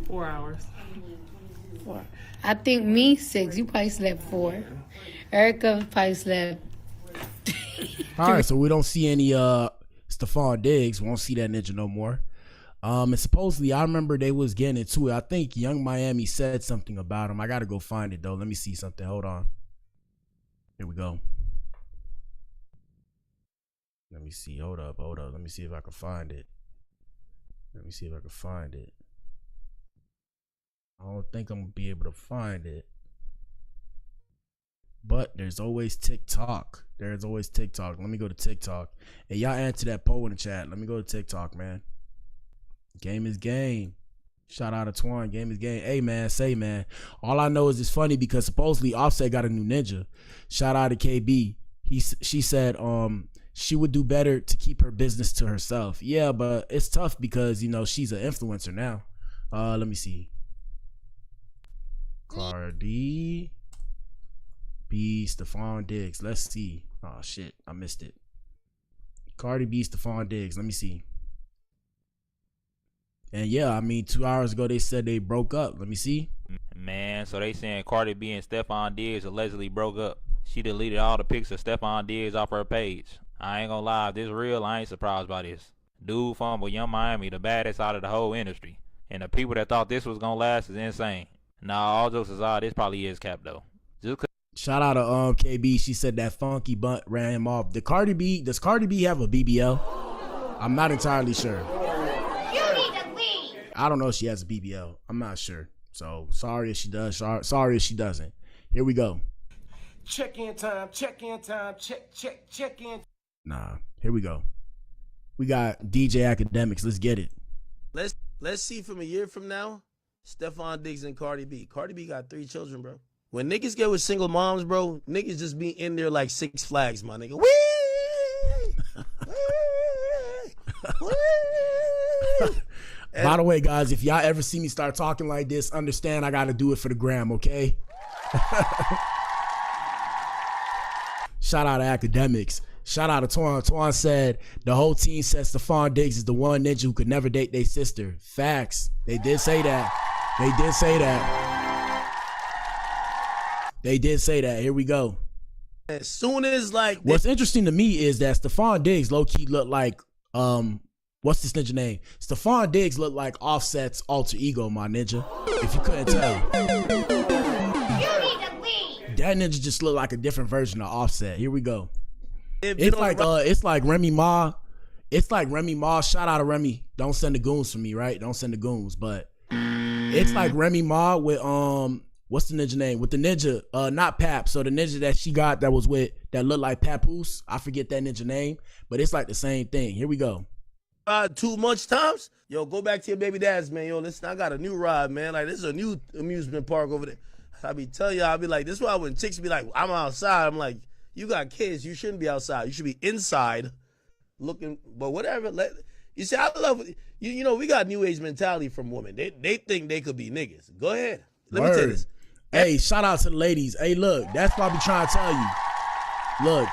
4 hours. 4. I think me 6. You probably slept 4. Erica probably slept. All right, so we don't see any Stefon Diggs. We won't see that ninja no more. And supposedly, I remember they was getting into it. I think Young Miami said something about him. I gotta go find it though. Let me see something. Hold on. Here we go. Let me see. Hold up. Let me see if I can find it. I don't think I'm gonna be able to find it. But there's always TikTok. Let me go to TikTok. And y'all answer that poll in the chat. Let me go to TikTok, man. Game is game. Shout out to Twan. Game is game. Hey, man. Say, man. All I know is it's funny because supposedly Offset got a new ninja. Shout out to KB. She said she would do better to keep her business to herself. Yeah, but it's tough because, you know, she's an influencer now. Let me see. Cardi B, Stefon Diggs. Let's see. Oh shit, I missed it. Cardi B, Stefon Diggs. Let me see. And yeah, I mean, 2 hours ago they said they broke up. Let me see. Man, so they saying Cardi B and Stefon Diggs allegedly broke up. She deleted all the pics of Stefon Diggs off her page. I ain't gonna lie, if this real, I ain't surprised by this. Dude fumbled Young Miami, the baddest out of the whole industry. And the people that thought this was gonna last is insane. Nah, all jokes aside, this probably is cap though. Shout out to KB. She said that funky bunt ran him off. Does Cardi B have a BBL? I'm not entirely sure. I don't know if she has a BBL. I'm not sure. So sorry if she does. Sorry if she doesn't. Here we go. Check-in time, check-in time, check-in. Nah, here we go. We got DJ Academics. Let's get it. Let's see from a year from now, Stefon Diggs and Cardi B. Cardi B got 3 children, bro. When niggas get with single moms, bro, niggas just be in there like Six Flags, my nigga. Whee! Whee! By the way, guys, if y'all ever see me start talking like this, understand I gotta do it for the gram, okay? Shout out to Academics. Shout out to Twan. Twan said the whole team says Stefon Diggs is the one ninja who could never date their sister. Facts. They did say that. They did say that. They did say that. Here we go. As soon as like what's interesting to me is that Stefon Diggs low-key looked like what's this ninja name? Stefon Diggs looked like Offset's alter ego, my ninja. If you couldn't tell. That ninja just looked like a different version of Offset. Here we go. It's like Remy Ma. It's like Remy Ma. Shout out to Remy. Don't send the goons for me, right? Don't send the goons. But it's like Remy Ma with what's the ninja name? With the ninja, not Pap. So the ninja that she got that was with that looked like Papoose. I forget that ninja name, but it's like the same thing. Here we go. Too much times? Yo, go back to your baby dad's, man. Yo, listen, I got a new ride, man. Like, this is a new amusement park over there. I be telling y'all, I be like, this is why when chicks be like, I'm outside, I'm like, you got kids, you shouldn't be outside. You should be inside looking, but whatever. You see, I love, you know, we got new age mentality from women. They think they could be niggas. Go ahead. Let me tell you this. Hey, shout out to the ladies. Hey, look, that's what I be trying to tell you. Look.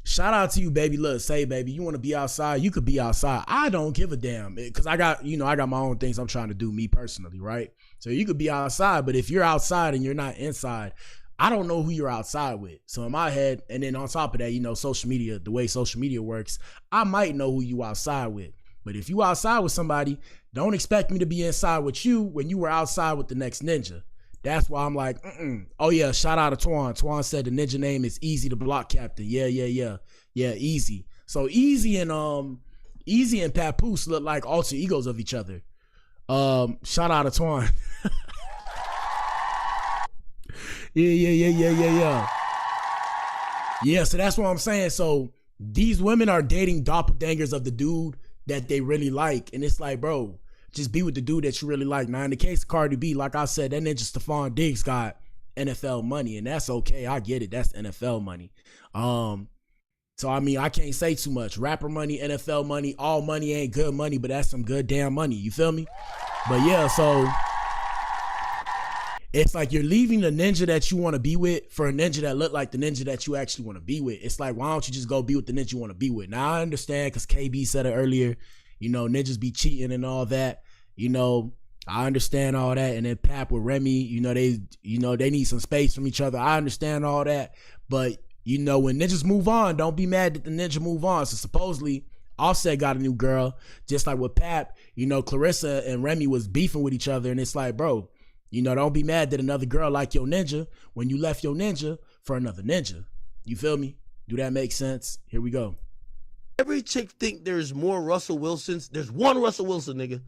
Shout out to you, baby. Look, say, baby, you want to be outside, you could be outside. I don't give a damn because I got my own things I'm trying to do, me personally, right? So you could be outside, but if you're outside and you're not inside, I don't know who you're outside with. So in my head, and then on top of that, you know, social media, the way social media works, I might know who you outside with. But if you outside with somebody, don't expect me to be inside with you when you were outside with the next ninja. That's why I'm like, Oh yeah, shout out to Twan. Twan said the ninja name is Easy the Block Captain. Yeah, Easy. So Easy and Papoose look like alter egos of each other. Shout out to Twan. Yeah. Yeah, so that's what I'm saying. So these women are dating doppelgangers of the dude that they really like. And it's like, bro, just be with the dude that you really like. Now, in the case of Cardi B, like I said, that ninja Stefon Diggs got NFL money, and that's okay. I get it. That's NFL money. So, I mean, I can't say too much. Rapper money, NFL money, all money ain't good money, but that's some good damn money. You feel me? But, yeah, so it's like you're leaving the ninja that you want to be with for a ninja that look like the ninja that you actually want to be with. It's like, why don't you just go be with the ninja you want to be with? Now, I understand because KB said it earlier. You know, ninjas be cheating and all that. You know, I understand all that. And then Pap with Remy, you know, they need some space from each other. I understand all that. But, you know, when ninjas move on, don't be mad that the ninja move on. So supposedly Offset got a new girl, just like with Pap. You know, Clarissa and Remy was beefing with each other. And it's like, bro, you know, don't be mad that another girl like your ninja when you left your ninja for another ninja. You feel me? Do that make sense? Here we go. Every chick think there's more Russell Wilsons. There's one Russell Wilson, nigga.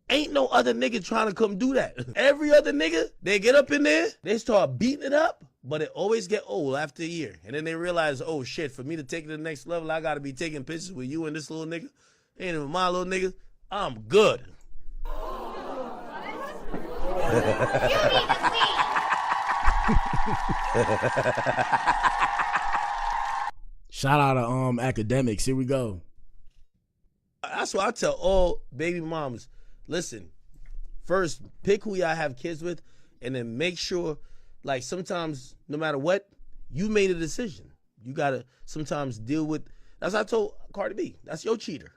Ain't no other nigga trying to come do that. Every other nigga, they get up in there, they start beating it up, but it always get old after a year. And then they realize, oh shit, for me to take it to the next level, I gotta be taking pictures with you and this little nigga. Ain't even my little nigga. I'm good. Shout out to Academics. Here we go. That's what I tell all baby moms. Listen, first, pick who y'all have kids with and then make sure, like, sometimes no matter what, you made a decision. You gotta sometimes deal with. That's what I told Cardi B. That's your cheater.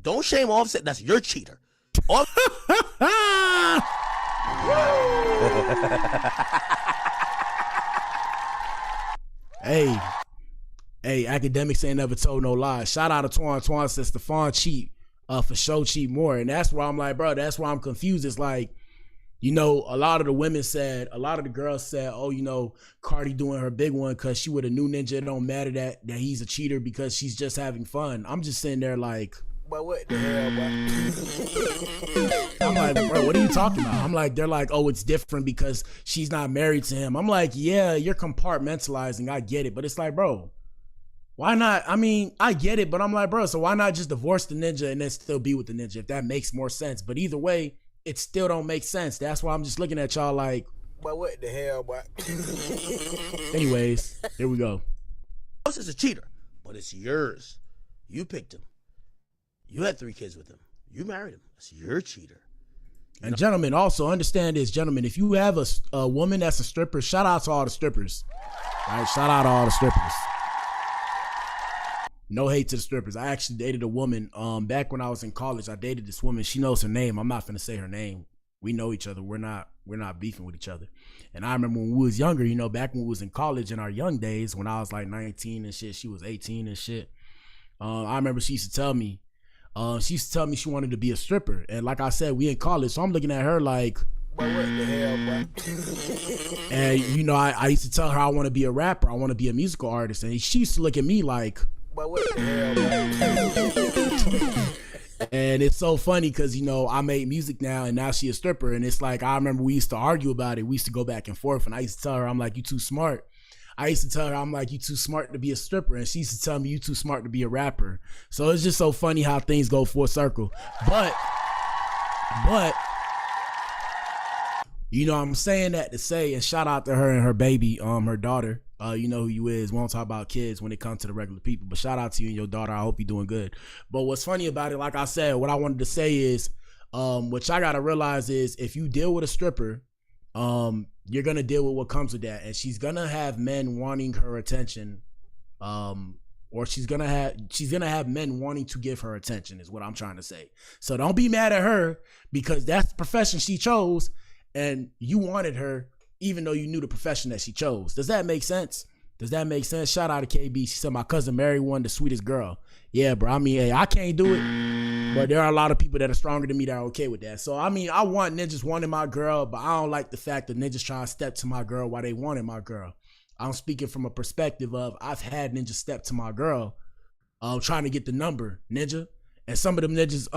Don't shame Offset. That's your cheater. Hey, academics ain't never told no lies. Shout out to Twan. Twan says Stefon cheat for show cheat more. And that's why I'm like, bro, that's why I'm confused. It's like, you know, a lot of the girls said, oh, you know, Cardi doing her big one because she with a new ninja. It don't matter that he's a cheater because she's just having fun. I'm just sitting there like, but what the hell, I'm like, bro, what are you talking about? I'm like, they're like, oh, it's different because she's not married to him. I'm like, yeah, you're compartmentalizing. I get it. But it's like, bro, why not? I mean, I get it, but I'm like, bro, so why not just divorce the ninja and then still be with the ninja if that makes more sense? But either way, it still don't make sense. That's why I'm just looking at y'all like, but what the hell, boy? Anyways, here we go. This is a cheater, but it's yours. You picked him. You had 3 kids with him. You married him. That's your cheater. And gentlemen, also understand this, gentlemen, if you have a woman that's a stripper, shout out to all the strippers. All right, shout out to all the strippers. No hate to the strippers. I actually dated a woman back when I was in college. I dated this woman. She knows her name. I'm not finna say her name. We know each other. We're not beefing with each other. And I remember when we was younger, you know, back when we was in college in our young days, when I was like 19 and shit, she was 18 and shit. I remember she used to tell me she wanted to be a stripper. And like I said, we in college, so I'm looking at her like, but what the hell, boy? And you know, I used to tell her I want to be a rapper, I want to be a musical artist, and she used to look at me like, but what the hell? And it's so funny because, you know, I made music now and now she a stripper, and it's like, I remember we used to argue about it. We used to go back and forth, and I used to tell her, I'm like, you too smart. I used to tell her, I'm like, you too smart to be a stripper, and she used to tell me, you too smart to be a rapper. So it's just so funny how things go full circle. But you know, I'm saying that to say, and shout out to her and her baby, her daughter. You know who you is. We won't talk about kids when it comes to the regular people, but shout out to you and your daughter. I hope you're doing good. But what's funny about it, like I said, what I wanted to say is, what y'all gotta realize is, if you deal with a stripper, you're gonna deal with what comes with that, and she's gonna have men wanting her attention, or she's gonna have men wanting to give her attention, is what I'm trying to say. So don't be mad at her because that's the profession she chose, and you wanted her even though you knew the profession that she chose. Does that make sense? Does that make sense? Shout out to KB. She said, my cousin married one, the sweetest girl. Yeah, bro. I mean, hey, I can't do it, but there are a lot of people that are stronger than me that are okay with that. So, I mean, I want ninjas wanting my girl, but I don't like the fact that ninjas trying to step to my girl while they wanted my girl. I'm speaking from a perspective of, I've had ninjas step to my girl, trying to get the number, ninja. And some of them ninjas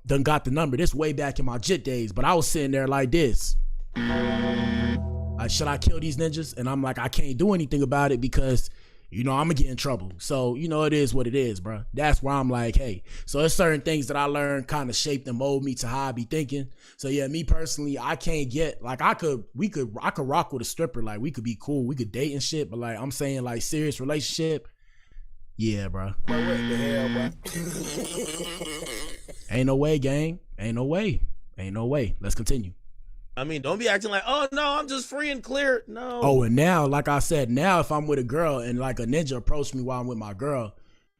done got the number. This way back in my JIT days, but I was sitting there like this. Should I kill these ninjas? And I'm like, I can't do anything about it because, you know, I'm gonna get in trouble. So, you know, it is what it is, bro. That's why I'm like, hey. So there's certain things that I learned kind of shaped and mold me to how I be thinking. So yeah, me personally, I can't get, like, I could rock with a stripper. Like, we could be cool. We could date and shit. But like, I'm saying, like, serious relationship. Yeah, bro. But what the hell, bro? Ain't no way, gang. Ain't no way. Ain't no way. Let's continue. I mean, don't be acting like, oh, no, I'm just free and clear. No. Oh, and now, like I said, now if I'm with a girl and like a ninja approached me while I'm with my girl,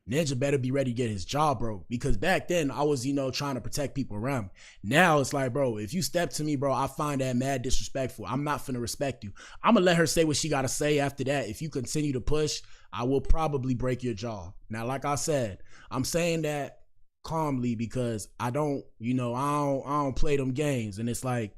ninja better be ready to get his jaw broke. Because back then I was, you know, trying to protect people around me. Now it's like, bro, if you step to me, bro, I find that mad disrespectful. I'm not finna respect you. I'm gonna let her say what she gotta say after that. If you continue to push, I will probably break your jaw. Now, like I said, I'm saying that calmly because I don't, you know, I don't play them games. And it's like,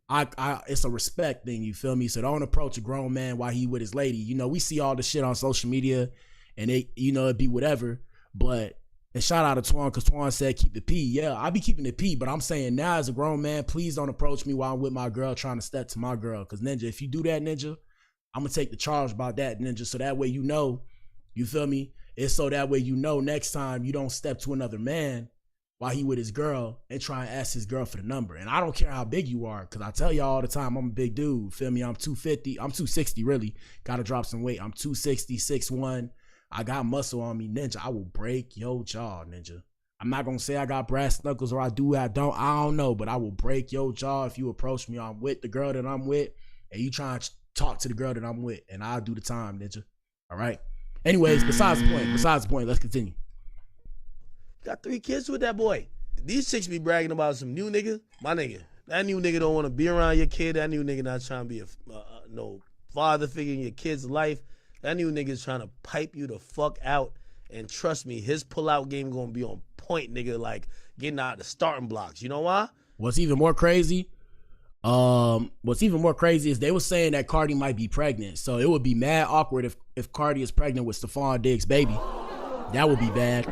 it's a respect thing, you feel me? So don't approach a grown man while he with his lady. You know, we see all the shit on social media and it, you know, it'd be whatever. But, and shout out to Twan, because Twan said keep the P. Yeah, I be keeping the P, but I'm saying now as a grown man, please don't approach me while I'm with my girl trying to step to my girl. Because ninja, if you do that, ninja, I'm gonna take the charge about that, ninja. So that way, you know, you feel me? It's so that way, you know, next time you don't step to another man while he with his girl and try and ask his girl for the number. And I don't care how big you are, because I tell y'all all the time, I'm a big dude, feel me? I'm 250, I'm 260 really, gotta drop some weight. I'm 260, 6'1", I got muscle on me, ninja. I will break your jaw, ninja. I'm not gonna say I got brass knuckles or I don't know, but I will break your jaw if you approach me. I'm with the girl that I'm with and you try to talk to the girl that I'm with, and I'll do the time, ninja. All right. Anyways, besides the point, let's continue. Got 3 kids with that boy. These chicks be bragging about some new nigga. My nigga, that new nigga don't want to be around your kid. That new nigga not trying to be no father figure in your kid's life. That new nigga's trying to pipe you the fuck out. And trust me, his pull-out game gonna be on point, nigga, like getting out of the starting blocks. You know why? What's even more crazy is they were saying that Cardi might be pregnant. So it would be mad awkward if Cardi is pregnant with Stefon Diggs' baby. That would be bad.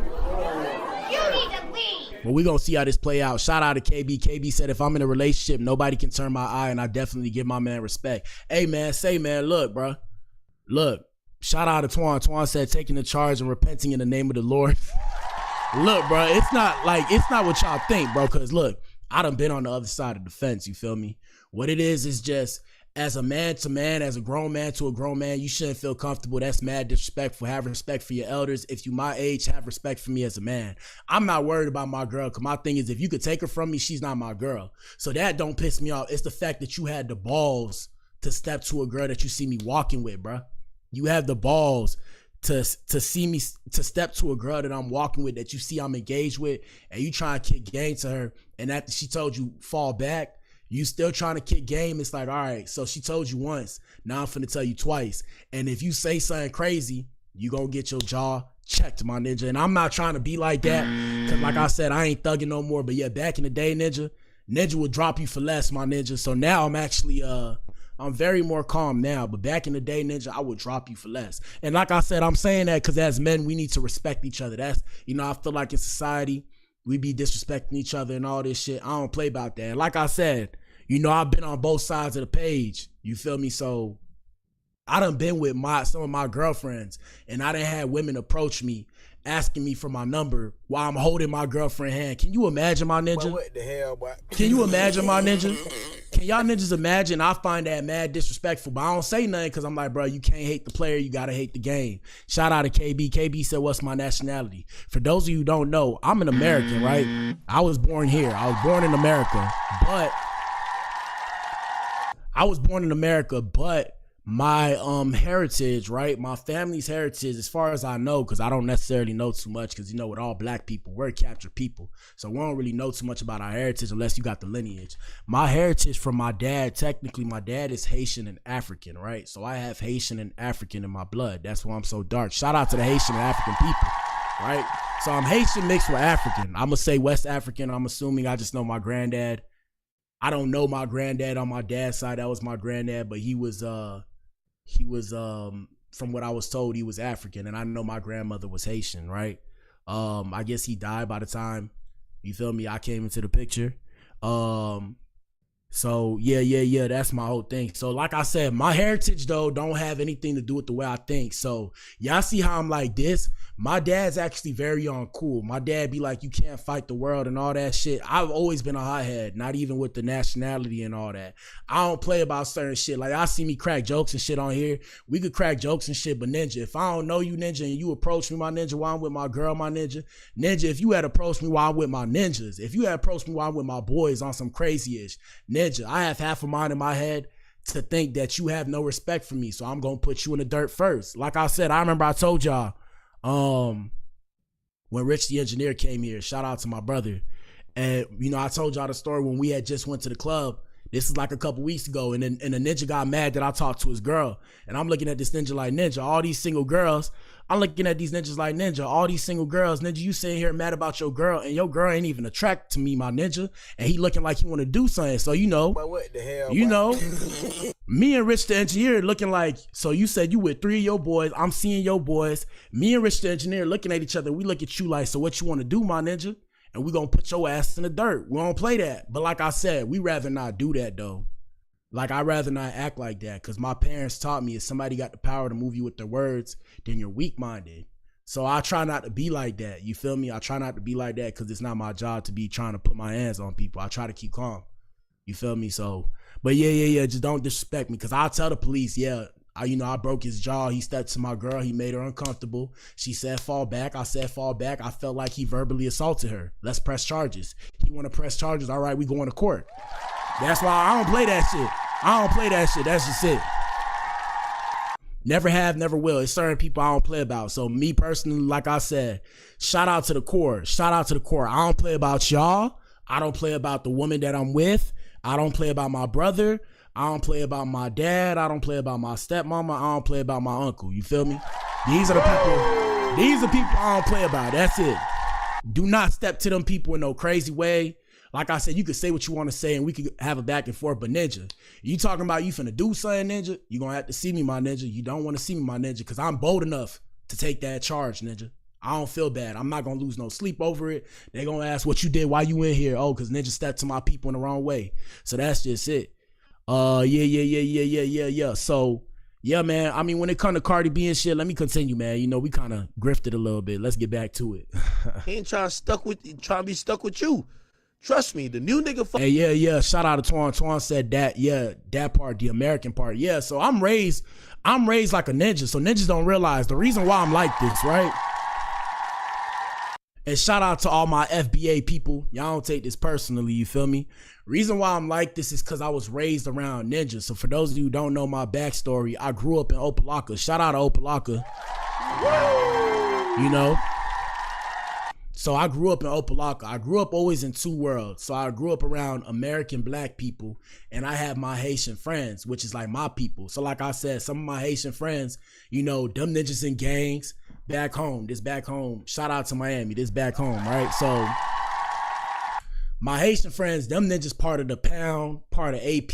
But we're going to see how this play out. Shout out to KB. KB said, if I'm in a relationship, nobody can turn my eye, and I definitely give my man respect. Hey, man, look, bro. Look, shout out to Twan. Twan said, taking the charge and repenting in the name of the Lord. Look, bro, it's not what y'all think, bro, because look, I done been on the other side of the fence, you feel me? What it is just, as a man to man, as a grown man to a grown man, you shouldn't feel comfortable. That's mad disrespectful. Have respect for your elders. If you my age, have respect for me as a man. I'm not worried about my girl, because my thing is, if you could take her from me, she's not my girl. So that don't piss me off. It's the fact that you had the balls to step to a girl that you see me walking with, bro. You have the balls to see me, to step to a girl that I'm walking with, that you see I'm engaged with, and you try and kick game to her, and after she told you fall back, you still trying to kick game. It's like, all right, so she told you once, now I'm finna tell you twice. And if you say something crazy, you gonna get your jaw checked, my ninja. And I'm not trying to be like that, because like I said, I ain't thugging no more. But yeah, back in the day, ninja would drop you for less, my ninja. So now I'm actually I'm very more calm now, but back in the day, ninja, I would drop you for less. And like I said, I'm saying that because as men, we need to respect each other. That's, I feel like in society, we be disrespecting each other and all this shit. I don't play about that. And like I said, I've been on both sides of the page. You feel me? So I done been with some of my girlfriends, and I done had women approach me asking me for my number while I'm holding my girlfriend's hand. Can you imagine, my ninja? Boy, what the hell, boy? Can you imagine, my ninja? Can y'all ninjas imagine? I find that mad disrespectful, but I don't say nothing because I'm like, bro, you can't hate the player, you gotta hate the game. Shout out to KB. KB said, what's my nationality? For those of you who don't know, I'm an American, right? I was born here. I was born in America, but my heritage, right? My family's heritage, as far as I know, because I don't necessarily know too much, because with all black people, we're captured people. So we don't really know too much about our heritage unless you got the lineage. My heritage from my dad, technically my dad is Haitian and African, right? So I have Haitian and African in my blood. That's why I'm so dark. Shout out to the Haitian and African people, right? So I'm Haitian mixed with African. I'm gonna say West African. I'm assuming. I just know my granddad. I don't know my granddad on my dad's side. That was my granddad, but he was from what I was told, he was African, and I know my grandmother was Haitian, right? I guess he died by the time, you feel me, I came into the picture. So yeah, that's my whole thing. So like I said, my heritage though don't have anything to do with the way I think. So y'all see how I'm like this? My dad's actually very cool. My dad be like, you can't fight the world and all that shit. I've always been a hothead, not even with the nationality and all that. I don't play about certain shit. Like, I see me crack jokes and shit on here. We could crack jokes and shit, but ninja, if I don't know you, ninja, and you approach me, my ninja, while I'm with my girl, my ninja, if you had approached me while I'm with my ninjas, if you had approached me while I'm with my boys on some crazy-ish, ninja, I have half a mind in my head to think that you have no respect for me, so I'm gonna put you in the dirt first. Like I said, I remember I told y'all, when Rich the engineer came here, shout out to my brother, and I told y'all the story when we had just went to the club. This is like a couple weeks ago, and the ninja got mad that I talked to his girl, and I'm looking at this ninja like, ninja, all these single girls, I'm looking at these ninjas like, ninja, all these single girls, ninja, you sitting here mad about your girl, and your girl ain't even attracted to me, my ninja, and he looking like he want to do something. So but what the hell, me and Rich the engineer looking like, so you said you with 3 of your boys, I'm seeing your boys, me and Rich the engineer looking at each other, we look at you like, so what you want to do, my ninja? And we gonna put your ass in the dirt. We don't play that. But like I said, we rather not do that though. Like, I'd rather not act like that, because my parents taught me if somebody got the power to move you with their words, then you're weak-minded. So I try not to be like that. You feel me? I try not to be like that because it's not my job to be trying to put my hands on people. I try to keep calm. You feel me? So, but yeah, just don't disrespect me, because I'll tell the police, I broke his jaw. He stepped to my girl. He made her uncomfortable. She said, fall back. I said, fall back. I felt like he verbally assaulted her. Let's press charges. He want to press charges. All right, we going to court. That's why I don't play that shit. I don't play that shit. That's just it. Never have, never will. It's certain people I don't play about. So me personally, like I said, shout out to the core. Shout out to the core. I don't play about y'all. I don't play about the woman that I'm with. I don't play about my brother. I don't play about my dad. I don't play about my stepmama. I don't play about my uncle. You feel me? These are the people. These are people I don't play about. That's it. Do not step to them people in no crazy way. Like I said, you could say what you want to say and we could have a back and forth, but Ninja, you talking about you finna do something, Ninja, you gonna have to see me, my Ninja. You don't want to see me, my Ninja, because I'm bold enough to take that charge, Ninja. I don't feel bad. I'm not gonna lose no sleep over it. They gonna ask what you did, why you in here. Oh, because Ninja stepped to my people in the wrong way. So that's just it. Yeah. So, yeah, man. I mean, when it come to Cardi B and shit, let me continue, man. You know, we kind of grifted a little bit. Let's get back to it. He ain't trying to be stuck with you. Trust me, the new nigga. Hey, yeah. Shout out to Twan. Twan said that. Yeah, that part, the American part. Yeah. So I'm raised like a ninja. So ninjas don't realize the reason why I'm like this, right? And shout out to all my FBA people. Y'all don't take this personally, you feel me? Reason why I'm like this is because I was raised around ninjas. So for those of you who don't know my backstory, I grew up in Opalaka. Shout out to Opalaka. You know? So I grew up in Opalaka. I grew up always in two worlds. So I grew up around American black people and I have my Haitian friends, which is like my people. So like I said, some of my Haitian friends, you know, them ninjas in gangs back home. This back home. Shout out to Miami. This back home, right? So my Haitian friends, them ninjas part of the Pound, part of AP,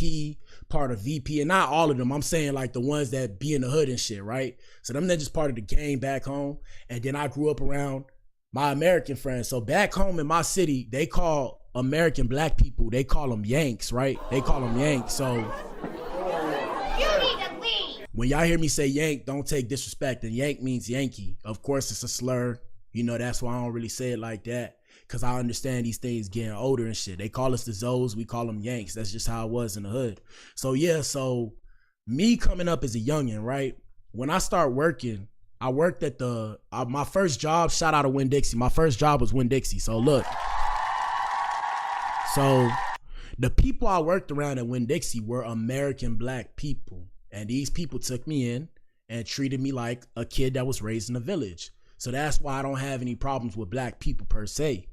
part of VP, and not all of them. I'm saying like the ones that be in the hood and shit, right? So them ninjas part of the gang back home. And then I grew up around my American friends. So back home in my city, they call American black people, they call them Yanks, right? They call them Yanks. So when y'all hear me say Yank, don't take disrespect. And Yank means Yankee. Of course, it's a slur. You know, that's why I don't really say it like that. Because I understand these things getting older and shit. They call us the Zoes. We call them Yanks. That's just how it was in the hood. So yeah, so me coming up as a youngin', right? When I start working, I worked at my first job, shout out to Winn-Dixie. My first job was Winn-Dixie. So look. So the people I worked around at Winn-Dixie were American black people. And these people took me in and treated me like a kid that was raised in a village. So that's why I don't have any problems with black people per se.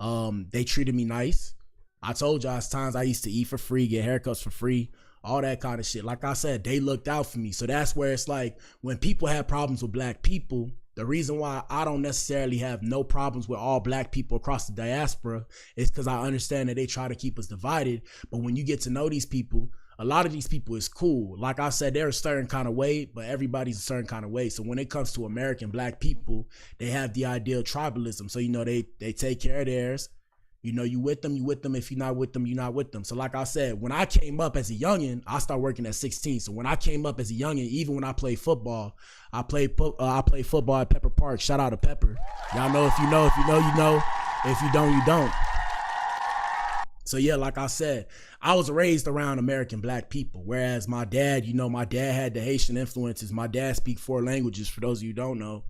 They treated me nice. I told y'all it's times I used to eat for free, get haircuts for free, all that kind of shit. Like I said, they looked out for me. So that's where it's like when people have problems with black people, the reason why I don't necessarily have no problems with all black people across the diaspora is because I understand that they try to keep us divided. But when you get to know these people, a lot of these people is cool. Like I said, they're a certain kind of way, but everybody's a certain kind of way. So when it comes to American black people, they have the idea of tribalism. So, you know, they take care of theirs. You know, you with them. If you're not with them, you're not with them. So like I said, when I came up as a youngin', I started working at 16. So when I came up as a youngin', even when I played football, I played football at Pepper Park. Shout out to Pepper. Y'all know if you know, you know. If you don't, you don't. So yeah, like I said, I was raised around American black people. Whereas my dad, you know, my dad had the Haitian influences. My dad speaks 4 languages, for those of you who don't know.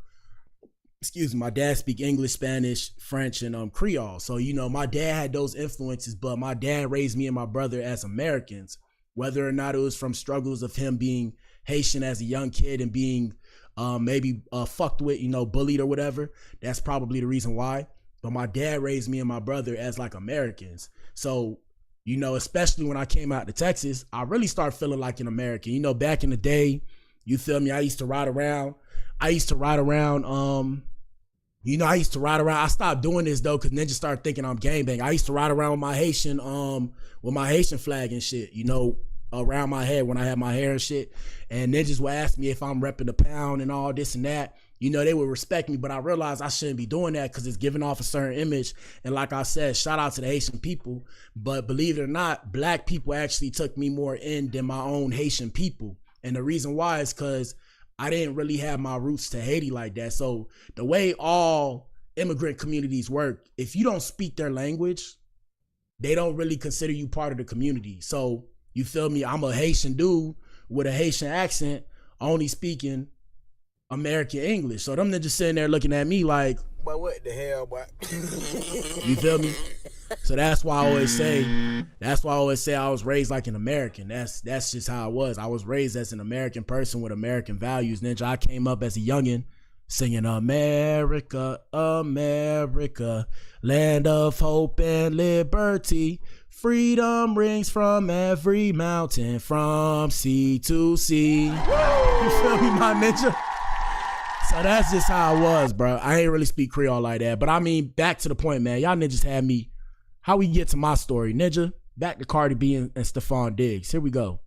Excuse me, my dad speak English, Spanish, French, and Creole. So, you know, my dad had those influences, but my dad raised me and my brother as Americans. Whether or not it was from struggles of him being Haitian as a young kid and being maybe fucked with, you know, bullied or whatever, that's probably the reason why. But my dad raised me and my brother as like Americans. So, you know, especially when I came out to Texas, I really started feeling like an American. You know, back in the day, you feel me? I used to ride around. I stopped doing this though, because ninjas started thinking I'm gangbang. I used to ride around with my Haitian flag and shit, you know, around my head when I had my hair and shit. And ninjas would ask me if I'm repping the Pound and all this and that. You know, they would respect me, but I realized I shouldn't be doing that because it's giving off a certain image. And like I said, shout out to the Haitian people. But believe it or not, black people actually took me more in than my own Haitian people. And the reason why is because I didn't really have my roots to Haiti like that. So the way all immigrant communities work, if you don't speak their language, they don't really consider you part of the community. So you feel me? I'm a Haitian dude with a Haitian accent, only speaking American English. So them niggas sitting there looking at me like, but what the hell, boy? You feel me? So that's why I always say I was raised like an American. That's just how I was. I was raised as an American person with American values. Ninja, I came up as a youngin' singing America, America, land of hope and liberty. Freedom rings from every mountain, from sea to sea. You feel me, my ninja? So that's just how I was, bro. I ain't really speak Creole like that. But I mean, back to the point, man. Y'all ninjas had me. How we get to my story, ninja? Back to Cardi B and Stefon Diggs. Here we go.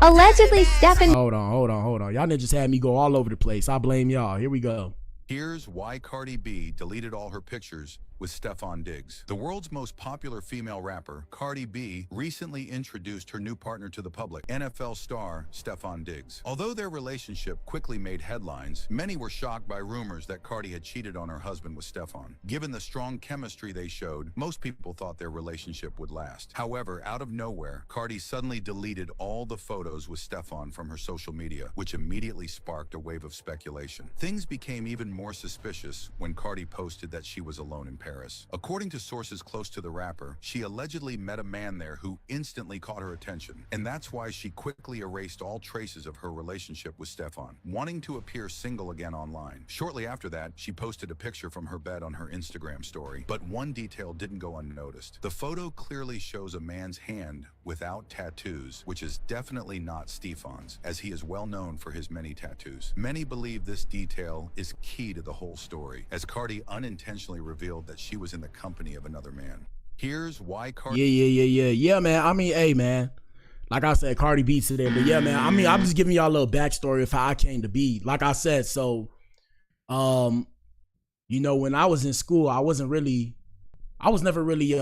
Allegedly, Stefon. Hold on. Y'all ninjas had me go all over the place. I blame y'all. Here we go. Here's why Cardi B deleted all her pictures with Stefon Diggs. The world's most popular female rapper, Cardi B, recently introduced her new partner to the public, NFL star Stefon Diggs. Although their relationship quickly made headlines, many were shocked by rumors that Cardi had cheated on her husband with Stefon. Given the strong chemistry they showed, most people thought their relationship would last. However, out of nowhere, Cardi suddenly deleted all the photos with Stefon from her social media, which immediately sparked a wave of speculation. Things became even more suspicious when Cardi posted that she was alone in Paris. According to sources close to the rapper, she allegedly met a man there who instantly caught her attention, and that's why she quickly erased all traces of her relationship with Stefon, wanting to appear single again online. Shortly after that, she posted a picture from her bed on her Instagram story, but one detail didn't go unnoticed. The photo clearly shows a man's hand without tattoos, which is definitely not Stefon's, as he is well known for his many tattoos. Many believe this detail is key to the whole story, as Cardi unintentionally revealed that she was in the company of another man. Here's why Cardi... Yeah, man. I mean, hey, man. Like I said, Cardi B today, but yeah, man. I mean, I'm just giving y'all a little backstory of how I came to be. Like I said, so, you know, when I was in school, there was never really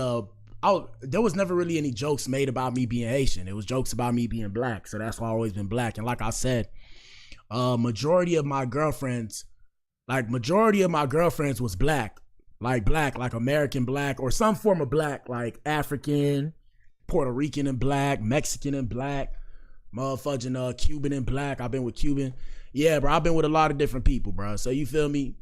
any jokes made about me being Haitian. It was jokes about me being black. So that's why I've always been black. And like I said, majority of my girlfriends was black, like American black or some form of black, like African, Puerto Rican and black, Mexican and black, motherfucking Cuban and black. I've been with Cuban. Yeah, bro, I've been with a lot of different people, bro. So you feel me?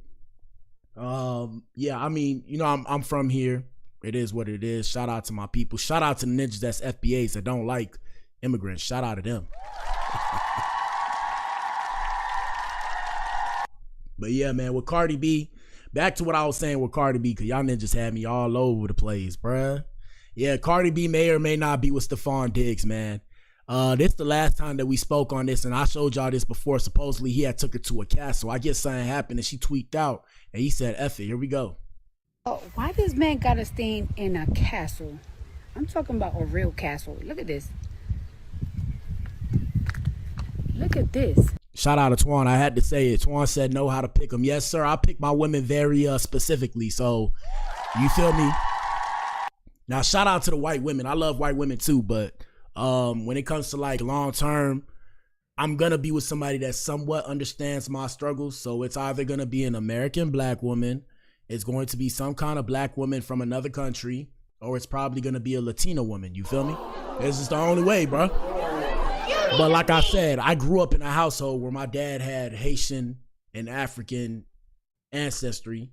Yeah, I mean, you know, I'm from here. It is what it is. Shout out to my people. Shout out to the ninjas that's FBAs that don't like immigrants. Shout out to them. But yeah, man, with Cardi B, back to what I was saying with Cardi B, because y'all ninjas had me all over the place, bruh. Yeah, Cardi B may or may not be with Stefon Diggs, man. This the last time that we spoke on this, and I showed y'all this before. Supposedly, he had took her to a castle. I guess something happened, and she tweaked out, and he said, F it, here we go. Oh, why this man gotta stay in a castle? I'm talking about a real castle. Look at this. Look at this. Shout out to Twan. I had to say it. Twan said know how to pick them. Yes, sir. I pick my women very specifically. So, you feel me? Now, shout out to the white women. I love white women too, but when it comes to like long term, I'm gonna be with somebody that somewhat understands my struggles. So it's either gonna be an American black woman, it's going to be some kind of black woman from another country, or it's probably gonna be a Latina woman. You feel me? This is the only way, bro. But like I said, I grew up in a household where my dad had Haitian and African ancestry.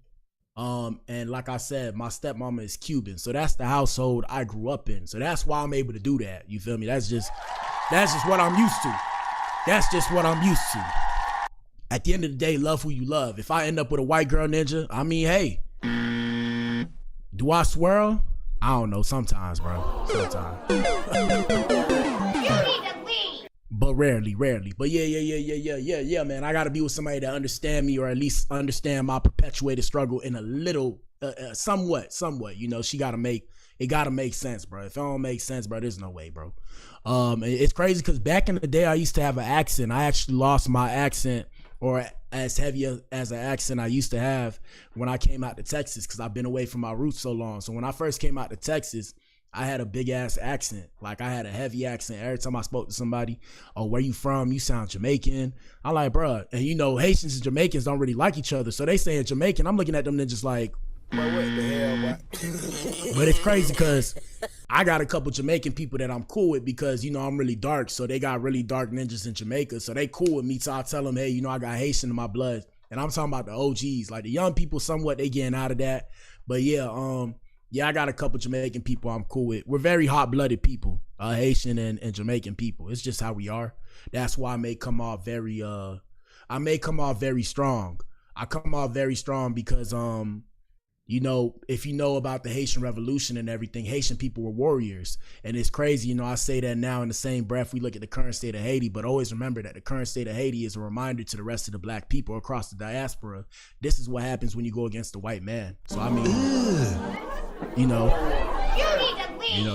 And like I said, my stepmama is Cuban. So that's the household I grew up in. So that's why I'm able to do that. You feel me? That's just what I'm used to. That's just what I'm used to. At the end of the day, love who you love. If I end up with a white girl ninja, I mean, hey, do I swirl? I don't know. Sometimes, bro. Sometimes. But rarely. But yeah, man. I gotta be with somebody that understand me, or at least understand my perpetuated struggle in a little, somewhat. You know, it gotta make sense, bro. If it don't make sense, bro, there's no way, bro. It's crazy because back in the day, I used to have an accent. I actually lost my accent, or as heavy as an accent I used to have when I came out to Texas, because I've been away from my roots so long. So when I first came out to Texas, I had a big ass accent. Like I had a heavy accent. Every time I spoke to somebody, oh, where you from? You sound Jamaican. I'm like, bruh. And you know, Haitians and Jamaicans don't really like each other. So they saying Jamaican. I'm looking at them and just like, what the hell, but it's crazy because I got a couple Jamaican people that I'm cool with because, you know, I'm really dark. So they got really dark ninjas in Jamaica. So they cool with me. So I tell them, hey, you know, I got Haitian in my blood. And I'm talking about the OGs. Like the young people, somewhat, they getting out of that. But yeah, yeah, I got a couple Jamaican people I'm cool with. We're very hot-blooded people, Haitian and Jamaican people. It's just how we are. That's why I may come off very strong. I come off very strong because you know, if you know about the Haitian Revolution and everything, Haitian people were warriors. And it's crazy, you know, I say that now in the same breath we look at the current state of Haiti, but always remember that the current state of Haiti is a reminder to the rest of the black people across the diaspora. This is what happens when you go against the white man. So, I mean, you know,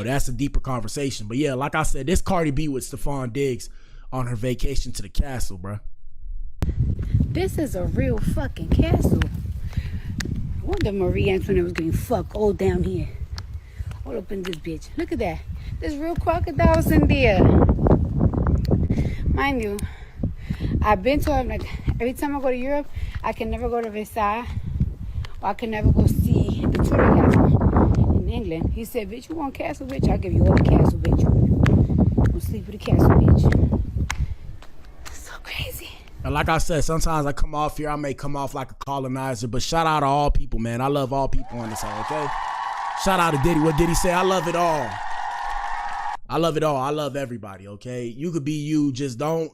that's a deeper conversation. But yeah, like I said, this Cardi B with Stefon Diggs on her vacation to the castle, bro. This is a real fucking castle. I wonder Marie Antoinette was getting fucked all down here. All up in this bitch. Look at that. There's real crocodiles in there. Mind you, I've been to, like, every time I go to Europe, I can never go to Versailles, or I can never go see the Tudor castle in England. He said, bitch, you want castle, bitch? I'll give you all the castle, bitch. Go sleep with the castle, bitch. It's so crazy. And like I said, sometimes I come off here, I may come off like a colonizer, but shout out to all people, man. I love all people on this side, okay? Shout out to Diddy. What Diddy say? I love it all. I love it all. I love everybody, okay? You could be you. Just don't.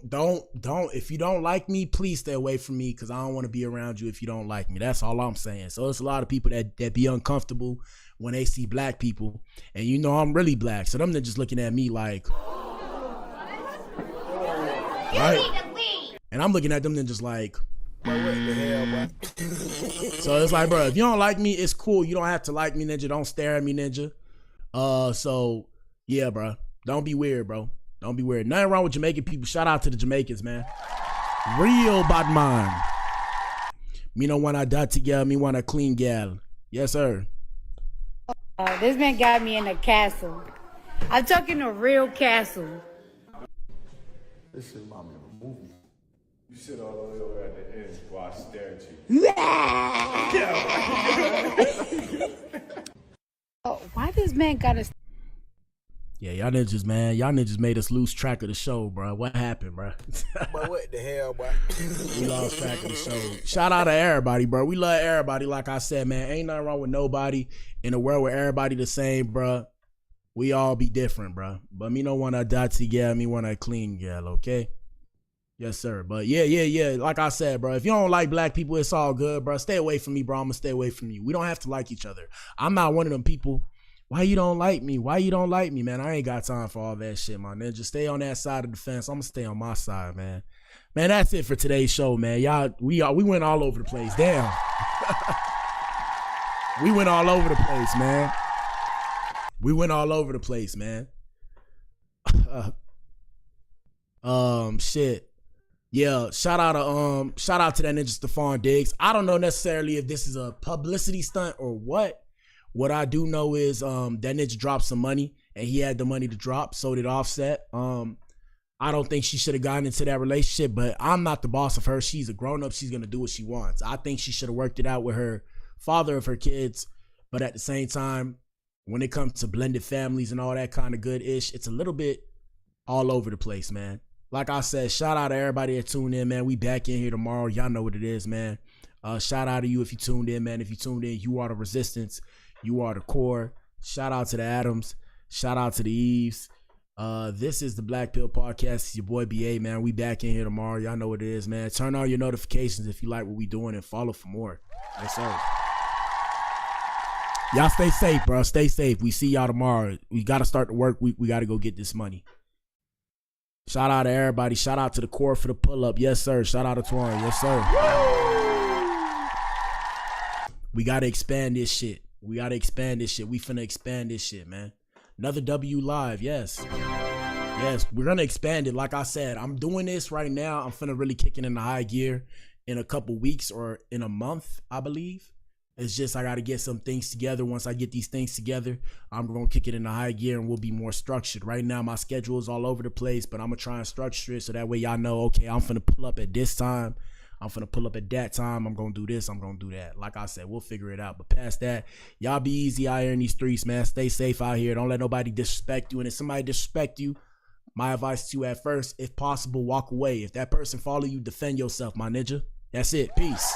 If you don't like me, please stay away from me because I don't want to be around you if you don't like me. That's all I'm saying. So it's a lot of people that be uncomfortable when they see black people. And you know I'm really black. So them they're just looking at me like, right? And I'm looking at them then just like, what the hell, bro? So it's like, bro, if you don't like me, it's cool. You don't have to like me, ninja. Don't stare at me, ninja. So yeah, bro. Don't be weird, bro. Don't be weird. Nothing wrong with Jamaican people. Shout out to the Jamaicans, man. Real bad man. Me no wanna dirty girl, me want a clean girl. Yes, sir. This man got me in a castle. I'm talking a real castle. This shit remind me of a movie. You sit all the way over at the end while I stare at you. Oh, why this man got us? Yeah, y'all niggas, man. Y'all niggas made us lose track of the show, bro. What happened, bro? But what the hell, bro? We lost track of the show. Shout out to everybody, bro. We love everybody. Like I said, man, ain't nothing wrong with nobody. In a world where everybody the same, bro, we all be different, bro. But me no want a dirty girl, me want a clean girl, okay? Yes, sir. But yeah. Like I said, bro, if you don't like black people, it's all good, bro. Stay away from me, bro. I'm gonna stay away from you. We don't have to like each other. I'm not one of them people. Why you don't like me? Why you don't like me, man? I ain't got time for all that shit, man. Just stay on that side of the fence. I'm gonna stay on my side, man. Man, that's it for today's show, man. We went all over the place. Damn. We went all over the place, man. We went all over the place, man. Shit. Yeah, shout out to that nigga Stefon Diggs. I don't know necessarily if this is a publicity stunt or what. What I do know is that nigga dropped some money and he had the money to drop. So did Offset. I don't think she should have gotten into that relationship, but I'm not the boss of her. She's a grown up. She's gonna do what she wants. I think she should have worked it out with her father of her kids. But at the same time, when it comes to blended families and all that kind of good ish, it's a little bit all over the place, man. Like I said, shout out to everybody that tuned in, man. We back in here tomorrow. Y'all know what it is, man. Shout out to you if you tuned in, man. If you tuned in, you are the resistance. You are the core. Shout out to the Adams. Shout out to the Eves. This is the Blac Pill Podcast. It's your boy BA, man. We back in here tomorrow. Y'all know what it is, man. Turn on your notifications if you like what we doing and follow for more. Yes, sir. Y'all stay safe, bro. Stay safe. We see y'all tomorrow. We got to start the work week. We got to go get this money. Shout out to everybody. Shout out to the core for the pull-up. Yes, sir. Shout out to Twan. Yes, sir. We got to expand this shit. We finna expand this shit, man. Another W live. Yes. Yes, we're going to expand it. Like I said, I'm doing this right now. I'm finna really kick it into high gear in a couple weeks or in a month, I believe. It's just I got to get some things together. Once I get these things together, I'm going to kick it into high gear and we'll be more structured. Right now, my schedule is all over the place, but I'm going to try and structure it so that way y'all know, okay, I'm finna pull up at this time. I'm finna pull up at that time. I'm going to do this. I'm going to do that. Like I said, we'll figure it out. But past that, y'all be easy out here in these streets, man. Stay safe out here. Don't let nobody disrespect you. And if somebody disrespect you, my advice to you at first, if possible, walk away. If that person follow you, defend yourself, my ninja. That's it. Peace.